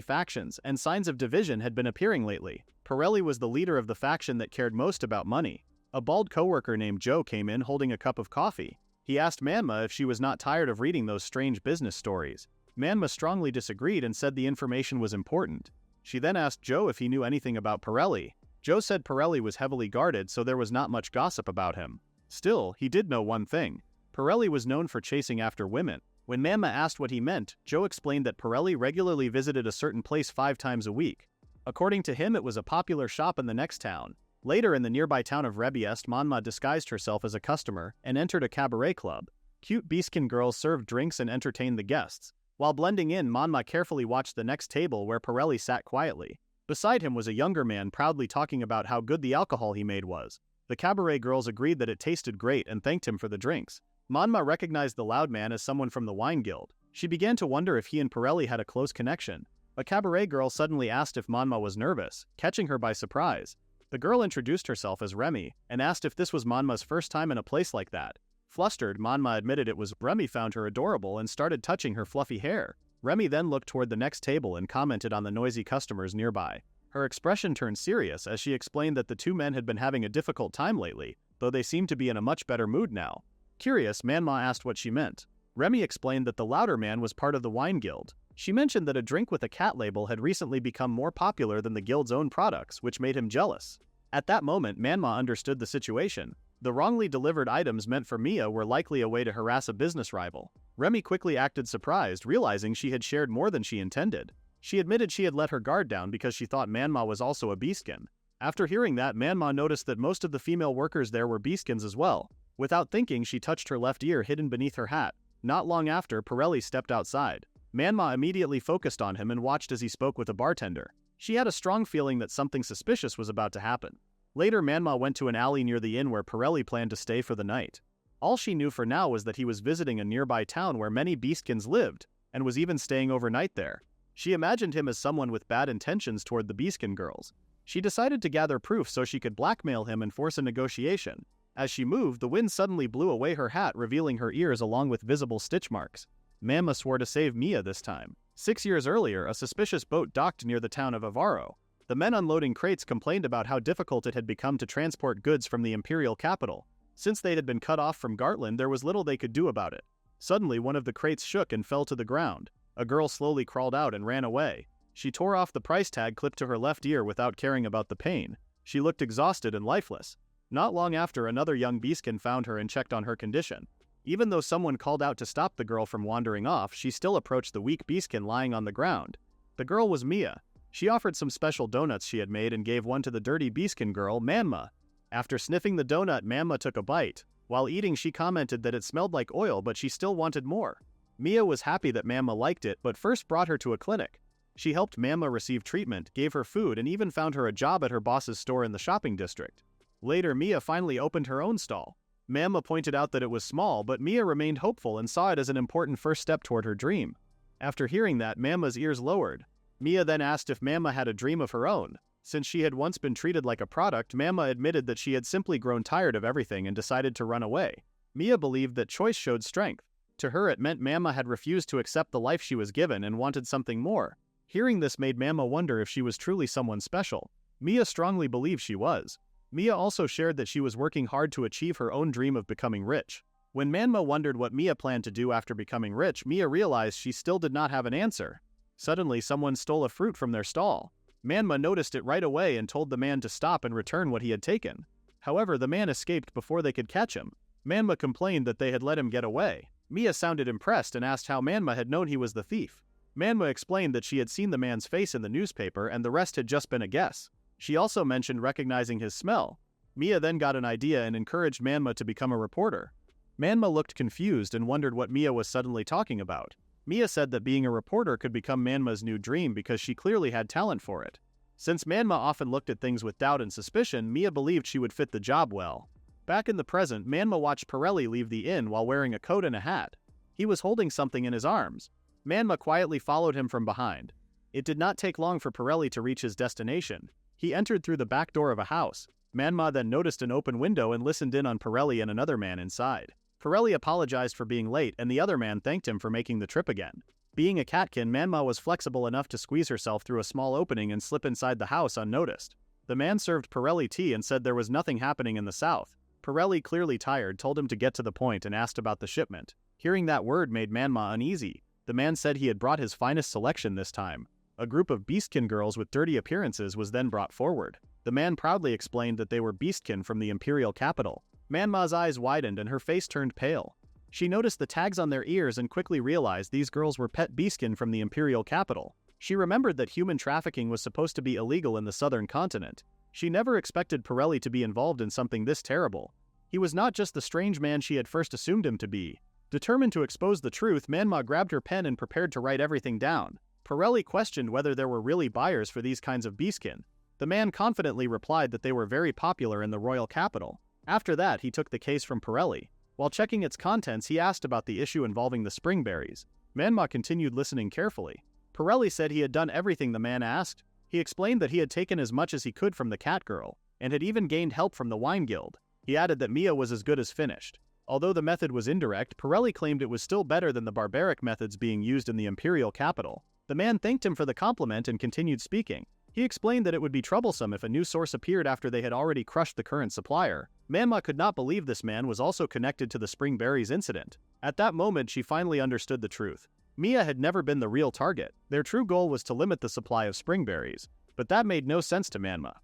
factions, and signs of division had been appearing lately. Pirelli was the leader of the faction that cared most about money. A bald coworker named Joe came in holding a cup of coffee. He asked Manma if she was not tired of reading those strange business stories. Manma strongly disagreed and said the information was important. She then asked Joe if he knew anything about Pirelli. Joe said Pirelli was heavily guarded, so there was not much gossip about him. Still, he did know one thing. Pirelli was known for chasing after women. When Manma asked what he meant, Joe explained that Pirelli regularly visited a certain place 5 times a week. According to him, it was a popular shop in the next town. Later in the nearby town of Rebiest, Manma disguised herself as a customer and entered a cabaret club. Cute Beastkin girls served drinks and entertained the guests. While blending in, Manma carefully watched the next table where Pirelli sat quietly. Beside him was a younger man proudly talking about how good the alcohol he made was. The cabaret girls agreed that it tasted great and thanked him for the drinks. Manma recognized the loud man as someone from the wine guild. She began to wonder if he and Pirelli had a close connection. A cabaret girl suddenly asked if Manma was nervous, catching her by surprise. The girl introduced herself as Remy and asked if this was Manma's first time in a place like that. Flustered, Manma admitted it was. Remy found her adorable and started touching her fluffy hair. Remy then looked toward the next table and commented on the noisy customers nearby. Her expression turned serious as she explained that the two men had been having a difficult time lately, though they seemed to be in a much better mood now. Curious, Manma asked what she meant. Remy explained that the louder man was part of the wine guild. She mentioned that a drink with a cat label had recently become more popular than the guild's own products, which made him jealous. At that moment, Manma understood the situation. The wrongly delivered items meant for Mia were likely a way to harass a business rival. Remy quickly acted surprised, realizing she had shared more than she intended. She admitted she had let her guard down because she thought Manma was also a beastkin. After hearing that, Manma noticed that most of the female workers there were beastkins as well. Without thinking, she touched her left ear hidden beneath her hat. Not long after, Pirelli stepped outside. Manma immediately focused on him and watched as he spoke with a bartender. She had a strong feeling that something suspicious was about to happen. Later, Manma went to an alley near the inn where Pirelli planned to stay for the night. All she knew for now was that he was visiting a nearby town where many beastkins lived, and was even staying overnight there. She imagined him as someone with bad intentions toward the beastkin girls. She decided to gather proof so she could blackmail him and force a negotiation. As she moved, the wind suddenly blew away her hat, revealing her ears along with visible stitch marks. Manma swore to save Mia this time. 6 years earlier, a suspicious boat docked near the town of Avaro. The men unloading crates complained about how difficult it had become to transport goods from the imperial capital. Since they had been cut off from Gartland, there was little they could do about it. Suddenly, one of the crates shook and fell to the ground. A girl slowly crawled out and ran away. She tore off the price tag clipped to her left ear without caring about the pain. She looked exhausted and lifeless. Not long after, another young beastkin found her and checked on her condition. Even though someone called out to stop the girl from wandering off, she still approached the weak beastkin lying on the ground. The girl was Mia. She offered some special donuts she had made and gave one to the dirty beastkin girl, Manma. After sniffing the donut, Manma took a bite. While eating, she commented that it smelled like oil, but she still wanted more. Mia was happy that Manma liked it, but first brought her to a clinic. She helped Manma receive treatment, gave her food, and even found her a job at her boss's store in the shopping district. Later, Mia finally opened her own stall. Manma pointed out that it was small, but Mia remained hopeful and saw it as an important first step toward her dream. After hearing that, Manma's ears lowered. Mia then asked if Manma had a dream of her own. Since she had once been treated like a product, Manma admitted that she had simply grown tired of everything and decided to run away. Mia believed that choice showed strength. To her, it meant Manma had refused to accept the life she was given and wanted something more. Hearing this made Manma wonder if she was truly someone special. Mia strongly believed she was. Mia also shared that she was working hard to achieve her own dream of becoming rich. When Manma wondered what Mia planned to do after becoming rich, Mia realized she still did not have an answer. Suddenly, someone stole a fruit from their stall. Manma noticed it right away and told the man to stop and return what he had taken. However, the man escaped before they could catch him. Manma complained that they had let him get away. Mia sounded impressed and asked how Manma had known he was the thief. Manma explained that she had seen the man's face in the newspaper and the rest had just been a guess. She also mentioned recognizing his smell. Mia then got an idea and encouraged Manma to become a reporter. Manma looked confused and wondered what Mia was suddenly talking about. Mia said that being a reporter could become Manma's new dream because she clearly had talent for it. Since Manma often looked at things with doubt and suspicion, Mia believed she would fit the job well. Back in the present, Manma watched Pirelli leave the inn while wearing a coat and a hat. He was holding something in his arms. Manma quietly followed him from behind. It did not take long for Pirelli to reach his destination. He entered through the back door of a house. Manma then noticed an open window and listened in on Pirelli and another man inside. Pirelli apologized for being late and the other man thanked him for making the trip again. Being a catkin, Manma was flexible enough to squeeze herself through a small opening and slip inside the house unnoticed. The man served Pirelli tea and said there was nothing happening in the south. Pirelli, clearly tired, told him to get to the point and asked about the shipment. Hearing that word made Manma uneasy. The man said he had brought his finest selection this time. A group of beastkin girls with dirty appearances was then brought forward. The man proudly explained that they were beastkin from the imperial capital. Manma's eyes widened and her face turned pale. She noticed the tags on their ears and quickly realized these girls were pet beastkin from the imperial capital. She remembered that human trafficking was supposed to be illegal in the southern continent. She never expected Pirelli to be involved in something this terrible. He was not just the strange man she had first assumed him to be. Determined to expose the truth, Manma grabbed her pen and prepared to write everything down. Pirelli questioned whether there were really buyers for these kinds of beastkin. The man confidently replied that they were very popular in the royal capital. After that, he took the case from Pirelli. While checking its contents, he asked about the issue involving the spring berries. Manma continued listening carefully. Pirelli said he had done everything the man asked. He explained that he had taken as much as he could from the cat girl, and had even gained help from the wine guild. He added that Mia was as good as finished. Although the method was indirect, Pirelli claimed it was still better than the barbaric methods being used in the imperial capital. The man thanked him for the compliment and continued speaking. He explained that it would be troublesome if a new source appeared after they had already crushed the current supplier. Manma could not believe this man was also connected to the spring berries incident. At that moment, she finally understood the truth. Mia had never been the real target. Their true goal was to limit the supply of spring berries. But that made no sense to Manma.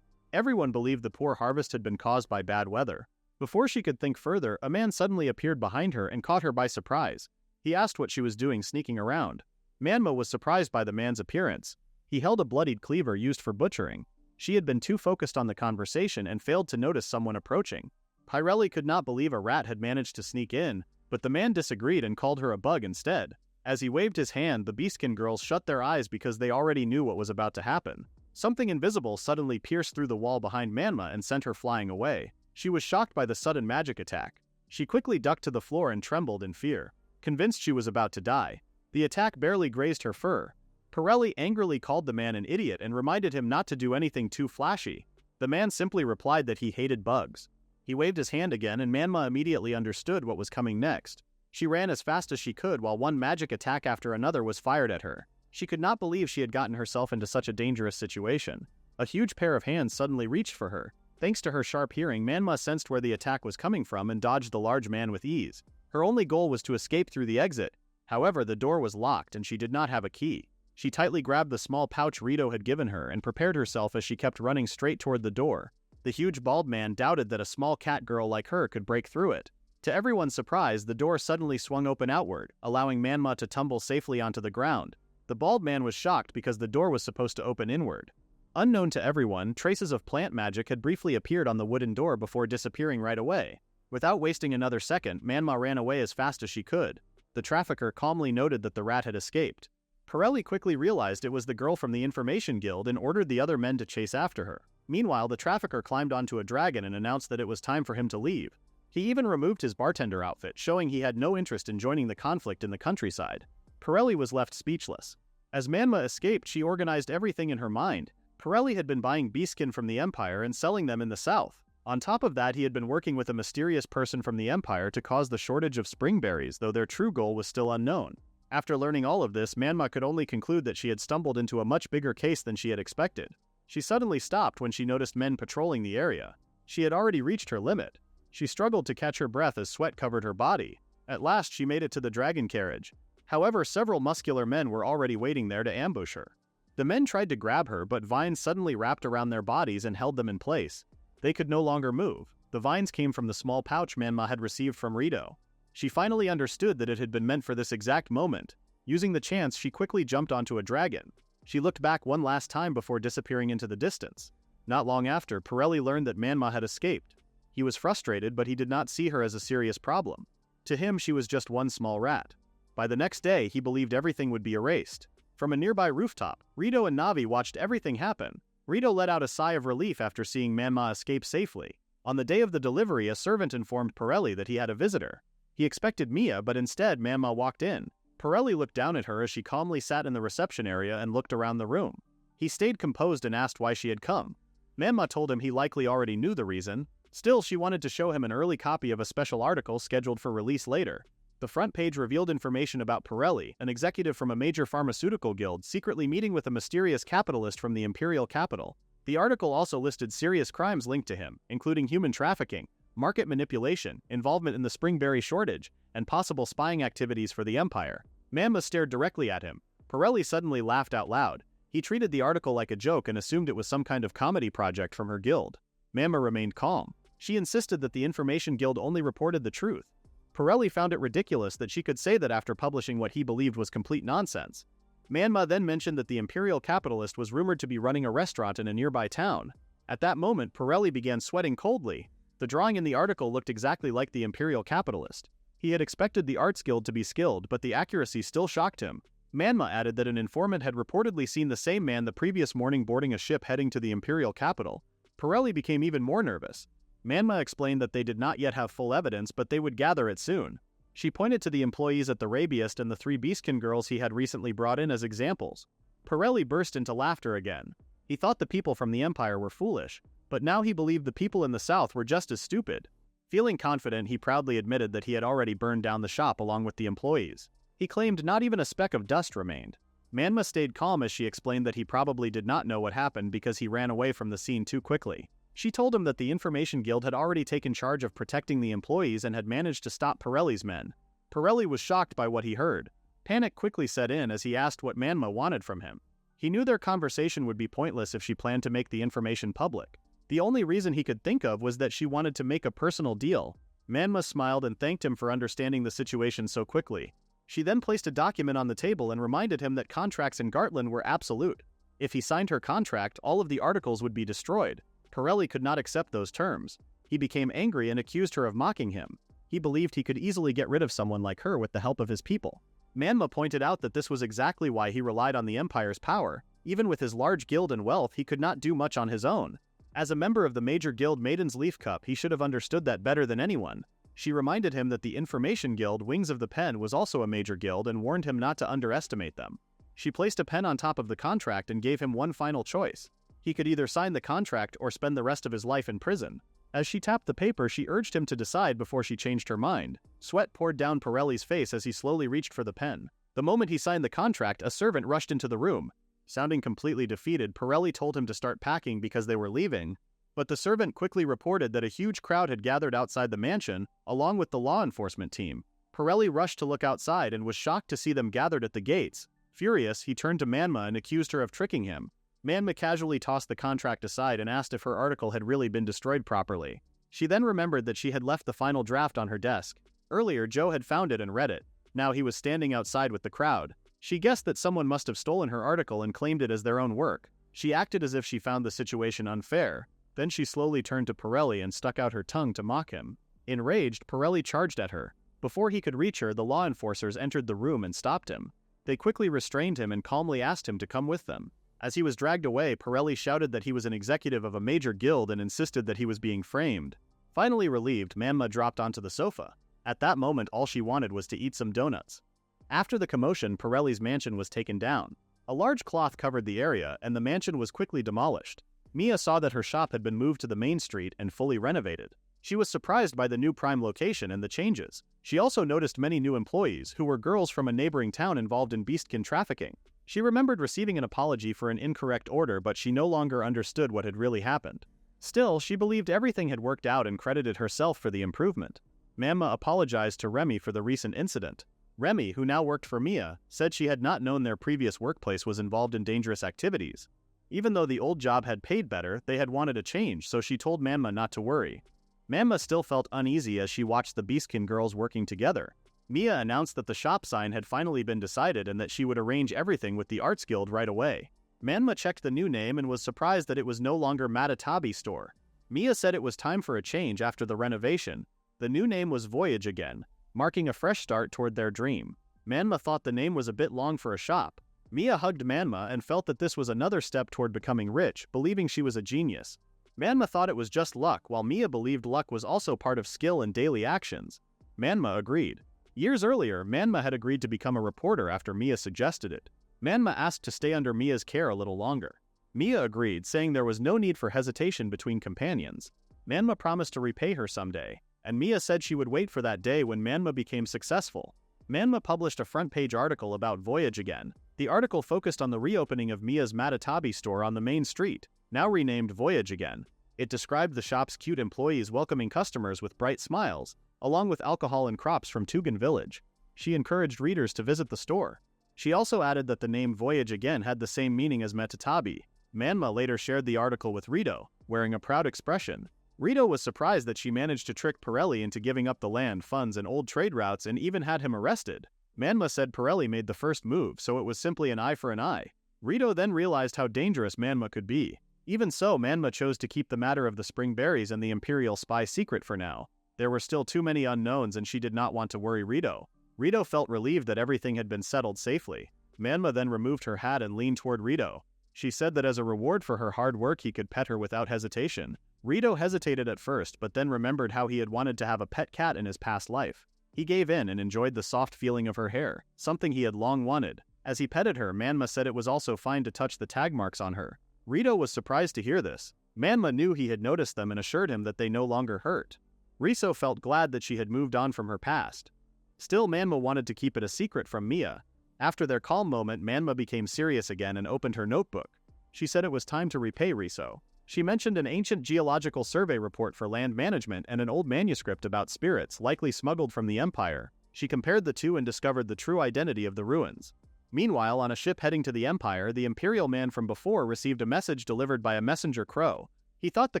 Everyone believed the poor harvest had been caused by bad weather. Before she could think further, a man suddenly appeared behind her and caught her by surprise. He asked what she was doing sneaking around. Manma was surprised by the man's appearance. He held a bloodied cleaver used for butchering. She had been too focused on the conversation and failed to notice someone approaching. Pirelli could not believe a rat had managed to sneak in, but the man disagreed and called her a bug instead. As he waved his hand, the beastkin girls shut their eyes because they already knew what was about to happen. Something invisible suddenly pierced through the wall behind Manma and sent her flying away. She was shocked by the sudden magic attack. She quickly ducked to the floor and trembled in fear, convinced she was about to die. The attack barely grazed her fur. Pirelli angrily called the man an idiot and reminded him not to do anything too flashy. The man simply replied that he hated bugs. He waved his hand again and Manma immediately understood what was coming next. She ran as fast as she could while one magic attack after another was fired at her. She could not believe she had gotten herself into such a dangerous situation. A huge pair of hands suddenly reached for her. Thanks to her sharp hearing, Manma sensed where the attack was coming from and dodged the large man with ease. Her only goal was to escape through the exit. However, the door was locked and she did not have a key. She tightly grabbed the small pouch Rito had given her and prepared herself as she kept running straight toward the door. The huge bald man doubted that a small cat girl like her could break through it. To everyone's surprise, the door suddenly swung open outward, allowing Manma to tumble safely onto the ground. The bald man was shocked because the door was supposed to open inward. Unknown to everyone, traces of plant magic had briefly appeared on the wooden door before disappearing right away. Without wasting another second, Manma ran away as fast as she could. The trafficker calmly noted that the rat had escaped. Pirelli quickly realized it was the girl from the information guild and ordered the other men to chase after her. Meanwhile, the trafficker climbed onto a dragon and announced that it was time for him to leave. He even removed his bartender outfit, showing he had no interest in joining the conflict in the countryside. Pirelli was left speechless. As Manma escaped, she organized everything in her mind. Pirelli had been buying beastkin from the Empire and selling them in the south. On top of that, he had been working with a mysterious person from the Empire to cause the shortage of spring berries, though their true goal was still unknown. After learning all of this, Manma could only conclude that she had stumbled into a much bigger case than she had expected. She suddenly stopped when she noticed men patrolling the area. She had already reached her limit. She struggled to catch her breath as sweat covered her body. At last, she made it to the dragon carriage. However, several muscular men were already waiting there to ambush her. The men tried to grab her, but vines suddenly wrapped around their bodies and held them in place. They could no longer move. The vines came from the small pouch Manma had received from Rito. She finally understood that it had been meant for this exact moment. Using the chance, she quickly jumped onto a dragon. She looked back one last time before disappearing into the distance. Not long after, Pirelli learned that Manma had escaped. He was frustrated, but he did not see her as a serious problem. To him, she was just one small rat. By the next day, he believed everything would be erased. From a nearby rooftop, Rito and Navi watched everything happen. Rito let out a sigh of relief after seeing Manma escape safely. On the day of the delivery, a servant informed Pirelli that he had a visitor. He expected Mia, but instead Manma walked in. Pirelli looked down at her as she calmly sat in the reception area and looked around the room. He stayed composed and asked why she had come. Manma told him he likely already knew the reason. Still, she wanted to show him an early copy of a special article scheduled for release later. The front page revealed information about Pirelli, an executive from a major pharmaceutical guild secretly meeting with a mysterious capitalist from the imperial capital. The article also listed serious crimes linked to him, including human trafficking, market manipulation, involvement in the springberry shortage, and possible spying activities for the Empire. Manma stared directly at him. Pirelli suddenly laughed out loud. He treated the article like a joke and assumed it was some kind of comedy project from her guild. Manma remained calm. She insisted that the Information Guild only reported the truth. Pirelli found it ridiculous that she could say that after publishing what he believed was complete nonsense. Manma then mentioned that the imperial capitalist was rumored to be running a restaurant in a nearby town. At that moment, Pirelli began sweating coldly. The drawing in the article looked exactly like the imperial capitalist. He had expected the arts guild to be skilled, but the accuracy still shocked him. Manma added that an informant had reportedly seen the same man the previous morning boarding a ship heading to the imperial capital. Pirelli became even more nervous. Manma explained that they did not yet have full evidence, but they would gather it soon. She pointed to the employees at the Rabiest and the 3 Beastkin girls he had recently brought in as examples. Pirelli burst into laughter again. He thought the people from the Empire were foolish, but now he believed the people in the South were just as stupid. Feeling confident, he proudly admitted that he had already burned down the shop along with the employees. He claimed not even a speck of dust remained. Manma stayed calm as she explained that he probably did not know what happened because he ran away from the scene too quickly. She told him that the Information Guild had already taken charge of protecting the employees and had managed to stop Pirelli's men. Pirelli was shocked by what he heard. Panic quickly set in as he asked what Manma wanted from him. He knew their conversation would be pointless if she planned to make the information public. The only reason he could think of was that she wanted to make a personal deal. Manma smiled and thanked him for understanding the situation so quickly. She then placed a document on the table and reminded him that contracts in Gartland were absolute. If he signed her contract, all of the articles would be destroyed. Pirelli could not accept those terms. He became angry and accused her of mocking him. He believed he could easily get rid of someone like her with the help of his people. Manma pointed out that this was exactly why he relied on the Empire's power. Even with his large guild and wealth, he could not do much on his own. As a member of the major guild Maiden's Leaf Cup, he should have understood that better than anyone. She reminded him that the Information Guild Wings of the Pen was also a major guild and warned him not to underestimate them. She placed a pen on top of the contract and gave him one final choice. He could either sign the contract or spend the rest of his life in prison. As she tapped the paper, she urged him to decide before she changed her mind. Sweat poured down Pirelli's face as he slowly reached for the pen. The moment he signed the contract, a servant rushed into the room. Sounding completely defeated, Pirelli told him to start packing because they were leaving. But the servant quickly reported that a huge crowd had gathered outside the mansion, along with the law enforcement team. Pirelli rushed to look outside and was shocked to see them gathered at the gates. Furious, he turned to Manma and accused her of tricking him. Manma casually tossed the contract aside and asked if her article had really been destroyed properly. She then remembered that she had left the final draft on her desk. Earlier, Joe had found it and read it. Now he was standing outside with the crowd. She guessed that someone must have stolen her article and claimed it as their own work. She acted as if she found the situation unfair. Then she slowly turned to Pirelli and stuck out her tongue to mock him. Enraged, Pirelli charged at her. Before he could reach her, the law enforcers entered the room and stopped him. They quickly restrained him and calmly asked him to come with them. As he was dragged away, Pirelli shouted that he was an executive of a major guild and insisted that he was being framed. Finally relieved, Manma dropped onto the sofa. At that moment, all she wanted was to eat some donuts. After the commotion, Pirelli's mansion was taken down. A large cloth covered the area, and the mansion was quickly demolished. Mia saw that her shop had been moved to the main street and fully renovated. She was surprised by the new prime location and the changes. She also noticed many new employees, who were girls from a neighboring town involved in beastkin trafficking. She remembered receiving an apology for an incorrect order, but she no longer understood what had really happened. Still, she believed everything had worked out and credited herself for the improvement. Manma apologized to Remy for the recent incident. Remy, who now worked for Mia, said she had not known their previous workplace was involved in dangerous activities. Even though the old job had paid better, they had wanted a change, so she told Manma not to worry. Manma still felt uneasy as she watched the Beastkin girls working together. Mia announced that the shop sign had finally been decided and that she would arrange everything with the Arts Guild right away. Manma checked the new name and was surprised that it was no longer Matatabi Store. Mia said it was time for a change after the renovation. The new name was Voyage again, marking a fresh start toward their dream. Manma thought the name was a bit long for a shop. Mia hugged Manma and felt that this was another step toward becoming rich, believing she was a genius. Manma thought it was just luck, while Mia believed luck was also part of skill and daily actions. Manma agreed. Years earlier, Manma had agreed to become a reporter after Mia suggested it. Manma asked to stay under Mia's care a little longer. Mia agreed, saying there was no need for hesitation between companions. Manma promised to repay her someday, and Mia said she would wait for that day when Manma became successful. Manma published a front-page article about Voyage again. The article focused on the reopening of Mia's Matatabi store on the main street, now renamed Voyage again. It described the shop's cute employees welcoming customers with bright smiles, along with alcohol and crops from Tugan Village. She encouraged readers to visit the store. She also added that the name Voyage again had the same meaning as Matatabi. Manma later shared the article with Rito, wearing a proud expression. Rito was surprised that she managed to trick Pirelli into giving up the land, funds, and old trade routes and even had him arrested. Manma said Pirelli made the first move, so it was simply an eye for an eye. Rito then realized how dangerous Manma could be. Even so, Manma chose to keep the matter of the spring berries and the Imperial spy secret for now. There were still too many unknowns and she did not want to worry Rito. Rito felt relieved that everything had been settled safely. Manma then removed her hat and leaned toward Rito. She said that as a reward for her hard work he could pet her without hesitation. Rito hesitated at first, but then remembered how he had wanted to have a pet cat in his past life. He gave in and enjoyed the soft feeling of her hair, something he had long wanted. As he petted her, Manma said it was also fine to touch the tag marks on her. Rito was surprised to hear this. Manma knew he had noticed them and assured him that they no longer hurt. Riso felt glad that she had moved on from her past. Still, Manma wanted to keep it a secret from Mia. After their calm moment, Manma became serious again and opened her notebook. She said it was time to repay Riso. She mentioned an ancient geological survey report for land management and an old manuscript about spirits likely smuggled from the Empire. She compared the two and discovered the true identity of the ruins. Meanwhile, on a ship heading to the Empire, the Imperial man from before received a message delivered by a messenger crow. He thought the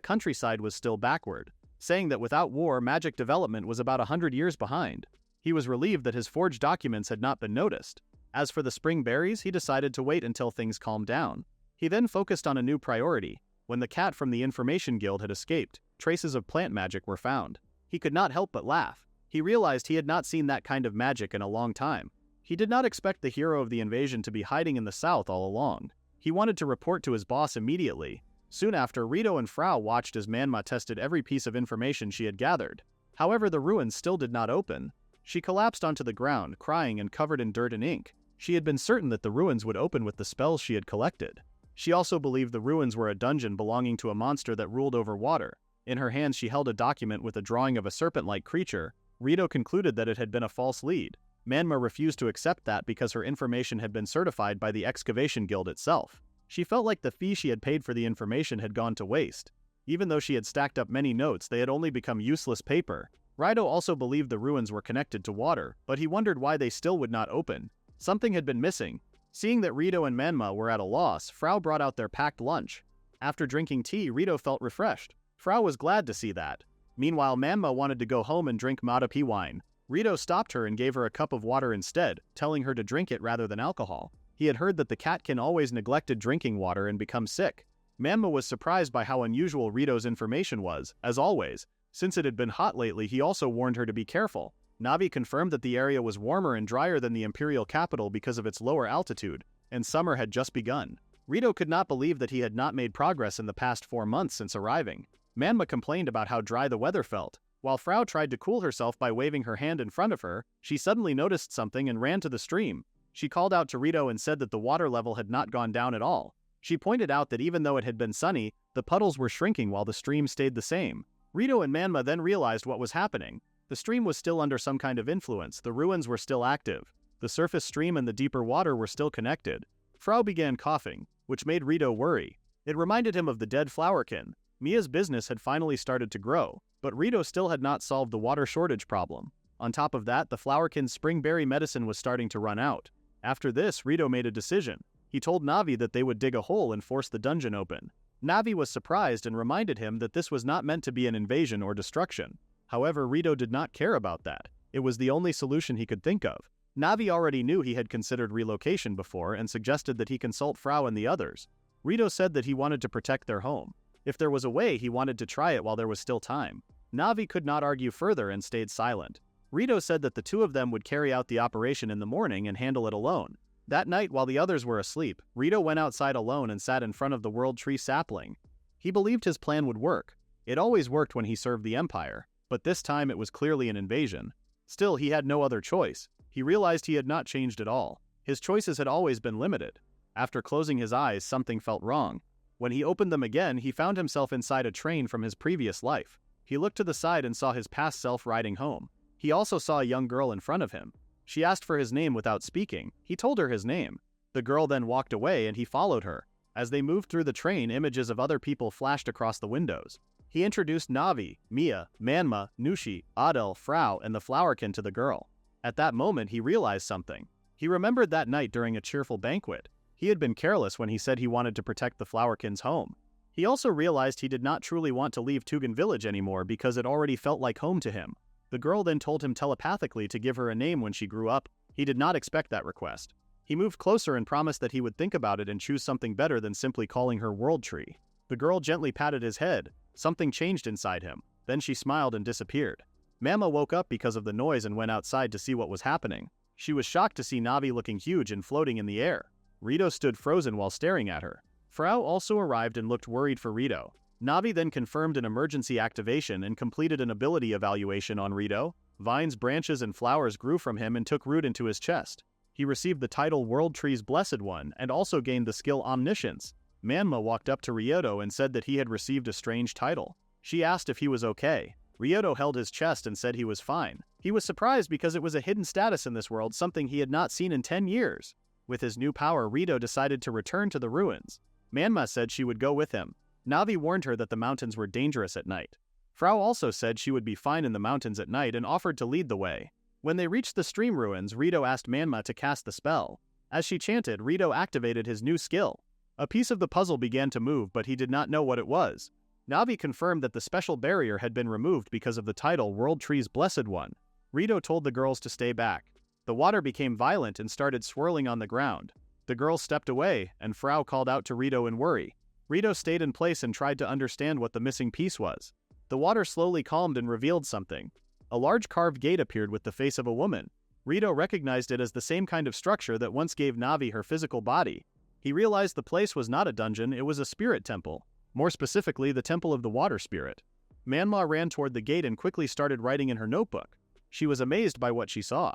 countryside was still backward, saying that without war, magic development was about 100 years behind. He was relieved that his forged documents had not been noticed. As for the spring berries, he decided to wait until things calmed down. He then focused on a new priority. When the cat from the Information Guild had escaped, traces of plant magic were found. He could not help but laugh. He realized he had not seen that kind of magic in a long time. He did not expect the hero of the invasion to be hiding in the south all along. He wanted to report to his boss immediately. Soon after, Rito and Frau watched as Manma tested every piece of information she had gathered. However, the ruins still did not open. She collapsed onto the ground, crying and covered in dirt and ink. She had been certain that the ruins would open with the spells she had collected. She also believed the ruins were a dungeon belonging to a monster that ruled over water. In her hands she held a document with a drawing of a serpent-like creature. Rito concluded that it had been a false lead. Manma refused to accept that because her information had been certified by the Excavation Guild itself. She felt like the fee she had paid for the information had gone to waste. Even though she had stacked up many notes, they had only become useless paper. Rito also believed the ruins were connected to water, but he wondered why they still would not open. Something had been missing. Seeing that Rito and Manma were at a loss, Frau brought out their packed lunch. After drinking tea, Rito felt refreshed. Frau was glad to see that. Meanwhile, Manma wanted to go home and drink Matapi wine. Rito stopped her and gave her a cup of water instead, telling her to drink it rather than alcohol. He had heard that the catkin always neglected drinking water and become sick. Manma was surprised by how unusual Rito's information was, as always. Since it had been hot lately, he also warned her to be careful. Navi confirmed that the area was warmer and drier than the imperial capital because of its lower altitude, and summer had just begun. Rito could not believe that he had not made progress in the past 4 months since arriving. Manma complained about how dry the weather felt. While Frau tried to cool herself by waving her hand in front of her, she suddenly noticed something and ran to the stream. She called out to Rito and said that the water level had not gone down at all. She pointed out that even though it had been sunny, the puddles were shrinking while the stream stayed the same. Rito and Manma then realized what was happening. The stream was still under some kind of influence, the ruins were still active. The surface stream and the deeper water were still connected. Frau began coughing, which made Rito worry. It reminded him of the dead flowerkin. Mia's business had finally started to grow, but Rito still had not solved the water shortage problem. On top of that, the flowerkin's springberry medicine was starting to run out. After this, Rito made a decision. He told Navi that they would dig a hole and force the dungeon open. Navi was surprised and reminded him that this was not meant to be an invasion or destruction. However, Rito did not care about that. It was the only solution he could think of. Navi already knew he had considered relocation before and suggested that he consult Frau and the others. Rito said that he wanted to protect their home. If there was a way, he wanted to try it while there was still time. Navi could not argue further and stayed silent. Rito said that the two of them would carry out the operation in the morning and handle it alone. That night, while the others were asleep, Rito went outside alone and sat in front of the World Tree sapling. He believed his plan would work. It always worked when he served the Empire, but this time it was clearly an invasion. Still, he had no other choice. He realized he had not changed at all. His choices had always been limited. After closing his eyes, something felt wrong. When he opened them again, he found himself inside a train from his previous life. He looked to the side and saw his past self riding home. He also saw a young girl in front of him. She asked for his name without speaking. He told her his name. The girl then walked away and he followed her. As they moved through the train, images of other people flashed across the windows. He introduced Navi, Mia, Manma, Nushi, Adel, Frau, and the Flowerkin to the girl. At that moment, he realized something. He remembered that night during a cheerful banquet. He had been careless when he said he wanted to protect the Flowerkin's home. He also realized he did not truly want to leave Tugan village anymore because it already felt like home to him. The girl then told him telepathically to give her a name when she grew up. He did not expect that request. He moved closer and promised that he would think about it and choose something better than simply calling her World Tree. The girl gently patted his head. Something changed inside him. Then she smiled and disappeared. Mama woke up because of the noise and went outside to see what was happening. She was shocked to see Navi looking huge and floating in the air. Rito stood frozen while staring at her. Frau also arrived and looked worried for Rito. Navi then confirmed an emergency activation and completed an ability evaluation on Rito. Vines, branches, and flowers grew from him and took root into his chest. He received the title World Tree's Blessed One and also gained the skill Omniscience. Manma walked up to Ryoto and said that he had received a strange title. She asked if he was okay. Ryoto held his chest and said he was fine. He was surprised because it was a hidden status in this world, something he had not seen in 10 years. With his new power, Rito decided to return to the ruins. Manma said she would go with him. Navi warned her that the mountains were dangerous at night. Frau also said she would be fine in the mountains at night and offered to lead the way. When they reached the stream ruins, Rito asked Manma to cast the spell. As she chanted, Rito activated his new skill. A piece of the puzzle began to move, but he did not know what it was. Navi confirmed that the special barrier had been removed because of the title World Tree's Blessed One. Rito told the girls to stay back. The water became violent and started swirling on the ground. The girls stepped away, and Frau called out to Rito in worry. Rito stayed in place and tried to understand what the missing piece was. The water slowly calmed and revealed something. A large carved gate appeared with the face of a woman. Rito recognized it as the same kind of structure that once gave Navi her physical body. He realized the place was not a dungeon, it was a spirit temple. More specifically, the Temple of the Water Spirit. Manma ran toward the gate and quickly started writing in her notebook. She was amazed by what she saw.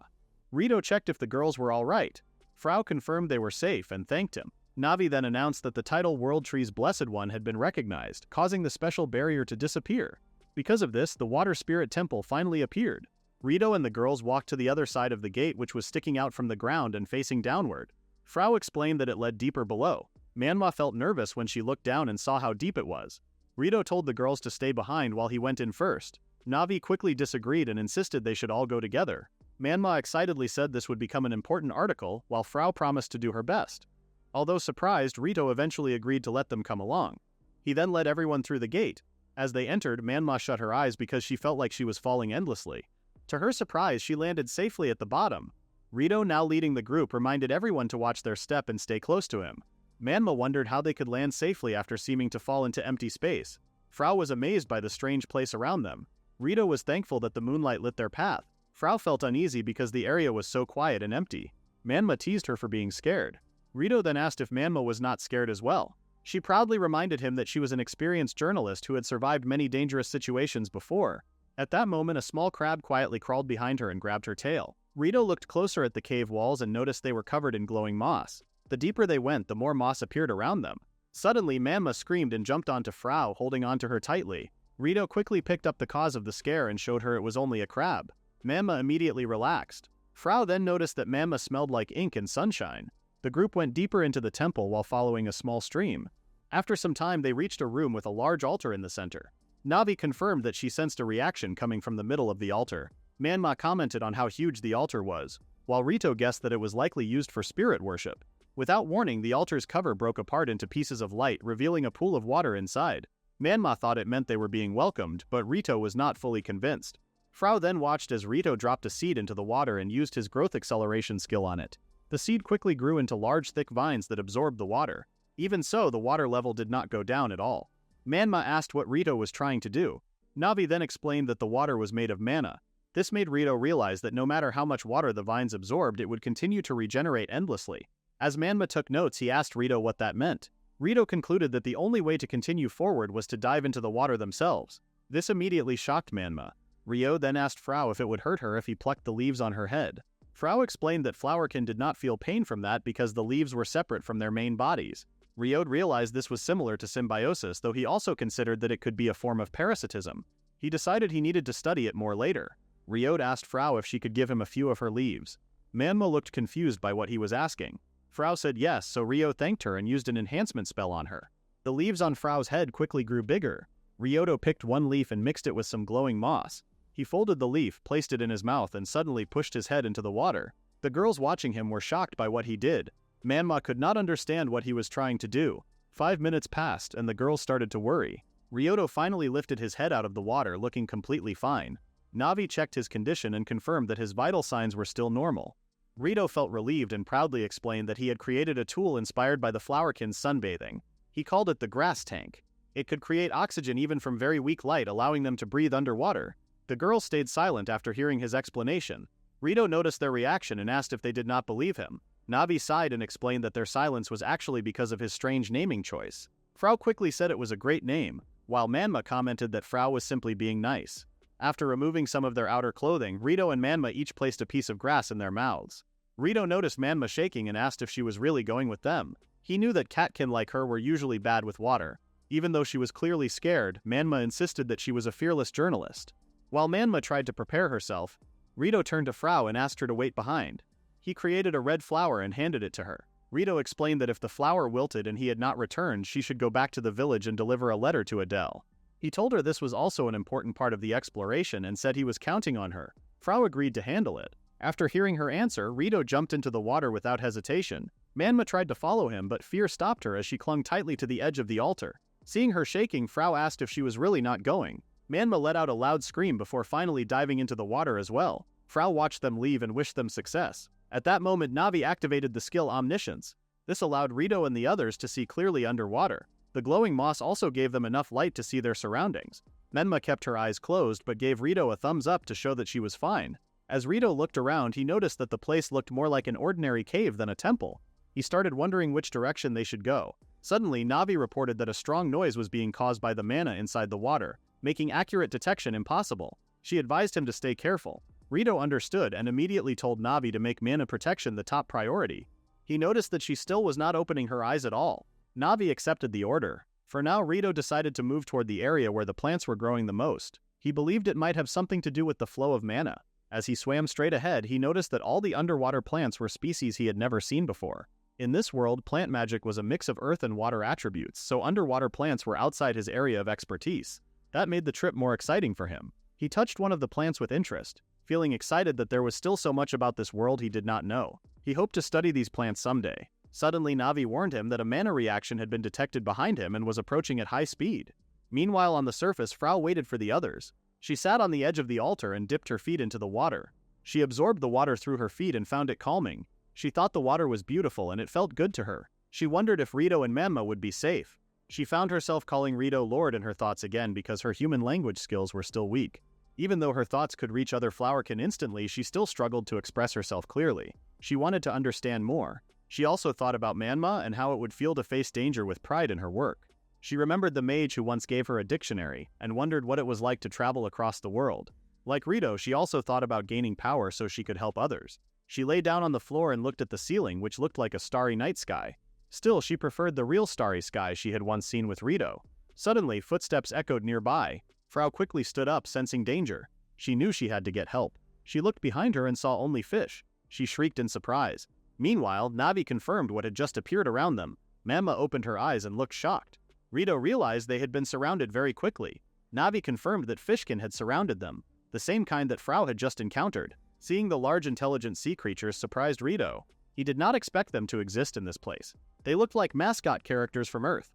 Rito checked if the girls were all right. Frau confirmed they were safe and thanked him. Navi then announced that the title World Tree's Blessed One had been recognized, causing the special barrier to disappear. Because of this, the Water Spirit Temple finally appeared. Rito and the girls walked to the other side of the gate, which was sticking out from the ground and facing downward. Frau explained that it led deeper below. Manma felt nervous when she looked down and saw how deep it was. Rito told the girls to stay behind while he went in first. Navi quickly disagreed and insisted they should all go together. Manma excitedly said this would become an important article, while Frau promised to do her best. Although surprised, Rito eventually agreed to let them come along. He then led everyone through the gate. As they entered, Manma shut her eyes because she felt like she was falling endlessly. To her surprise, she landed safely at the bottom. Rito, now leading the group, reminded everyone to watch their step and stay close to him. Manma wondered how they could land safely after seeming to fall into empty space. Frau was amazed by the strange place around them. Rito was thankful that the moonlight lit their path. Frau felt uneasy because the area was so quiet and empty. Manma teased her for being scared. Rito then asked if Manma was not scared as well. She proudly reminded him that she was an experienced journalist who had survived many dangerous situations before. At that moment, a small crab quietly crawled behind her and grabbed her tail. Rito looked closer at the cave walls and noticed they were covered in glowing moss. The deeper they went, the more moss appeared around them. Suddenly, Manma screamed and jumped onto Frau, holding onto her tightly. Rito quickly picked up the cause of the scare and showed her it was only a crab. Manma immediately relaxed. Frau then noticed that Manma smelled like ink and sunshine. The group went deeper into the temple while following a small stream. After some time, they reached a room with a large altar in the center. Navi confirmed that she sensed a reaction coming from the middle of the altar. Manma commented on how huge the altar was, while Rito guessed that it was likely used for spirit worship. Without warning, the altar's cover broke apart into pieces of light, revealing a pool of water inside. Manma thought it meant they were being welcomed, but Rito was not fully convinced. Frau then watched as Rito dropped a seed into the water and used his growth acceleration skill on it. The seed quickly grew into large, thick vines that absorbed the water. Even so, the water level did not go down at all. Manma asked what Rito was trying to do. Navi then explained that the water was made of mana. This made Rito realize that no matter how much water the vines absorbed, it would continue to regenerate endlessly. As Manma took notes, he asked Rito what that meant. Rito concluded that the only way to continue forward was to dive into the water themselves. This immediately shocked Manma. Rio then asked Frau if it would hurt her if he plucked the leaves on her head. Frau explained that Flowerkin did not feel pain from that because the leaves were separate from their main bodies. Rio realized this was similar to symbiosis, though he also considered that it could be a form of parasitism. He decided he needed to study it more later. Rio asked Frau if she could give him a few of her leaves. Manma looked confused by what he was asking. Frau said yes, so Rio thanked her and used an enhancement spell on her. The leaves on Frau's head quickly grew bigger. Ryoto picked one leaf and mixed it with some glowing moss. He folded the leaf, placed it in his mouth, and suddenly pushed his head into the water. The girls watching him were shocked by what he did. Manma could not understand what he was trying to do. 5 minutes passed, and the girls started to worry. Ryoto finally lifted his head out of the water, looking completely fine. Navi checked his condition and confirmed that his vital signs were still normal. Rito felt relieved and proudly explained that he had created a tool inspired by the Flowerkin's sunbathing. He called it the grass tank. It could create oxygen even from very weak light, allowing them to breathe underwater. The girls stayed silent after hearing his explanation. Rito noticed their reaction and asked if they did not believe him. Navi sighed and explained that their silence was actually because of his strange naming choice. Frau quickly said it was a great name, while Manma commented that Frau was simply being nice. After removing some of their outer clothing, Rito and Manma each placed a piece of grass in their mouths. Rito noticed Manma shaking and asked if she was really going with them. He knew that catkin like her were usually bad with water. Even though she was clearly scared, Manma insisted that she was a fearless journalist. While Manma tried to prepare herself, Rito turned to Frau and asked her to wait behind. He created a red flower and handed it to her. Rito explained that if the flower wilted and he had not returned, she should go back to the village and deliver a letter to Adele. He told her this was also an important part of the exploration and said he was counting on her. Frau agreed to handle it. After hearing her answer, Rito jumped into the water without hesitation. Manma tried to follow him, but fear stopped her as she clung tightly to the edge of the altar. Seeing her shaking, Frau asked if she was really not going. Manma let out a loud scream before finally diving into the water as well. Frau watched them leave and wished them success. At that moment, Navi activated the skill Omniscience. This allowed Rito and the others to see clearly underwater. The glowing moss also gave them enough light to see their surroundings. Menma kept her eyes closed but gave Rito a thumbs up to show that she was fine. As Rito looked around, he noticed that the place looked more like an ordinary cave than a temple. He started wondering which direction they should go. Suddenly, Navi reported that a strong noise was being caused by the mana inside the water, making accurate detection impossible. She advised him to stay careful. Rito understood and immediately told Navi to make mana protection the top priority. He noticed that she still was not opening her eyes at all. Navi accepted the order. For now, Rito decided to move toward the area where the plants were growing the most. He believed it might have something to do with the flow of mana. As he swam straight ahead, he noticed that all the underwater plants were species he had never seen before. In this world, plant magic was a mix of earth and water attributes, so underwater plants were outside his area of expertise. That made the trip more exciting for him. He touched one of the plants with interest, feeling excited that there was still so much about this world he did not know. He hoped to study these plants someday. Suddenly, Navi warned him that a mana reaction had been detected behind him and was approaching at high speed. Meanwhile, on the surface, Frau waited for the others. She sat on the edge of the altar and dipped her feet into the water. She absorbed the water through her feet and found it calming. She thought the water was beautiful and it felt good to her. She wondered if Rito and Manma would be safe. She found herself calling Rito Lord in her thoughts again because her human language skills were still weak. Even though her thoughts could reach other Flowerkin instantly, she still struggled to express herself clearly. She wanted to understand more. She also thought about Manma and how it would feel to face danger with pride in her work. She remembered the mage who once gave her a dictionary and wondered what it was like to travel across the world. Like Rito, she also thought about gaining power so she could help others. She lay down on the floor and looked at the ceiling, which looked like a starry night sky. Still, she preferred the real starry sky she had once seen with Rito. Suddenly, footsteps echoed nearby. Frau quickly stood up, sensing danger. She knew she had to get help. She looked behind her and saw only fish. She shrieked in surprise. Meanwhile, Navi confirmed what had just appeared around them. Manma opened her eyes and looked shocked. Rito realized they had been surrounded very quickly. Navi confirmed that fishkin had surrounded them, the same kind that Frau had just encountered. Seeing the large intelligent sea creatures surprised Rito. He did not expect them to exist in this place. They looked like mascot characters from Earth.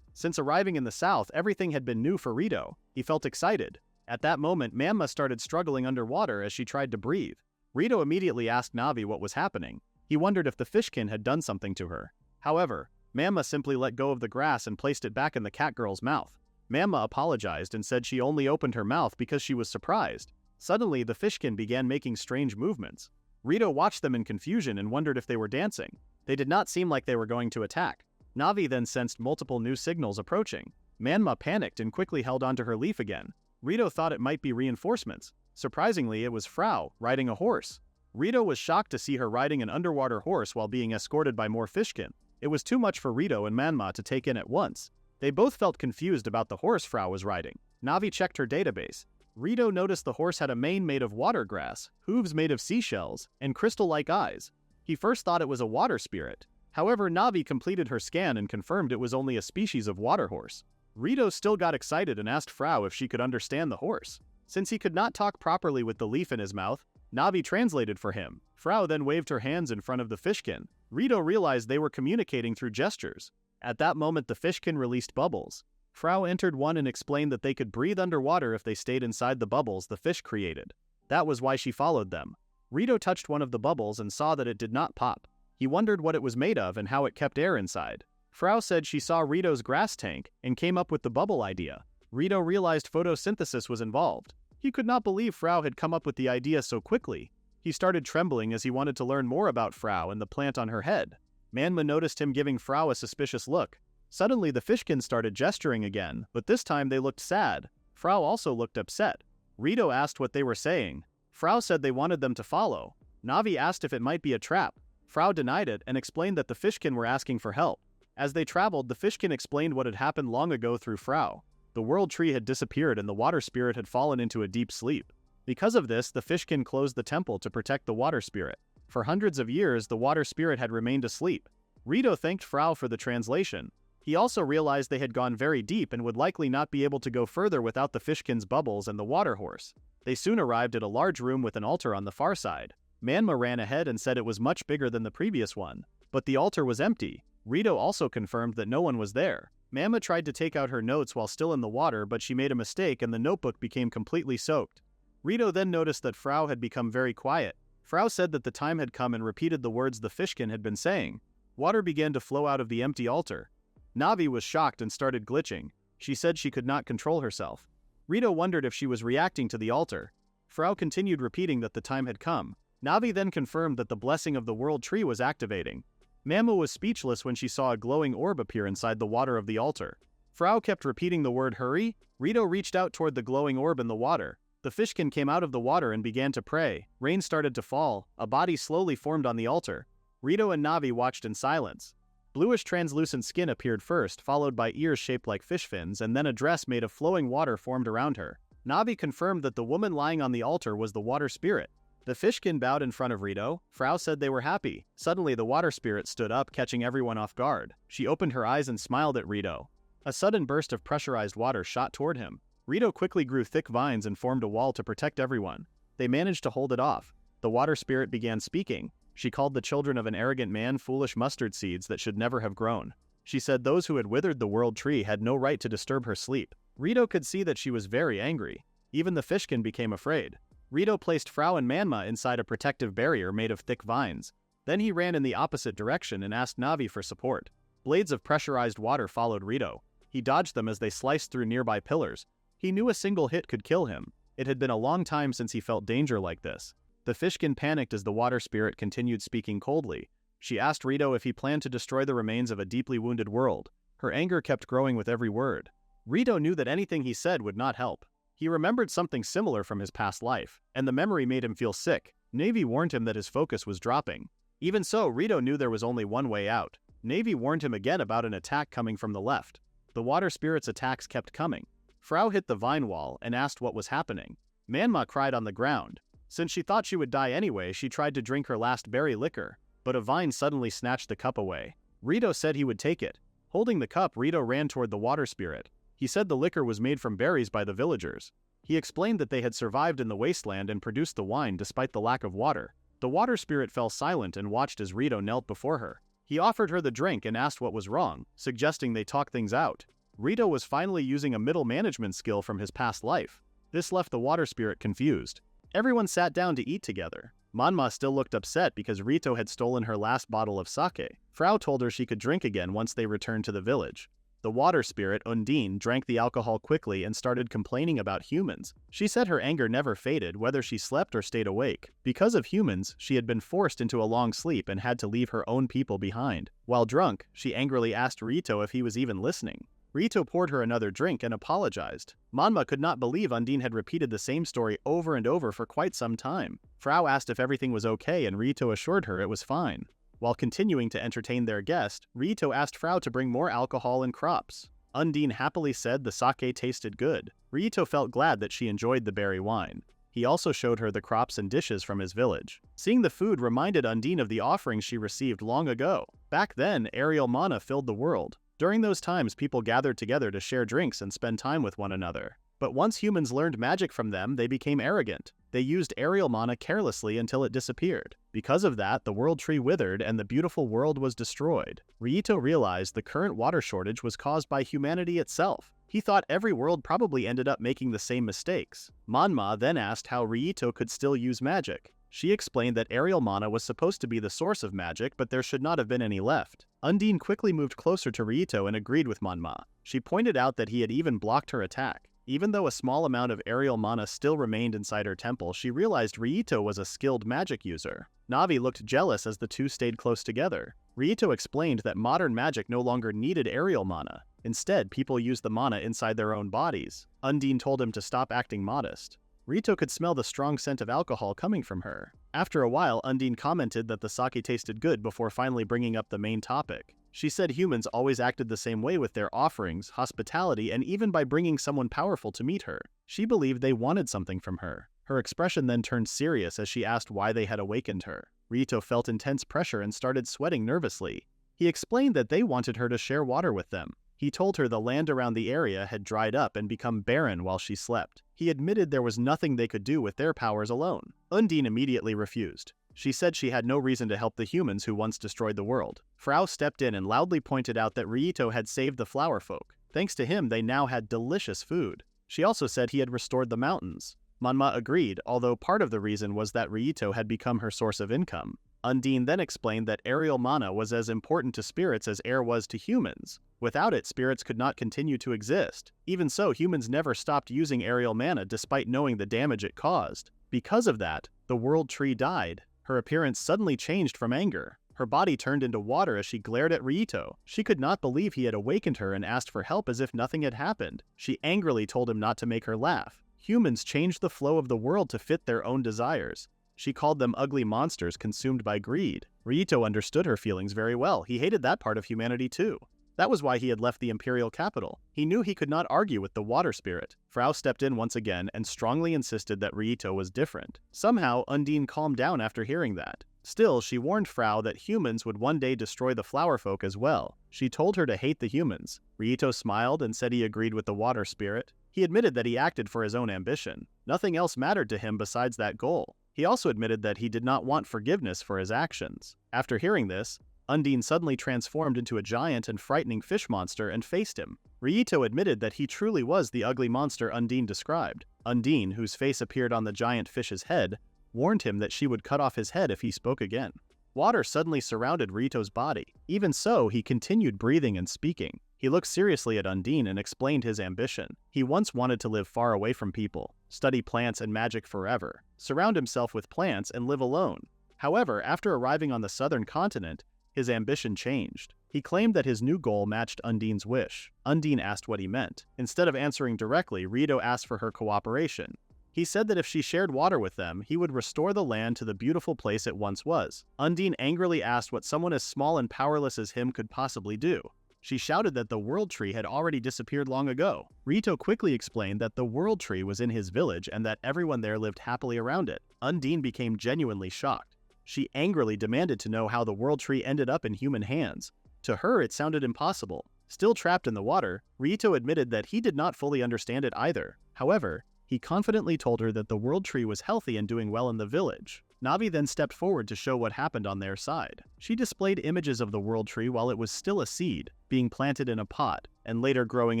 Since arriving in the south, everything had been new for Rito. He felt excited. At that moment, Mamma started struggling underwater as she tried to breathe. Rito immediately asked Navi what was happening. He wondered if the fishkin had done something to her. However, Mamma simply let go of the grass and placed it back in the cat girl's mouth. Mamma apologized and said she only opened her mouth because she was surprised. Suddenly, the fishkin began making strange movements. Rito watched them in confusion and wondered if they were dancing. They did not seem like they were going to attack. Navi then sensed multiple new signals approaching. Mamma panicked and quickly held onto her leaf again. Rito thought it might be reinforcements. Surprisingly, it was Frau, riding a horse. Rito was shocked to see her riding an underwater horse while being escorted by more fishkin. It was too much for Rito and Mamma to take in at once. They both felt confused about the horse Frau was riding. Navi checked her database. Rito noticed the horse had a mane made of water grass, hooves made of seashells, and crystal-like eyes. He first thought it was a water spirit. However, Navi completed her scan and confirmed it was only a species of water horse. Rito still got excited and asked Frau if she could understand the horse. Since he could not talk properly with the leaf in his mouth, Navi translated for him. Frau then waved her hands in front of the fishkin. Rito realized they were communicating through gestures. At that moment, the fishkin released bubbles. Frau entered one and explained that they could breathe underwater if they stayed inside the bubbles the fish created. That was why she followed them. Rito touched one of the bubbles and saw that it did not pop. He wondered what it was made of and how it kept air inside. Frau said she saw Rito's grass tank and came up with the bubble idea. Rito realized photosynthesis was involved. He could not believe Frau had come up with the idea so quickly. He started trembling as he wanted to learn more about Frau and the plant on her head. Manma noticed him giving Frau a suspicious look. Suddenly, the fishkin started gesturing again, but this time they looked sad. Frau also looked upset. Rito asked what they were saying. Frau said they wanted them to follow. Navi asked if it might be a trap. Frau denied it and explained that the fishkin were asking for help. As they traveled, the fishkin explained what had happened long ago through Frau. The world tree had disappeared and the water spirit had fallen into a deep sleep. Because of this, the fishkin closed the temple to protect the water spirit. For hundreds of years, the water spirit had remained asleep. Rito thanked Frau for the translation. He also realized they had gone very deep and would likely not be able to go further without the fishkin's bubbles and the water horse. They soon arrived at a large room with an altar on the far side. Manma ran ahead and said it was much bigger than the previous one, but the altar was empty. Rito also confirmed that no one was there. Mamma tried to take out her notes while still in the water, but she made a mistake and the notebook became completely soaked. Rito then noticed that Frau had become very quiet. Frau said that the time had come and repeated the words the fishkin had been saying. Water began to flow out of the empty altar. Navi was shocked and started glitching. She said she could not control herself. Rito wondered if she was reacting to the altar. Frau continued repeating that the time had come. Navi then confirmed that the blessing of the world tree was activating. Mamma was speechless when she saw a glowing orb appear inside the water of the altar. Frau kept repeating the word hurry. Rito reached out toward the glowing orb in the water. The fishkin came out of the water and began to pray. Rain started to fall. A body slowly formed on the altar. Rito and Navi watched in silence. Bluish translucent skin appeared first, followed by ears shaped like fish fins, and then a dress made of flowing water formed around her. Navi confirmed that the woman lying on the altar was the water spirit. The fishkin bowed in front of Rito. Frau said they were happy. Suddenly the water spirit stood up, catching everyone off guard. She opened her eyes and smiled at Rito. A sudden burst of pressurized water shot toward him. Rito quickly grew thick vines and formed a wall to protect everyone. They managed to hold it off. The water spirit began speaking. She called the children of an arrogant man foolish mustard seeds that should never have grown. She said those who had withered the world tree had no right to disturb her sleep. Rito could see that she was very angry. Even the fishkin became afraid. Rito placed Frau and Manma inside a protective barrier made of thick vines. Then he ran in the opposite direction and asked Navi for support. Blades of pressurized water followed Rito. He dodged them as they sliced through nearby pillars. He knew a single hit could kill him. It had been a long time since he felt danger like this. The fishkin panicked as the water spirit continued speaking coldly. She asked Rito if he planned to destroy the remains of a deeply wounded world. Her anger kept growing with every word. Rito knew that anything he said would not help. He remembered something similar from his past life, and the memory made him feel sick. Navy warned him that his focus was dropping. Even so, Rito knew there was only one way out. Navy warned him again about an attack coming from the left. The water spirit's attacks kept coming. Frau hit the vine wall and asked what was happening. Manma cried on the ground. Since she thought she would die anyway, she tried to drink her last berry liquor, but a vine suddenly snatched the cup away. Rito said he would take it. Holding the cup, Rito ran toward the water spirit. He said the liquor was made from berries by the villagers. He explained that they had survived in the wasteland and produced the wine despite the lack of water. The water spirit fell silent and watched as Rito knelt before her. He offered her the drink and asked what was wrong, suggesting they talk things out. Rito was finally using a middle management skill from his past life. This left the water spirit confused. Everyone sat down to eat together. Manma still looked upset because Rito had stolen her last bottle of sake. Frau told her she could drink again once they returned to the village. The water spirit, Undine, drank the alcohol quickly and started complaining about humans. She said her anger never faded whether she slept or stayed awake. Because of humans, she had been forced into a long sleep and had to leave her own people behind. While drunk, she angrily asked Rito if he was even listening. Rito poured her another drink and apologized. Manma could not believe Undine had repeated the same story over and over for quite some time. Frau asked if everything was okay and Rito assured her it was fine. While continuing to entertain their guest, Rito asked Frau to bring more alcohol and crops. Undine happily said the sake tasted good. Rito felt glad that she enjoyed the berry wine. He also showed her the crops and dishes from his village. Seeing the food reminded Undine of the offerings she received long ago. Back then, aerial mana filled the world. During those times, people gathered together to share drinks and spend time with one another. But once humans learned magic from them, they became arrogant. They used aerial mana carelessly until it disappeared. Because of that, the world tree withered and the beautiful world was destroyed. Rito realized the current water shortage was caused by humanity itself. He thought every world probably ended up making the same mistakes. Manma then asked how Rito could still use magic. She explained that aerial mana was supposed to be the source of magic, but there should not have been any left. Undine quickly moved closer to Rito and agreed with Manma. She pointed out that he had even blocked her attack. Even though a small amount of aerial mana still remained inside her temple, she realized Rito was a skilled magic user. Navi looked jealous as the two stayed close together. Rito explained that modern magic no longer needed aerial mana. Instead, people used the mana inside their own bodies. Undine told him to stop acting modest. Rito could smell the strong scent of alcohol coming from her. After a while, Undine commented that the sake tasted good before finally bringing up the main topic. She said humans always acted the same way with their offerings, hospitality, and even by bringing someone powerful to meet her. She believed they wanted something from her. Her expression then turned serious as she asked why they had awakened her. Rito felt intense pressure and started sweating nervously. He explained that they wanted her to share water with them. He told her the land around the area had dried up and become barren while she slept. He admitted there was nothing they could do with their powers alone. Undine immediately refused. She said she had no reason to help the humans who once destroyed the world. Frau stepped in and loudly pointed out that Rito had saved the flower folk. Thanks to him, they now had delicious food. She also said he had restored the mountains. Manma agreed, although part of the reason was that Rito had become her source of income. Undine then explained that aerial mana was as important to spirits as air was to humans. Without it, spirits could not continue to exist. Even so, humans never stopped using aerial mana despite knowing the damage it caused. Because of that, the world tree died. Her appearance suddenly changed from anger. Her body turned into water as she glared at Rito. She could not believe he had awakened her and asked for help as if nothing had happened. She angrily told him not to make her laugh. Humans changed the flow of the world to fit their own desires. She called them ugly monsters consumed by greed. Rito understood her feelings very well. He hated that part of humanity too. That was why he had left the imperial capital. He knew he could not argue with the water spirit. Frau stepped in once again and strongly insisted that Rito was different. Somehow, Undine calmed down after hearing that. Still, she warned Frau that humans would one day destroy the flower folk as well. She told her to hate the humans. Rito smiled and said he agreed with the water spirit. He admitted that he acted for his own ambition. Nothing else mattered to him besides that goal. He also admitted that he did not want forgiveness for his actions. After hearing this, Undine suddenly transformed into a giant and frightening fish monster and faced him. Rito admitted that he truly was the ugly monster Undine described. Undine, whose face appeared on the giant fish's head, warned him that she would cut off his head if he spoke again. Water suddenly surrounded Rito's body. Even so, he continued breathing and speaking. He looked seriously at Undine and explained his ambition. He once wanted to live far away from people, study plants and magic forever, surround himself with plants and live alone. However, after arriving on the southern continent, his ambition changed. He claimed that his new goal matched Undine's wish. Undine asked what he meant. Instead of answering directly, Rito asked for her cooperation. He said that if she shared water with them, he would restore the land to the beautiful place it once was. Undine angrily asked what someone as small and powerless as him could possibly do. She shouted that the world tree had already disappeared long ago. Rito quickly explained that the world tree was in his village and that everyone there lived happily around it. Undine became genuinely shocked. She angrily demanded to know how the world tree ended up in human hands. To her, it sounded impossible. Still trapped in the water, Rito admitted that he did not fully understand it either. However, he confidently told her that the world tree was healthy and doing well in the village. Navi then stepped forward to show what happened on their side. She displayed images of the world tree while it was still a seed, being planted in a pot, and later growing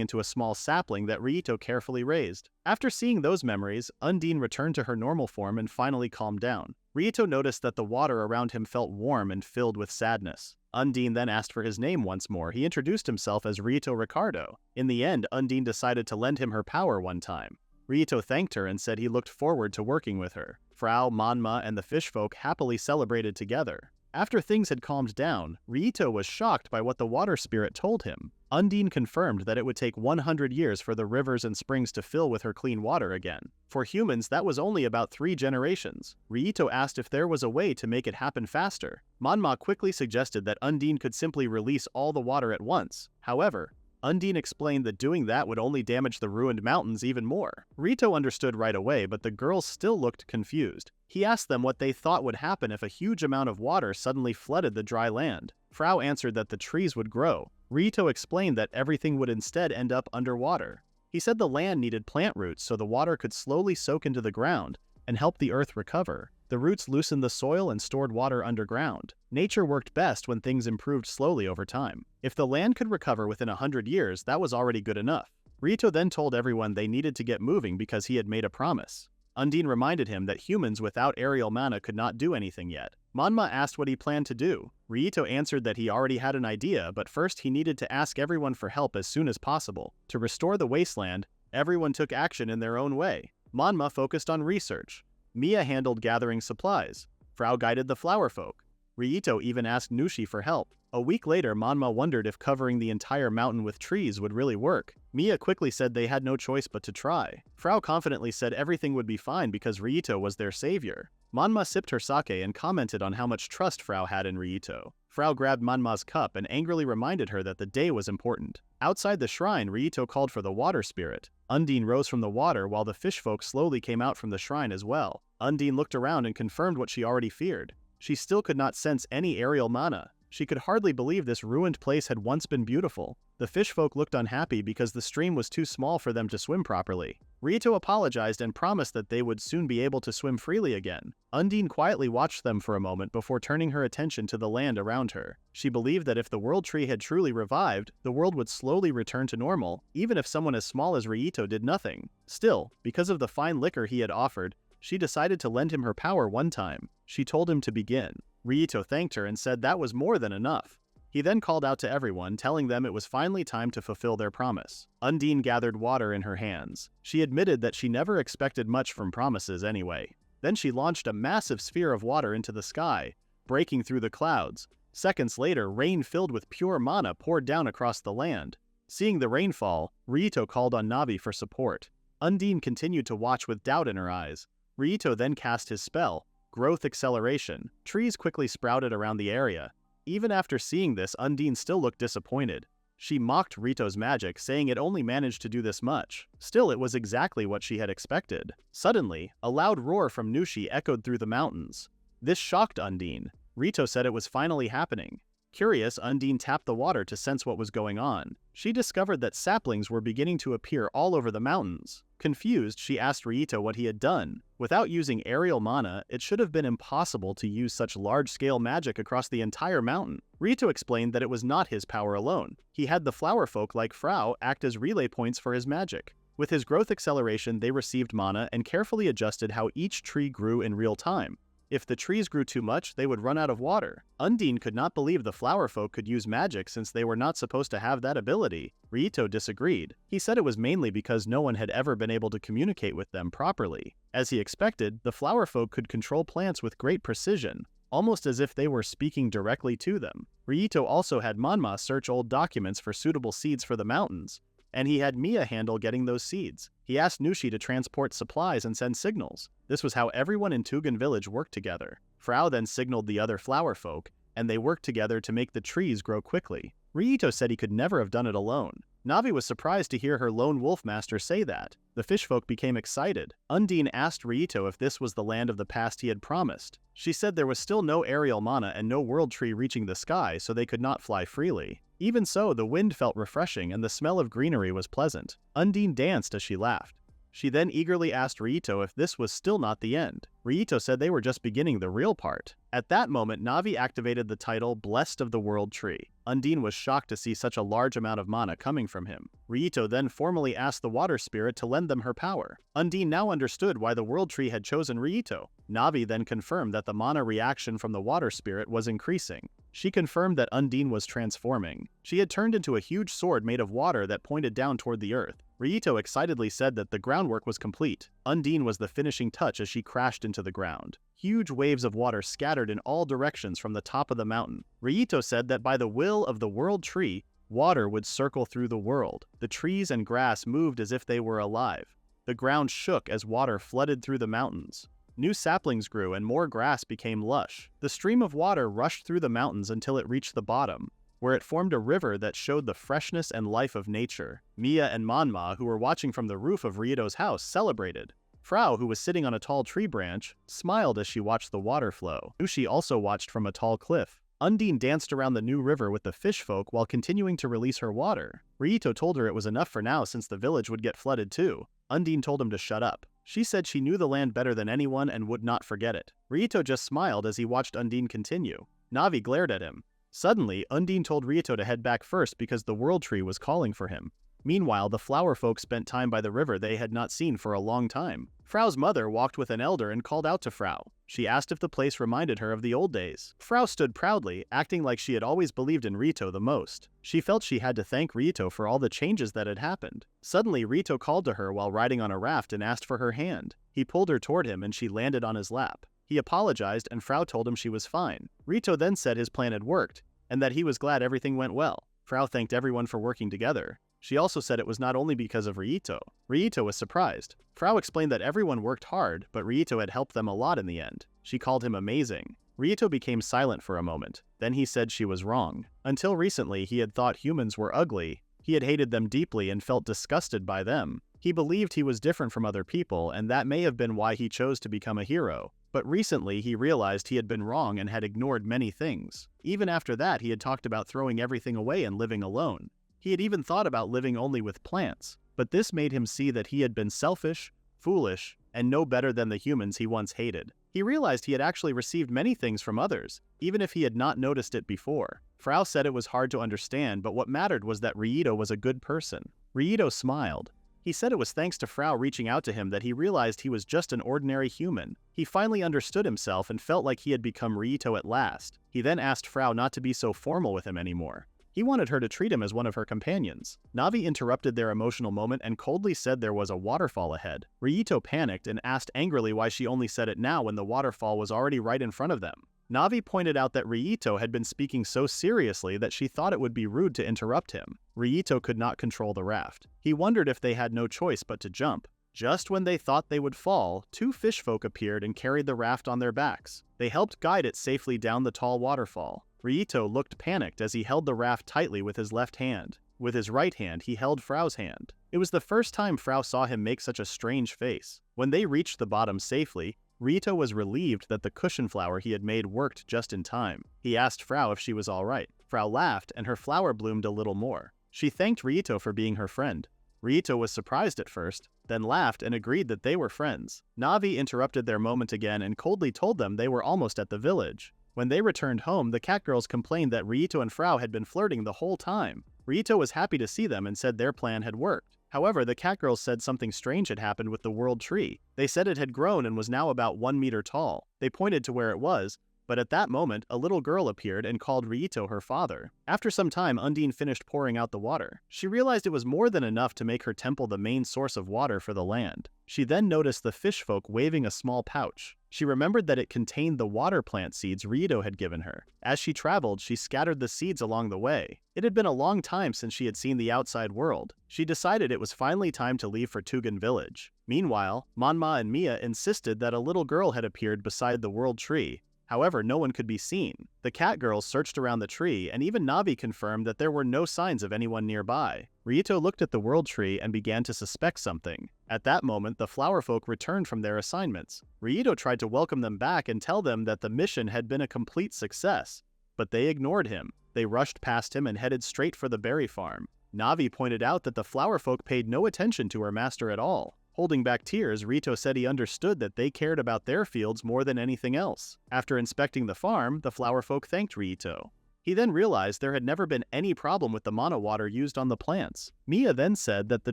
into a small sapling that Ryito carefully raised. After seeing those memories, Undine returned to her normal form and finally calmed down. Ryito noticed that the water around him felt warm and filled with sadness. Undine then asked for his name once more. He introduced himself as Ryito Ricardo. In the end, Undine decided to lend him her power one time. Ryito thanked her and said he looked forward to working with her. Frau, Manma, and the fishfolk happily celebrated together. After things had calmed down, Ryito was shocked by what the water spirit told him. Undine confirmed that it would take 100 years for the rivers and springs to fill with her clean water again. For humans, that was only about 3 generations. Ryito asked if there was a way to make it happen faster. Manma quickly suggested that Undine could simply release all the water at once. However, Undine explained that doing that would only damage the ruined mountains even more. Ryito understood right away, but the girls still looked confused. He asked them what they thought would happen if a huge amount of water suddenly flooded the dry land. Frau answered that the trees would grow. Ryito explained that everything would instead end up underwater. He said the land needed plant roots so the water could slowly soak into the ground and help the earth recover. The roots loosened the soil and stored water underground. Nature worked best when things improved slowly over time. If the land could recover within 100 years, that was already good enough. Ryito then told everyone they needed to get moving because he had made a promise. Undine reminded him that humans without aerial mana could not do anything yet. Manma asked what he planned to do. Ryito answered that he already had an idea, but first he needed to ask everyone for help as soon as possible. To restore the wasteland, everyone took action in their own way. Manma focused on research. Mia handled gathering supplies. Frau guided the flower folk. Ryito even asked Nushi for help. A week later, Manma wondered if covering the entire mountain with trees would really work. Mia quickly said they had no choice but to try. Frau confidently said everything would be fine because Ryito was their savior. Manma sipped her sake and commented on how much trust Frau had in Ryito. Frau grabbed Manma's cup and angrily reminded her that the day was important. Outside the shrine, Ryito called for the water spirit. Undine rose from the water while the fishfolk slowly came out from the shrine as well. Undine looked around and confirmed what she already feared. She still could not sense any aerial mana. She could hardly believe this ruined place had once been beautiful. The fishfolk looked unhappy because the stream was too small for them to swim properly. Ryito apologized and promised that they would soon be able to swim freely again. Undine quietly watched them for a moment before turning her attention to the land around her. She believed that if the world tree had truly revived, the world would slowly return to normal, even if someone as small as Ryito did nothing. Still, because of the fine liquor he had offered, she decided to lend him her power one time. She told him to begin. Ryito thanked her and said that was more than enough. He then called out to everyone, telling them it was finally time to fulfill their promise. Undine gathered water in her hands. She admitted that she never expected much from promises anyway. Then she launched a massive sphere of water into the sky, breaking through the clouds. Seconds later, rain filled with pure mana poured down across the land. Seeing the rainfall, Ryito called on Navi for support. Undine continued to watch with doubt in her eyes. Ryito then cast his spell, Growth Acceleration. Trees quickly sprouted around the area. Even after seeing this, Undine still looked disappointed. She mocked Rito's magic, saying it only managed to do this much. Still, it was exactly what she had expected. Suddenly, a loud roar from Nushi echoed through the mountains. This shocked Undine. Rito said it was finally happening. Curious, Undine tapped the water to sense what was going on. She discovered that saplings were beginning to appear all over the mountains. Confused, she asked Ryito what he had done. Without using aerial mana, it should have been impossible to use such large-scale magic across the entire mountain. Ryito explained that it was not his power alone. He had the flower folk like Frau act as relay points for his magic. With his growth acceleration, they received mana and carefully adjusted how each tree grew in real time. If the trees grew too much, they would run out of water. Undine could not believe the flower folk could use magic since they were not supposed to have that ability. Ryito disagreed. He said it was mainly because no one had ever been able to communicate with them properly. As he expected, the flower folk could control plants with great precision, almost as if they were speaking directly to them. Ryito also had Manma search old documents for suitable seeds for the mountains, and he had Mia handle getting those seeds. He asked Nushi to transport supplies and send signals. This was how everyone in Tugan village worked together. Frau then signaled the other flower folk, and they worked together to make the trees grow quickly. Ryito said he could never have done it alone. Navi was surprised to hear her lone wolf master say that. The fishfolk became excited. Undine asked Ryito if this was the land of the past he had promised. She said there was still no aerial mana and no world tree reaching the sky, so they could not fly freely. Even so, the wind felt refreshing and the smell of greenery was pleasant. Undine danced as she laughed. She then eagerly asked Ryito if this was still not the end. Ryito said they were just beginning the real part. At that moment, Navi activated the title Blessed of the World Tree. Undine was shocked to see such a large amount of mana coming from him. Ryito then formally asked the water spirit to lend them her power. Undine now understood why the World Tree had chosen Ryito. Navi then confirmed that the mana reaction from the water spirit was increasing. She confirmed that Undine was transforming. She had turned into a huge sword made of water that pointed down toward the earth. Ryito excitedly said that the groundwork was complete. Undine was the finishing touch as she crashed into the ground. Huge waves of water scattered in all directions from the top of the mountain. Ryito said that by the will of the World Tree, water would circle through the world. The trees and grass moved as if they were alive. The ground shook as water flooded through the mountains. New saplings grew and more grass became lush. The stream of water rushed through the mountains until it reached the bottom, where it formed a river that showed the freshness and life of nature. Mia and Manma, who were watching from the roof of Ryito's house, celebrated. Frau, who was sitting on a tall tree branch, smiled as she watched the water flow. Ushi also watched from a tall cliff. Undine danced around the new river with the fish folk while continuing to release her water. Ryito told her it was enough for now since the village would get flooded too. Undine told him to shut up. She said she knew the land better than anyone and would not forget it. Ryito just smiled as he watched Undine continue. Navi glared at him. Suddenly, Undine told Ryito to head back first because the World Tree was calling for him. Meanwhile, the flower folk spent time by the river they had not seen for a long time. Frau's mother walked with an elder and called out to Frau. She asked if the place reminded her of the old days. Frau stood proudly, acting like she had always believed in Ryito the most. She felt she had to thank Ryito for all the changes that had happened. Suddenly, Ryito called to her while riding on a raft and asked for her hand. He pulled her toward him and she landed on his lap. He apologized and Frau told him she was fine. Ryito then said his plan had worked, and that he was glad everything went well. Frau thanked everyone for working together. She also said it was not only because of Ryito. Ryito was surprised. Frau explained that everyone worked hard, but Ryito had helped them a lot in the end. She called him amazing. Ryito became silent for a moment. Then he said she was wrong. Until recently, he had thought humans were ugly. He had hated them deeply and felt disgusted by them. He believed he was different from other people, and that may have been why he chose to become a hero. But recently, he realized he had been wrong and had ignored many things. Even after that, he had talked about throwing everything away and living alone. He had even thought about living only with plants, but this made him see that he had been selfish, foolish, and no better than the humans he once hated. He realized he had actually received many things from others, even if he had not noticed it before. Frau said it was hard to understand, but what mattered was that Ryito was a good person. Ryito smiled. He said it was thanks to Frau reaching out to him that he realized he was just an ordinary human. He finally understood himself and felt like he had become Ryito at last. He then asked Frau not to be so formal with him anymore. He wanted her to treat him as one of her companions. Navi interrupted their emotional moment and coldly said there was a waterfall ahead. Ryito panicked and asked angrily why she only said it now when the waterfall was already right in front of them. Navi pointed out that Ryito had been speaking so seriously that she thought it would be rude to interrupt him. Ryito could not control the raft. He wondered if they had no choice but to jump. Just when they thought they would fall, two fish folk appeared and carried the raft on their backs. They helped guide it safely down the tall waterfall. Ryito looked panicked as he held the raft tightly with his left hand. With his right hand, he held Frau's hand. It was the first time Frau saw him make such a strange face. When they reached the bottom safely, Ryito was relieved that the cushion flower he had made worked just in time. He asked Frau if she was all right. Frau laughed, and her flower bloomed a little more. She thanked Ryito for being her friend. Ryito was surprised at first, then laughed and agreed that they were friends. Navi interrupted their moment again and coldly told them they were almost at the village. When they returned home, the cat girls complained that Ryito and Frau had been flirting the whole time. Ryito was happy to see them and said their plan had worked. However, the cat girls said something strange had happened with the World Tree. They said it had grown and was now about 1 meter tall. They pointed to where it was, but at that moment, a little girl appeared and called Ryito her father. After some time, Undine finished pouring out the water. She realized it was more than enough to make her temple the main source of water for the land. She then noticed the fish folk waving a small pouch. She remembered that it contained the water plant seeds Ryito had given her. As she traveled, she scattered the seeds along the way. It had been a long time since she had seen the outside world. She decided it was finally time to leave for Tugan village. Meanwhile, Manma and Mia insisted that a little girl had appeared beside the World Tree. However, no one could be seen. The cat girls searched around the tree, and even Navi confirmed that there were no signs of anyone nearby. Ryito looked at the World Tree and began to suspect something. At that moment, the flower folk returned from their assignments. Ryito tried to welcome them back and tell them that the mission had been a complete success, but they ignored him. They rushed past him and headed straight for the berry farm. Navi pointed out that the flower folk paid no attention to her master at all. Holding back tears, Rito said he understood that they cared about their fields more than anything else. After inspecting the farm, the flower folk thanked Rito. He then realized there had never been any problem with the mana water used on the plants. Mia then said that the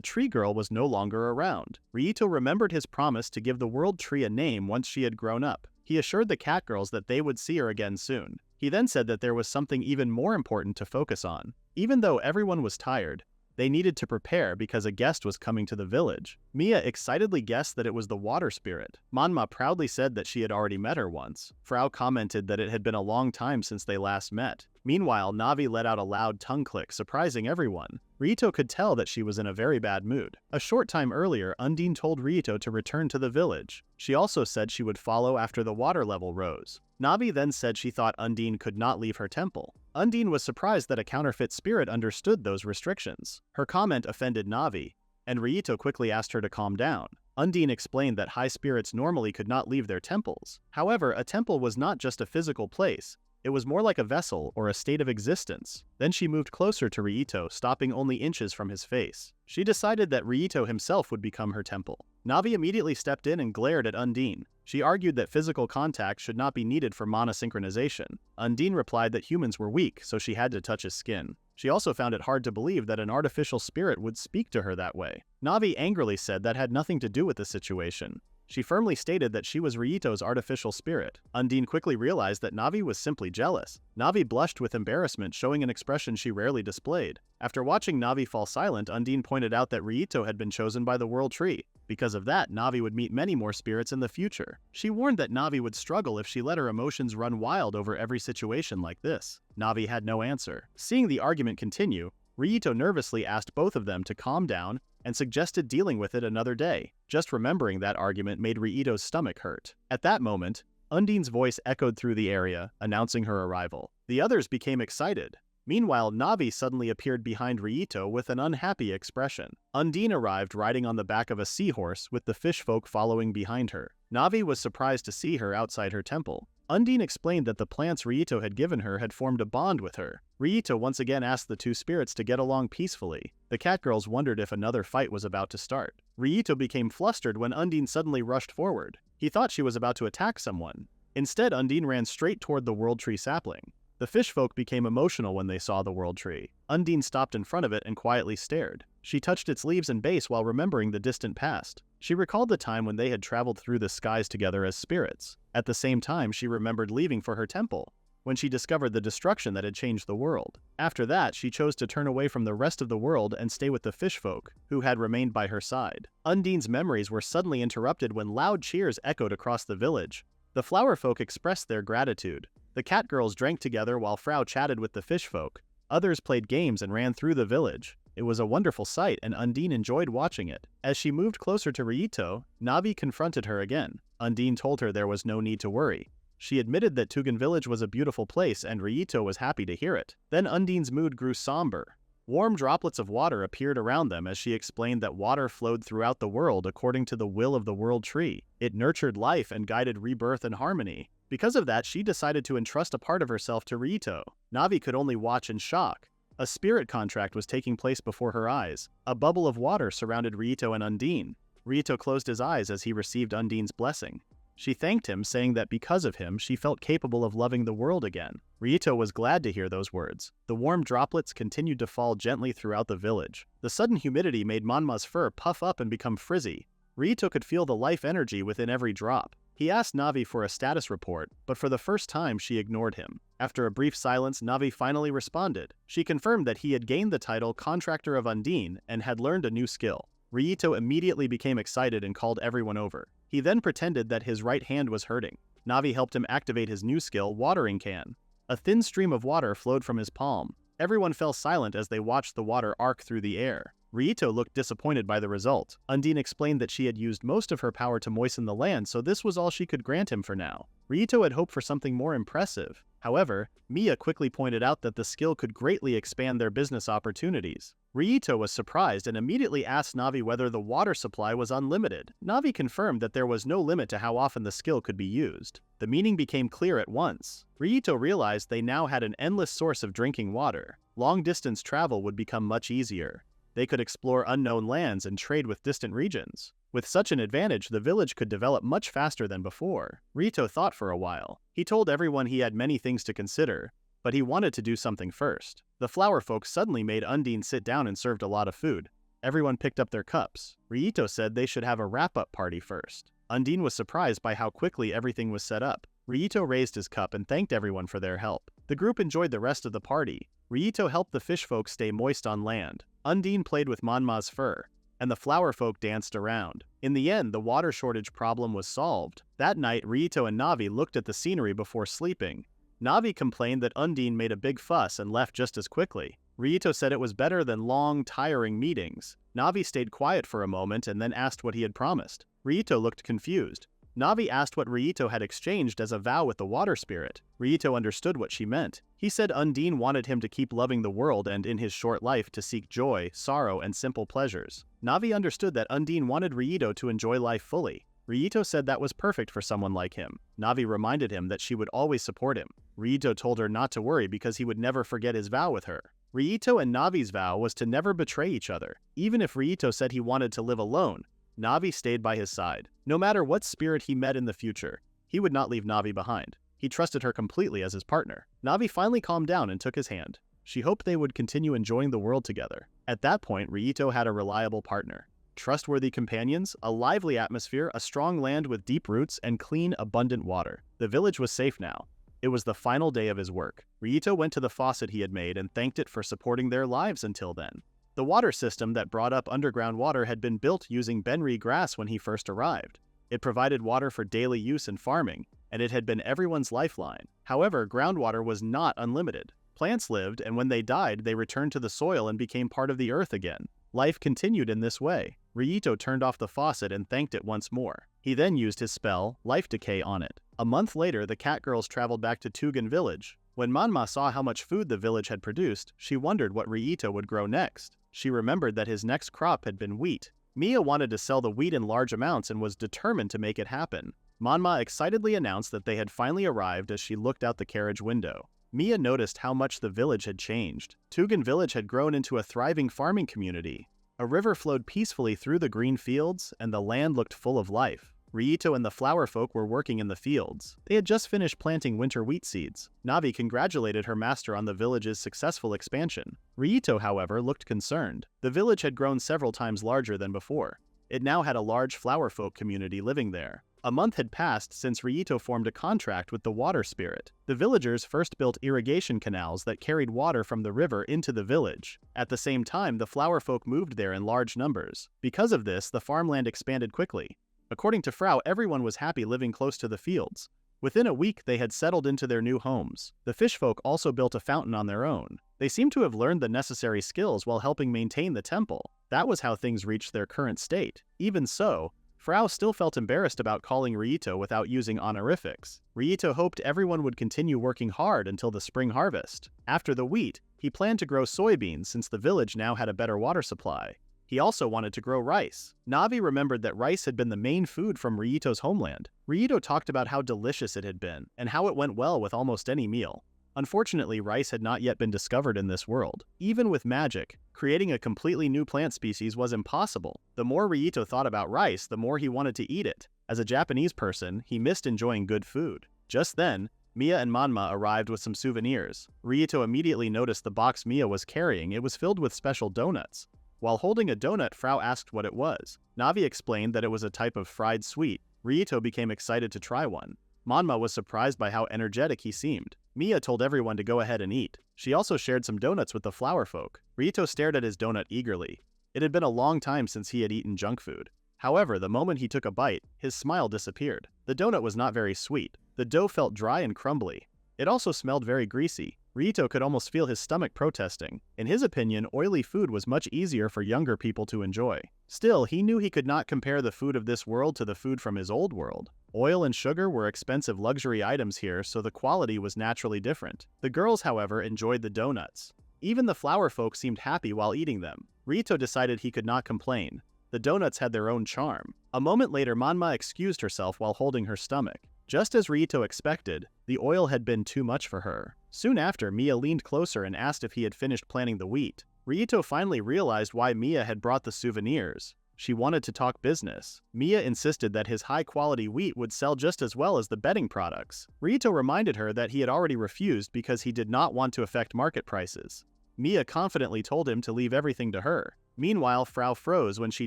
tree girl was no longer around. Rito remembered his promise to give the world tree a name once she had grown up. He assured the cat girls that they would see her again soon. He then said that there was something even more important to focus on. Even though everyone was tired, they needed to prepare because a guest was coming to the village. Mia excitedly guessed that it was the water spirit. Manma proudly said that she had already met her once. Frau commented that it had been a long time since they last met. Meanwhile, Navi let out a loud tongue click, surprising everyone. Rito could tell that she was in a very bad mood. A short time earlier, Undine told Rito to return to the village. She also said she would follow after the water level rose. Navi then said she thought Undine could not leave her temple. Undine was surprised that a counterfeit spirit understood those restrictions. Her comment offended Navi, and Rito quickly asked her to calm down. Undine explained that high spirits normally could not leave their temples. However, a temple was not just a physical place. It was more like a vessel or a state of existence. Then she moved closer to Rito, stopping only inches from his face. She decided that Rito himself would become her temple. Navi immediately stepped in and glared at Undine. She argued that physical contact should not be needed for mana synchronization. Undine replied that humans were weak, so she had to touch his skin. She also found it hard to believe that an artificial spirit would speak to her that way. Navi angrily said that had nothing to do with the situation. She firmly stated that she was Rito's artificial spirit. Undine quickly realized that Navi was simply jealous. Navi blushed with embarrassment, showing an expression she rarely displayed. After watching Navi fall silent, Undine pointed out that Rito had been chosen by the World Tree. Because of that, Navi would meet many more spirits in the future. She warned that Navi would struggle if she let her emotions run wild over every situation like this. Navi had no answer. Seeing the argument continue, Rito nervously asked both of them to calm down and suggested dealing with it another day. Just remembering that argument made Rito's stomach hurt. At that moment, Undine's voice echoed through the area, announcing her arrival. The others became excited. Meanwhile, Navi suddenly appeared behind Rito with an unhappy expression. Undine arrived riding on the back of a seahorse, with the fish folk following behind her. Navi was surprised to see her outside her temple. Undine explained that the plants Rito had given her had formed a bond with her. Rito once again asked the two spirits to get along peacefully. The cat girls wondered if another fight was about to start. Rito became flustered when Undine suddenly rushed forward. He thought she was about to attack someone. Instead, Undine ran straight toward the World Tree sapling. The fish folk became emotional when they saw the World Tree. Undine stopped in front of it and quietly stared. She touched its leaves and base while remembering the distant past. She recalled the time when they had traveled through the skies together as spirits. At the same time, she remembered leaving for her temple, when she discovered the destruction that had changed the world. After that, she chose to turn away from the rest of the world and stay with the fish folk, who had remained by her side. Undine's memories were suddenly interrupted when loud cheers echoed across the village. The flower folk expressed their gratitude. The cat girls drank together while Frau chatted with the fish folk. Others played games and ran through the village. It was a wonderful sight, and Undine enjoyed watching it. As she moved closer to Rito, Navi confronted her again. Undine told her there was no need to worry. She admitted that Tugan Village was a beautiful place, and Rito was happy to hear it. Then Undine's mood grew somber. Warm droplets of water appeared around them as she explained that water flowed throughout the world according to the will of the World Tree. It nurtured life and guided rebirth and harmony. Because of that, she decided to entrust a part of herself to Rito. Navi could only watch in shock. A spirit contract was taking place before her eyes. A bubble of water surrounded Rito and Undine. Rito closed his eyes as he received Undine's blessing. She thanked him, saying that because of him, she felt capable of loving the world again. Rito was glad to hear those words. The warm droplets continued to fall gently throughout the village. The sudden humidity made Manma's fur puff up and become frizzy. Rito could feel the life energy within every drop. He asked Navi for a status report, but for the first time she ignored him. After a brief silence, Navi finally responded. She confirmed that he had gained the title Contractor of Undine and had learned a new skill. Rito immediately became excited and called everyone over. He then pretended that his right hand was hurting. Navi helped him activate his new skill, Watering Can. A thin stream of water flowed from his palm. Everyone fell silent as they watched the water arc through the air. Rito looked disappointed by the result. Undine explained that she had used most of her power to moisten the land, so this was all she could grant him for now. Rito had hoped for something more impressive. However, Mia quickly pointed out that the skill could greatly expand their business opportunities. Rito was surprised and immediately asked Navi whether the water supply was unlimited. Navi confirmed that there was no limit to how often the skill could be used. The meaning became clear at once. Rito realized they now had an endless source of drinking water. Long-distance travel would become much easier. They could explore unknown lands and trade with distant regions. With such an advantage, the village could develop much faster than before. Ryito thought for a while. He told everyone he had many things to consider, but he wanted to do something first. The flower folk suddenly made Undine sit down and served a lot of food. Everyone picked up their cups. Ryito said they should have a wrap-up party first. Undine was surprised by how quickly everything was set up. Ryito raised his cup and thanked everyone for their help. The group enjoyed the rest of the party. Ryito helped the fish folk stay moist on land. Undine played with Manma's fur, and the flower folk danced around. In the end, the water shortage problem was solved. That night, Ryito and Navi looked at the scenery before sleeping. Navi complained that Undine made a big fuss and left just as quickly. Ryito said it was better than long, tiring meetings. Navi stayed quiet for a moment and then asked what he had promised. Ryito looked confused. Navi asked what Ryito had exchanged as a vow with the water spirit. Ryito understood what she meant. He said Undine wanted him to keep loving the world and in his short life to seek joy, sorrow, and simple pleasures. Navi understood that Undine wanted Ryito to enjoy life fully. Ryito said that was perfect for someone like him. Navi reminded him that she would always support him. Ryito told her not to worry because he would never forget his vow with her. Ryito and Navi's vow was to never betray each other. Even if Ryito said he wanted to live alone, Navi stayed by his side. No matter what spirit he met in the future, he would not leave Navi behind. He trusted her completely as his partner. Navi finally calmed down and took his hand. She hoped they would continue enjoying the world together. At that point, Ryito had a reliable partner. Trustworthy companions, a lively atmosphere, a strong land with deep roots, and clean, abundant water. The village was safe now. It was the final day of his work. Ryito went to the faucet he had made and thanked it for supporting their lives until then. The water system that brought up underground water had been built using benri grass when he first arrived. It provided water for daily use and farming, and it had been everyone's lifeline. However, groundwater was not unlimited. Plants lived, and when they died, they returned to the soil and became part of the earth again. Life continued in this way. Ryito turned off the faucet and thanked it once more. He then used his spell, Life Decay, on it. A month later, the cat girls traveled back to Tugan village. When Manma saw how much food the village had produced, she wondered what Ryito would grow next. She remembered that his next crop had been wheat. Mia wanted to sell the wheat in large amounts and was determined to make it happen. Manma excitedly announced that they had finally arrived as she looked out the carriage window. Mia noticed how much the village had changed. Tugan village had grown into a thriving farming community. A river flowed peacefully through the green fields, and the land looked full of life. Ryito and the flower folk were working in the fields. They had just finished planting winter wheat seeds. Navi congratulated her master on the village's successful expansion. Ryito, however, looked concerned. The village had grown several times larger than before. It now had a large flower folk community living there. A month had passed since Ryito formed a contract with the water spirit. The villagers first built irrigation canals that carried water from the river into the village. At the same time, the flower folk moved there in large numbers. Because of this, the farmland expanded quickly. According to Frau, everyone was happy living close to the fields. Within a week, they had settled into their new homes. The fish folk also built a fountain on their own. They seemed to have learned the necessary skills while helping maintain the temple. That was how things reached their current state. Even so, Frau still felt embarrassed about calling Ryito without using honorifics. Ryito hoped everyone would continue working hard until the spring harvest. After the wheat, he planned to grow soybeans since the village now had a better water supply. He also wanted to grow rice. Navi remembered that rice had been the main food from Ryito's homeland. Ryito talked about how delicious it had been, and how it went well with almost any meal. Unfortunately, rice had not yet been discovered in this world. Even with magic, creating a completely new plant species was impossible. The more Ryito thought about rice, the more he wanted to eat it. As a Japanese person, he missed enjoying good food. Just then, Mia and Manma arrived with some souvenirs. Ryito immediately noticed the box Mia was carrying. It was filled with special donuts. While holding a donut, Frau asked what it was. Navi explained that it was a type of fried sweet. Ryito became excited to try one. Manma was surprised by how energetic he seemed. Mia told everyone to go ahead and eat. She also shared some donuts with the flower folk. Ryito stared at his donut eagerly. It had been a long time since he had eaten junk food. However, the moment he took a bite, his smile disappeared. The donut was not very sweet. The dough felt dry and crumbly. It also smelled very greasy. Ryito could almost feel his stomach protesting. In his opinion, oily food was much easier for younger people to enjoy. Still, he knew he could not compare the food of this world to the food from his old world. Oil and sugar were expensive luxury items here, so the quality was naturally different. The girls, however, enjoyed the donuts. Even the flower folk seemed happy while eating them. Ryito decided he could not complain. The donuts had their own charm. A moment later, Manma excused herself while holding her stomach. Just as Ryito expected, the oil had been too much for her. Soon after, Mia leaned closer and asked if he had finished planting the wheat. Ryito finally realized why Mia had brought the souvenirs. She wanted to talk business. Mia insisted that his high-quality wheat would sell just as well as the bedding products. Ryuto reminded her that he had already refused because he did not want to affect market prices. Mia confidently told him to leave everything to her. Meanwhile, Frau froze when she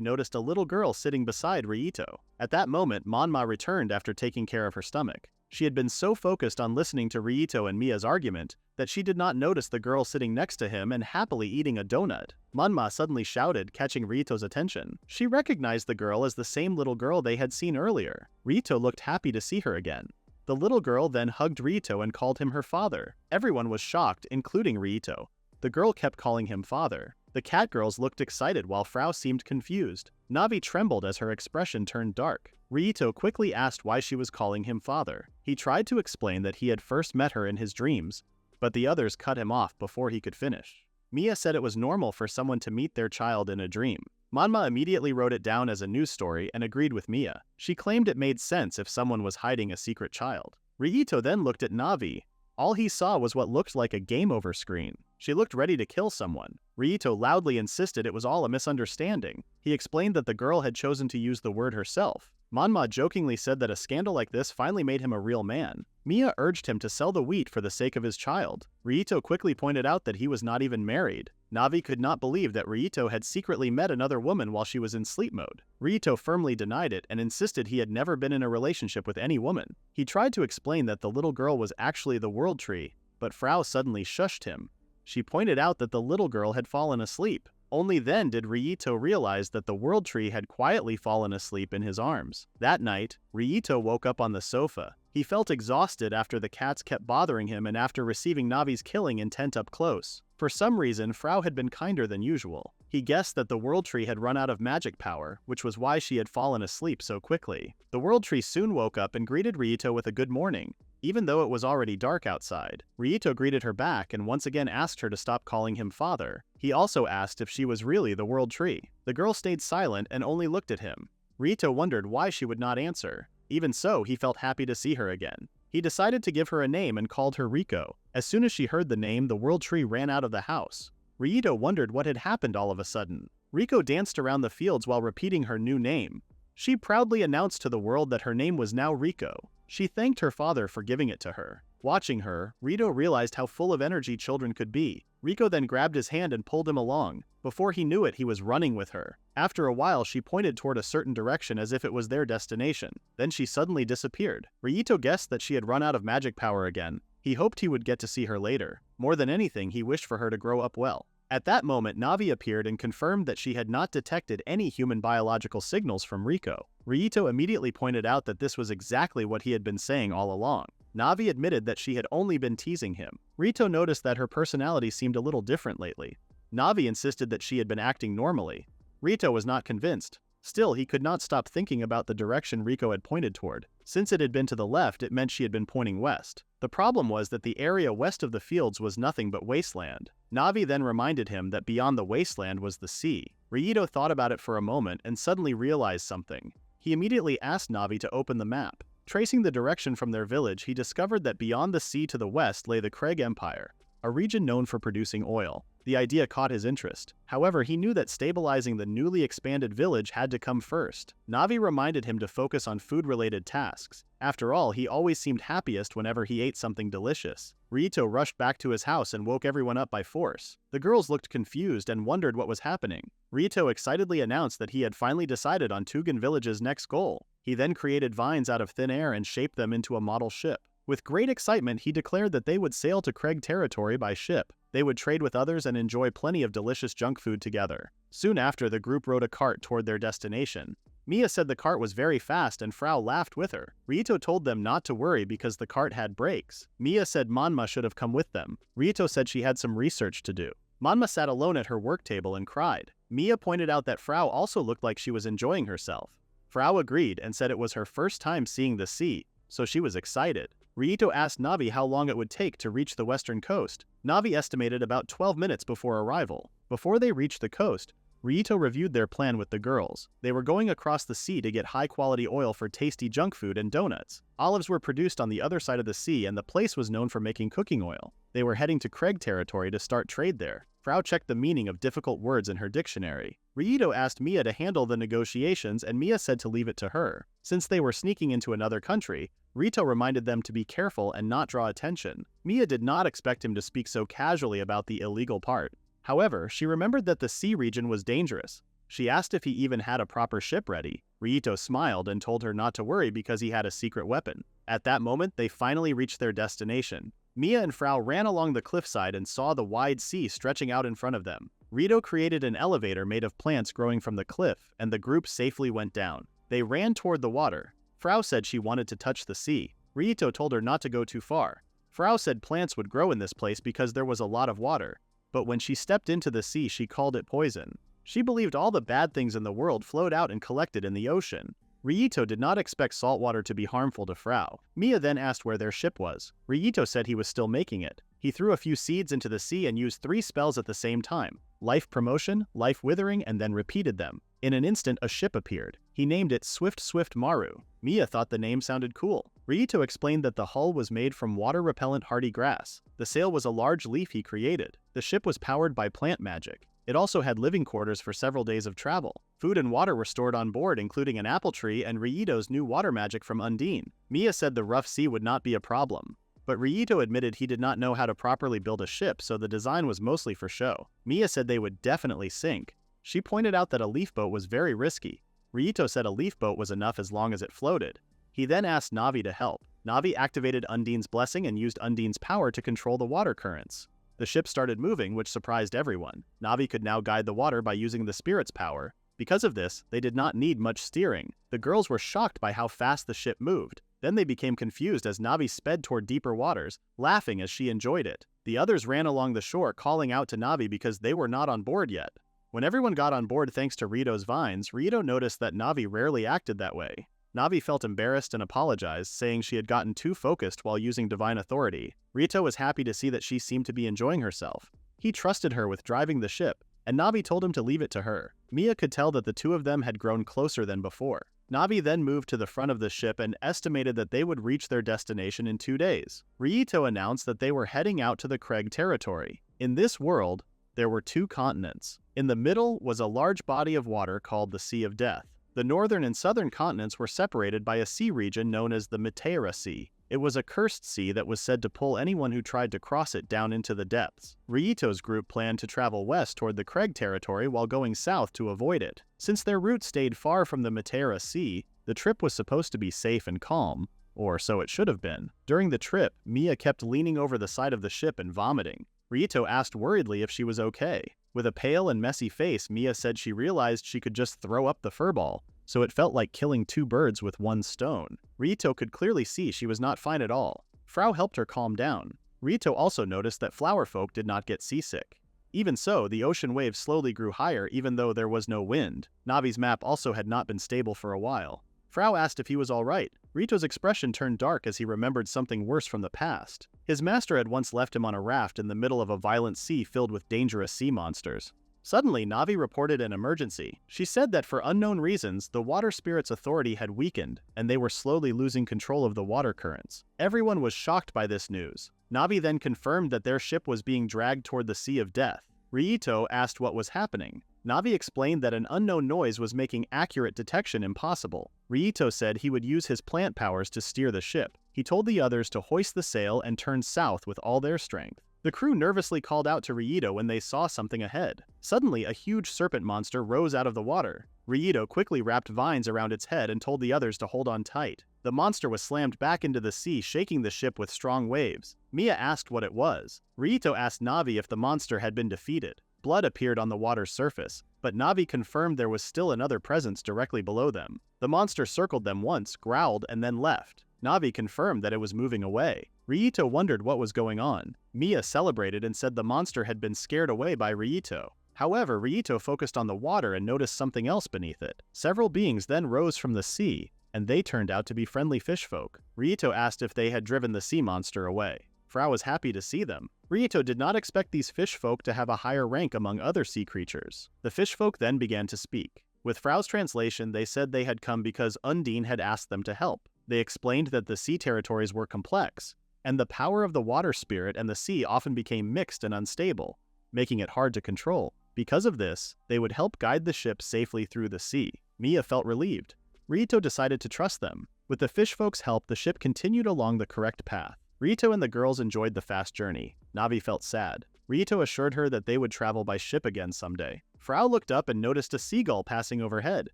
noticed a little girl sitting beside Ryuto. At that moment, Monma returned after taking care of her stomach. She had been so focused on listening to Ryuto and Mia's argument that she did not notice the girl sitting next to him and happily eating a donut. Monma suddenly shouted, catching Ryuto's attention. She recognized the girl as the same little girl they had seen earlier. Ryuto looked happy to see her again. The little girl then hugged Ryuto and called him her father. Everyone was shocked, including Ryuto. The girl kept calling him father. The cat girls looked excited while Frau seemed confused. Navi trembled as her expression turned dark. Ryuto quickly asked why she was calling him father. He tried to explain that he had first met her in his dreams, but the others cut him off before he could finish. Mia said it was normal for someone to meet their child in a dream. Monma immediately wrote it down as a news story and agreed with Mia. She claimed it made sense if someone was hiding a secret child. Ryuto then looked at Navi. All he saw was what looked like a game over screen. She looked ready to kill someone. Ryuto loudly insisted it was all a misunderstanding. He explained that the girl had chosen to use the word herself. Monma jokingly said that a scandal like this finally made him a real man. Mia urged him to sell the wheat for the sake of his child. Ryuto quickly pointed out that he was not even married. Navi could not believe that Ryuto had secretly met another woman while she was in sleep mode. Ryuto firmly denied it and insisted he had never been in a relationship with any woman. He tried to explain that the little girl was actually the world tree, but Frau suddenly shushed him. She pointed out that the little girl had fallen asleep. Only then did Ryuto realize that the world tree had quietly fallen asleep in his arms. That night, Ryuto woke up on the sofa. He felt exhausted after the cats kept bothering him and after receiving Navi's killing intent up close. For some reason, Frau had been kinder than usual. He guessed that the world tree had run out of magic power, which was why she had fallen asleep so quickly. The world tree soon woke up and greeted Ryuto with a good morning. Even though it was already dark outside, Ryuto greeted her back and once again asked her to stop calling him father. He also asked if she was really the world tree. The girl stayed silent and only looked at him. Ryuto wondered why she would not answer. Even so, he felt happy to see her again. He decided to give her a name and called her Riko. As soon as she heard the name, the world tree ran out of the house. Ryuto wondered what had happened all of a sudden. Riko danced around the fields while repeating her new name. She proudly announced to the world that her name was now Riko. She thanked her father for giving it to her. Watching her, Ryuto realized how full of energy children could be. Riko then grabbed his hand and pulled him along. Before he knew it, he was running with her. After a while, she pointed toward a certain direction as if it was their destination. Then she suddenly disappeared. Ryuto guessed that she had run out of magic power again. He hoped he would get to see her later. More than anything, he wished for her to grow up well. At that moment, Navi appeared and confirmed that she had not detected any human biological signals from Riko. Ryuto immediately pointed out that this was exactly what he had been saying all along. Navi admitted that she had only been teasing him. Ryuto noticed that her personality seemed a little different lately. Navi insisted that she had been acting normally. Ryuto was not convinced. Still, he could not stop thinking about the direction Riko had pointed toward. Since it had been to the left, it meant she had been pointing west. The problem was that the area west of the fields was nothing but wasteland. Navi then reminded him that beyond the wasteland was the sea. Ryuto thought about it for a moment and suddenly realized something. He immediately asked Navi to open the map. Tracing the direction from their village, he discovered that beyond the sea to the west lay the Craig Empire, a region known for producing oil. The idea caught his interest. However, he knew that stabilizing the newly expanded village had to come first. Navi reminded him to focus on food-related tasks. After all, he always seemed happiest whenever he ate something delicious. Ryuto rushed back to his house and woke everyone up by force. The girls looked confused and wondered what was happening. Ryuto excitedly announced that he had finally decided on Tugan Village's next goal. He then created vines out of thin air and shaped them into a model ship. With great excitement, he declared that they would sail to Craig territory by ship. They would trade with others and enjoy plenty of delicious junk food together. Soon after, the group rode a cart toward their destination. Mia said the cart was very fast and Frau laughed with her. Ryuto told them not to worry because the cart had brakes. Mia said Monma should have come with them. Ryuto said she had some research to do. Monma sat alone at her work table and cried. Mia pointed out that Frau also looked like she was enjoying herself. Frau agreed and said it was her first time seeing the sea, so she was excited. Ryuto asked Navi how long it would take to reach the western coast. Navi estimated about 12 minutes before arrival. Before they reached the coast, Ryuto reviewed their plan with the girls. They were going across the sea to get high-quality oil for tasty junk food and donuts. Olives were produced on the other side of the sea and the place was known for making cooking oil. They were heading to Craig territory to start trade there. Frau checked the meaning of difficult words in her dictionary. Ryito asked Mia to handle the negotiations and Mia said to leave it to her. Since they were sneaking into another country, Rito reminded them to be careful and not draw attention. Mia did not expect him to speak so casually about the illegal part. However, she remembered that the sea region was dangerous. She asked if he even had a proper ship ready. Ryito smiled and told her not to worry because he had a secret weapon. At that moment, they finally reached their destination. Mia and Frau ran along the cliffside and saw the wide sea stretching out in front of them. Rito created an elevator made of plants growing from the cliff, and the group safely went down. They ran toward the water. Frau said she wanted to touch the sea. Ryito told her not to go too far. Frau said plants would grow in this place because there was a lot of water. But when she stepped into the sea, she called it poison. She believed all the bad things in the world flowed out and collected in the ocean. Ryito did not expect salt water to be harmful to Frau. Mia then asked where their ship was. Ryito said he was still making it. He threw a few seeds into the sea and used 3 spells at the same time: life promotion, life withering, and then repeated them. In an instant, a ship appeared. He named it Swift Maru. Mia thought the name sounded cool. Ryito explained that the hull was made from water-repellent hardy grass. The sail was a large leaf he created. The ship was powered by plant magic. It also had living quarters for several days of travel. Food and water were stored on board, including an apple tree and Ryito's new water magic from Undine. Mia said the rough sea would not be a problem. But Ryito admitted he did not know how to properly build a ship, so the design was mostly for show. Mia said they would definitely sink. She pointed out that a leaf boat was very risky. Ryito said a leaf boat was enough as long as it floated. He then asked Navi to help. Navi activated Undine's blessing and used Undine's power to control the water currents. The ship started moving, which surprised everyone. Navi could now guide the water by using the spirit's power. Because of this, they did not need much steering. The girls were shocked by how fast the ship moved. Then they became confused as Navi sped toward deeper waters, laughing as she enjoyed it. The others ran along the shore calling out to Navi because they were not on board yet. When everyone got on board thanks to Rito's vines, Rito noticed that Navi rarely acted that way. Navi felt embarrassed and apologized, saying she had gotten too focused while using divine authority. Rito was happy to see that she seemed to be enjoying herself. He trusted her with driving the ship, and Navi told him to leave it to her. Mia could tell that the two of them had grown closer than before. Navi then moved to the front of the ship and estimated that they would reach their destination in 2 days. Ryito announced that they were heading out to the Craig territory. In this world, there were 2 continents. In the middle was a large body of water called the Sea of Death. The northern and southern continents were separated by a sea region known as the Mateira Sea. It was a cursed sea that was said to pull anyone who tried to cross it down into the depths. Ryito's group planned to travel west toward the Craig territory while going south to avoid it. Since their route stayed far from the Mateira Sea, the trip was supposed to be safe and calm, or so it should have been. During the trip, Mia kept leaning over the side of the ship and vomiting. Ryito asked worriedly if she was okay. With a pale and messy face, Mia said she realized she could just throw up the furball, so it felt like killing 2 birds with 1 stone. Ryito could clearly see she was not fine at all. Frau helped her calm down. Ryito also noticed that flower folk did not get seasick. Even so, the ocean waves slowly grew higher even though there was no wind. Navi's map also had not been stable for a while. Frau asked if he was alright. Ryito's expression turned dark as he remembered something worse from the past. His master had once left him on a raft in the middle of a violent sea filled with dangerous sea monsters. Suddenly, Navi reported an emergency. She said that for unknown reasons, the water spirit's authority had weakened, and they were slowly losing control of the water currents. Everyone was shocked by this news. Navi then confirmed that their ship was being dragged toward the Sea of Death. Ryito asked what was happening. Navi explained that an unknown noise was making accurate detection impossible. Ryito said he would use his plant powers to steer the ship. He told the others to hoist the sail and turn south with all their strength. The crew nervously called out to Ryito when they saw something ahead. Suddenly, a huge serpent monster rose out of the water. Ryito quickly wrapped vines around its head and told the others to hold on tight. The monster was slammed back into the sea, shaking the ship with strong waves. Mia asked what it was. Ryito asked Navi if the monster had been defeated. Blood appeared on the water's surface, but Navi confirmed there was still another presence directly below them. The monster circled them once, growled, and then left. Navi confirmed that it was moving away. Ryito wondered what was going on. Mia celebrated and said the monster had been scared away by Ryito. However, Ryito focused on the water and noticed something else beneath it. Several beings then rose from the sea, and they turned out to be friendly fish folk. Ryito asked if they had driven the sea monster away. Frau was happy to see them. Ryito did not expect these fish folk to have a higher rank among other sea creatures. The fish folk then began to speak. With Frau's translation, they said they had come because Undine had asked them to help. They explained that the sea territories were complex, and the power of the water spirit and the sea often became mixed and unstable, making it hard to control. Because of this, they would help guide the ship safely through the sea. Mia felt relieved. Rito decided to trust them. With the fish folks' help, the ship continued along the correct path. Rito and the girls enjoyed the fast journey. Navi felt sad. Rito assured her that they would travel by ship again someday. Frau looked up and noticed a seagull passing overhead.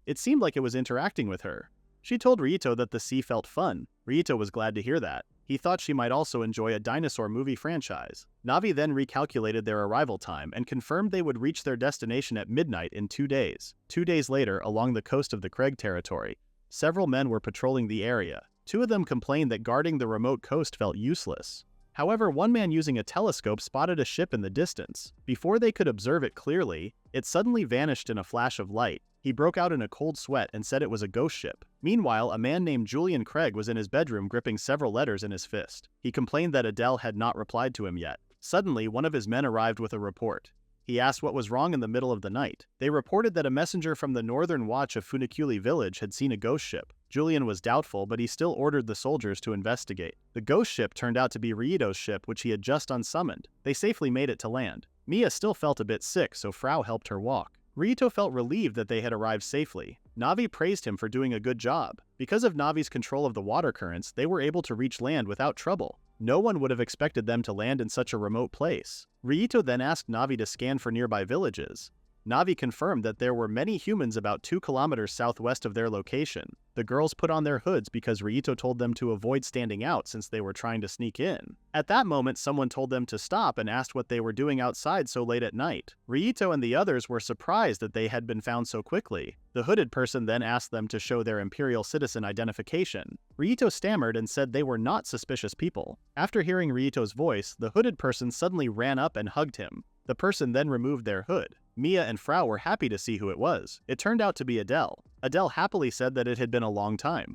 It seemed like it was interacting with her. She told Rito that the sea felt fun. Rito was glad to hear that. He thought she might also enjoy a dinosaur movie franchise. Navi then recalculated their arrival time and confirmed they would reach their destination at midnight in 2 days. 2 days later, along the coast of the Craig territory, several men were patrolling the area. 2 of them complained that guarding the remote coast felt useless. However, one man using a telescope spotted a ship in the distance. Before they could observe it clearly, it suddenly vanished in a flash of light. He broke out in a cold sweat and said it was a ghost ship. Meanwhile, a man named Julian Craig was in his bedroom gripping several letters in his fist. He complained that Adele had not replied to him yet. Suddenly, one of his men arrived with a report. He asked what was wrong in the middle of the night. They reported that a messenger from the Northern Watch of Funiculi village had seen a ghost ship. Julian was doubtful, but he still ordered the soldiers to investigate. The ghost ship turned out to be Rito's ship, which he had just unsummoned. They safely made it to land. Mia still felt a bit sick, so Frau helped her walk. Rito felt relieved that they had arrived safely. Navi praised him for doing a good job. Because of Navi's control of the water currents, they were able to reach land without trouble. No one would have expected them to land in such a remote place. Rito then asked Navi to scan for nearby villages. Navi confirmed that there were many humans about 2 kilometers southwest of their location. The girls put on their hoods because Rito told them to avoid standing out since they were trying to sneak in. At that moment, someone told them to stop and asked what they were doing outside so late at night. Rito and the others were surprised that they had been found so quickly. The hooded person then asked them to show their Imperial citizen identification. Rito stammered and said they were not suspicious people. After hearing Rito's voice, the hooded person suddenly ran up and hugged him. The person then removed their hood. Mia and Frau were happy to see who it was. It turned out to be Adele. Adele happily said that it had been a long time.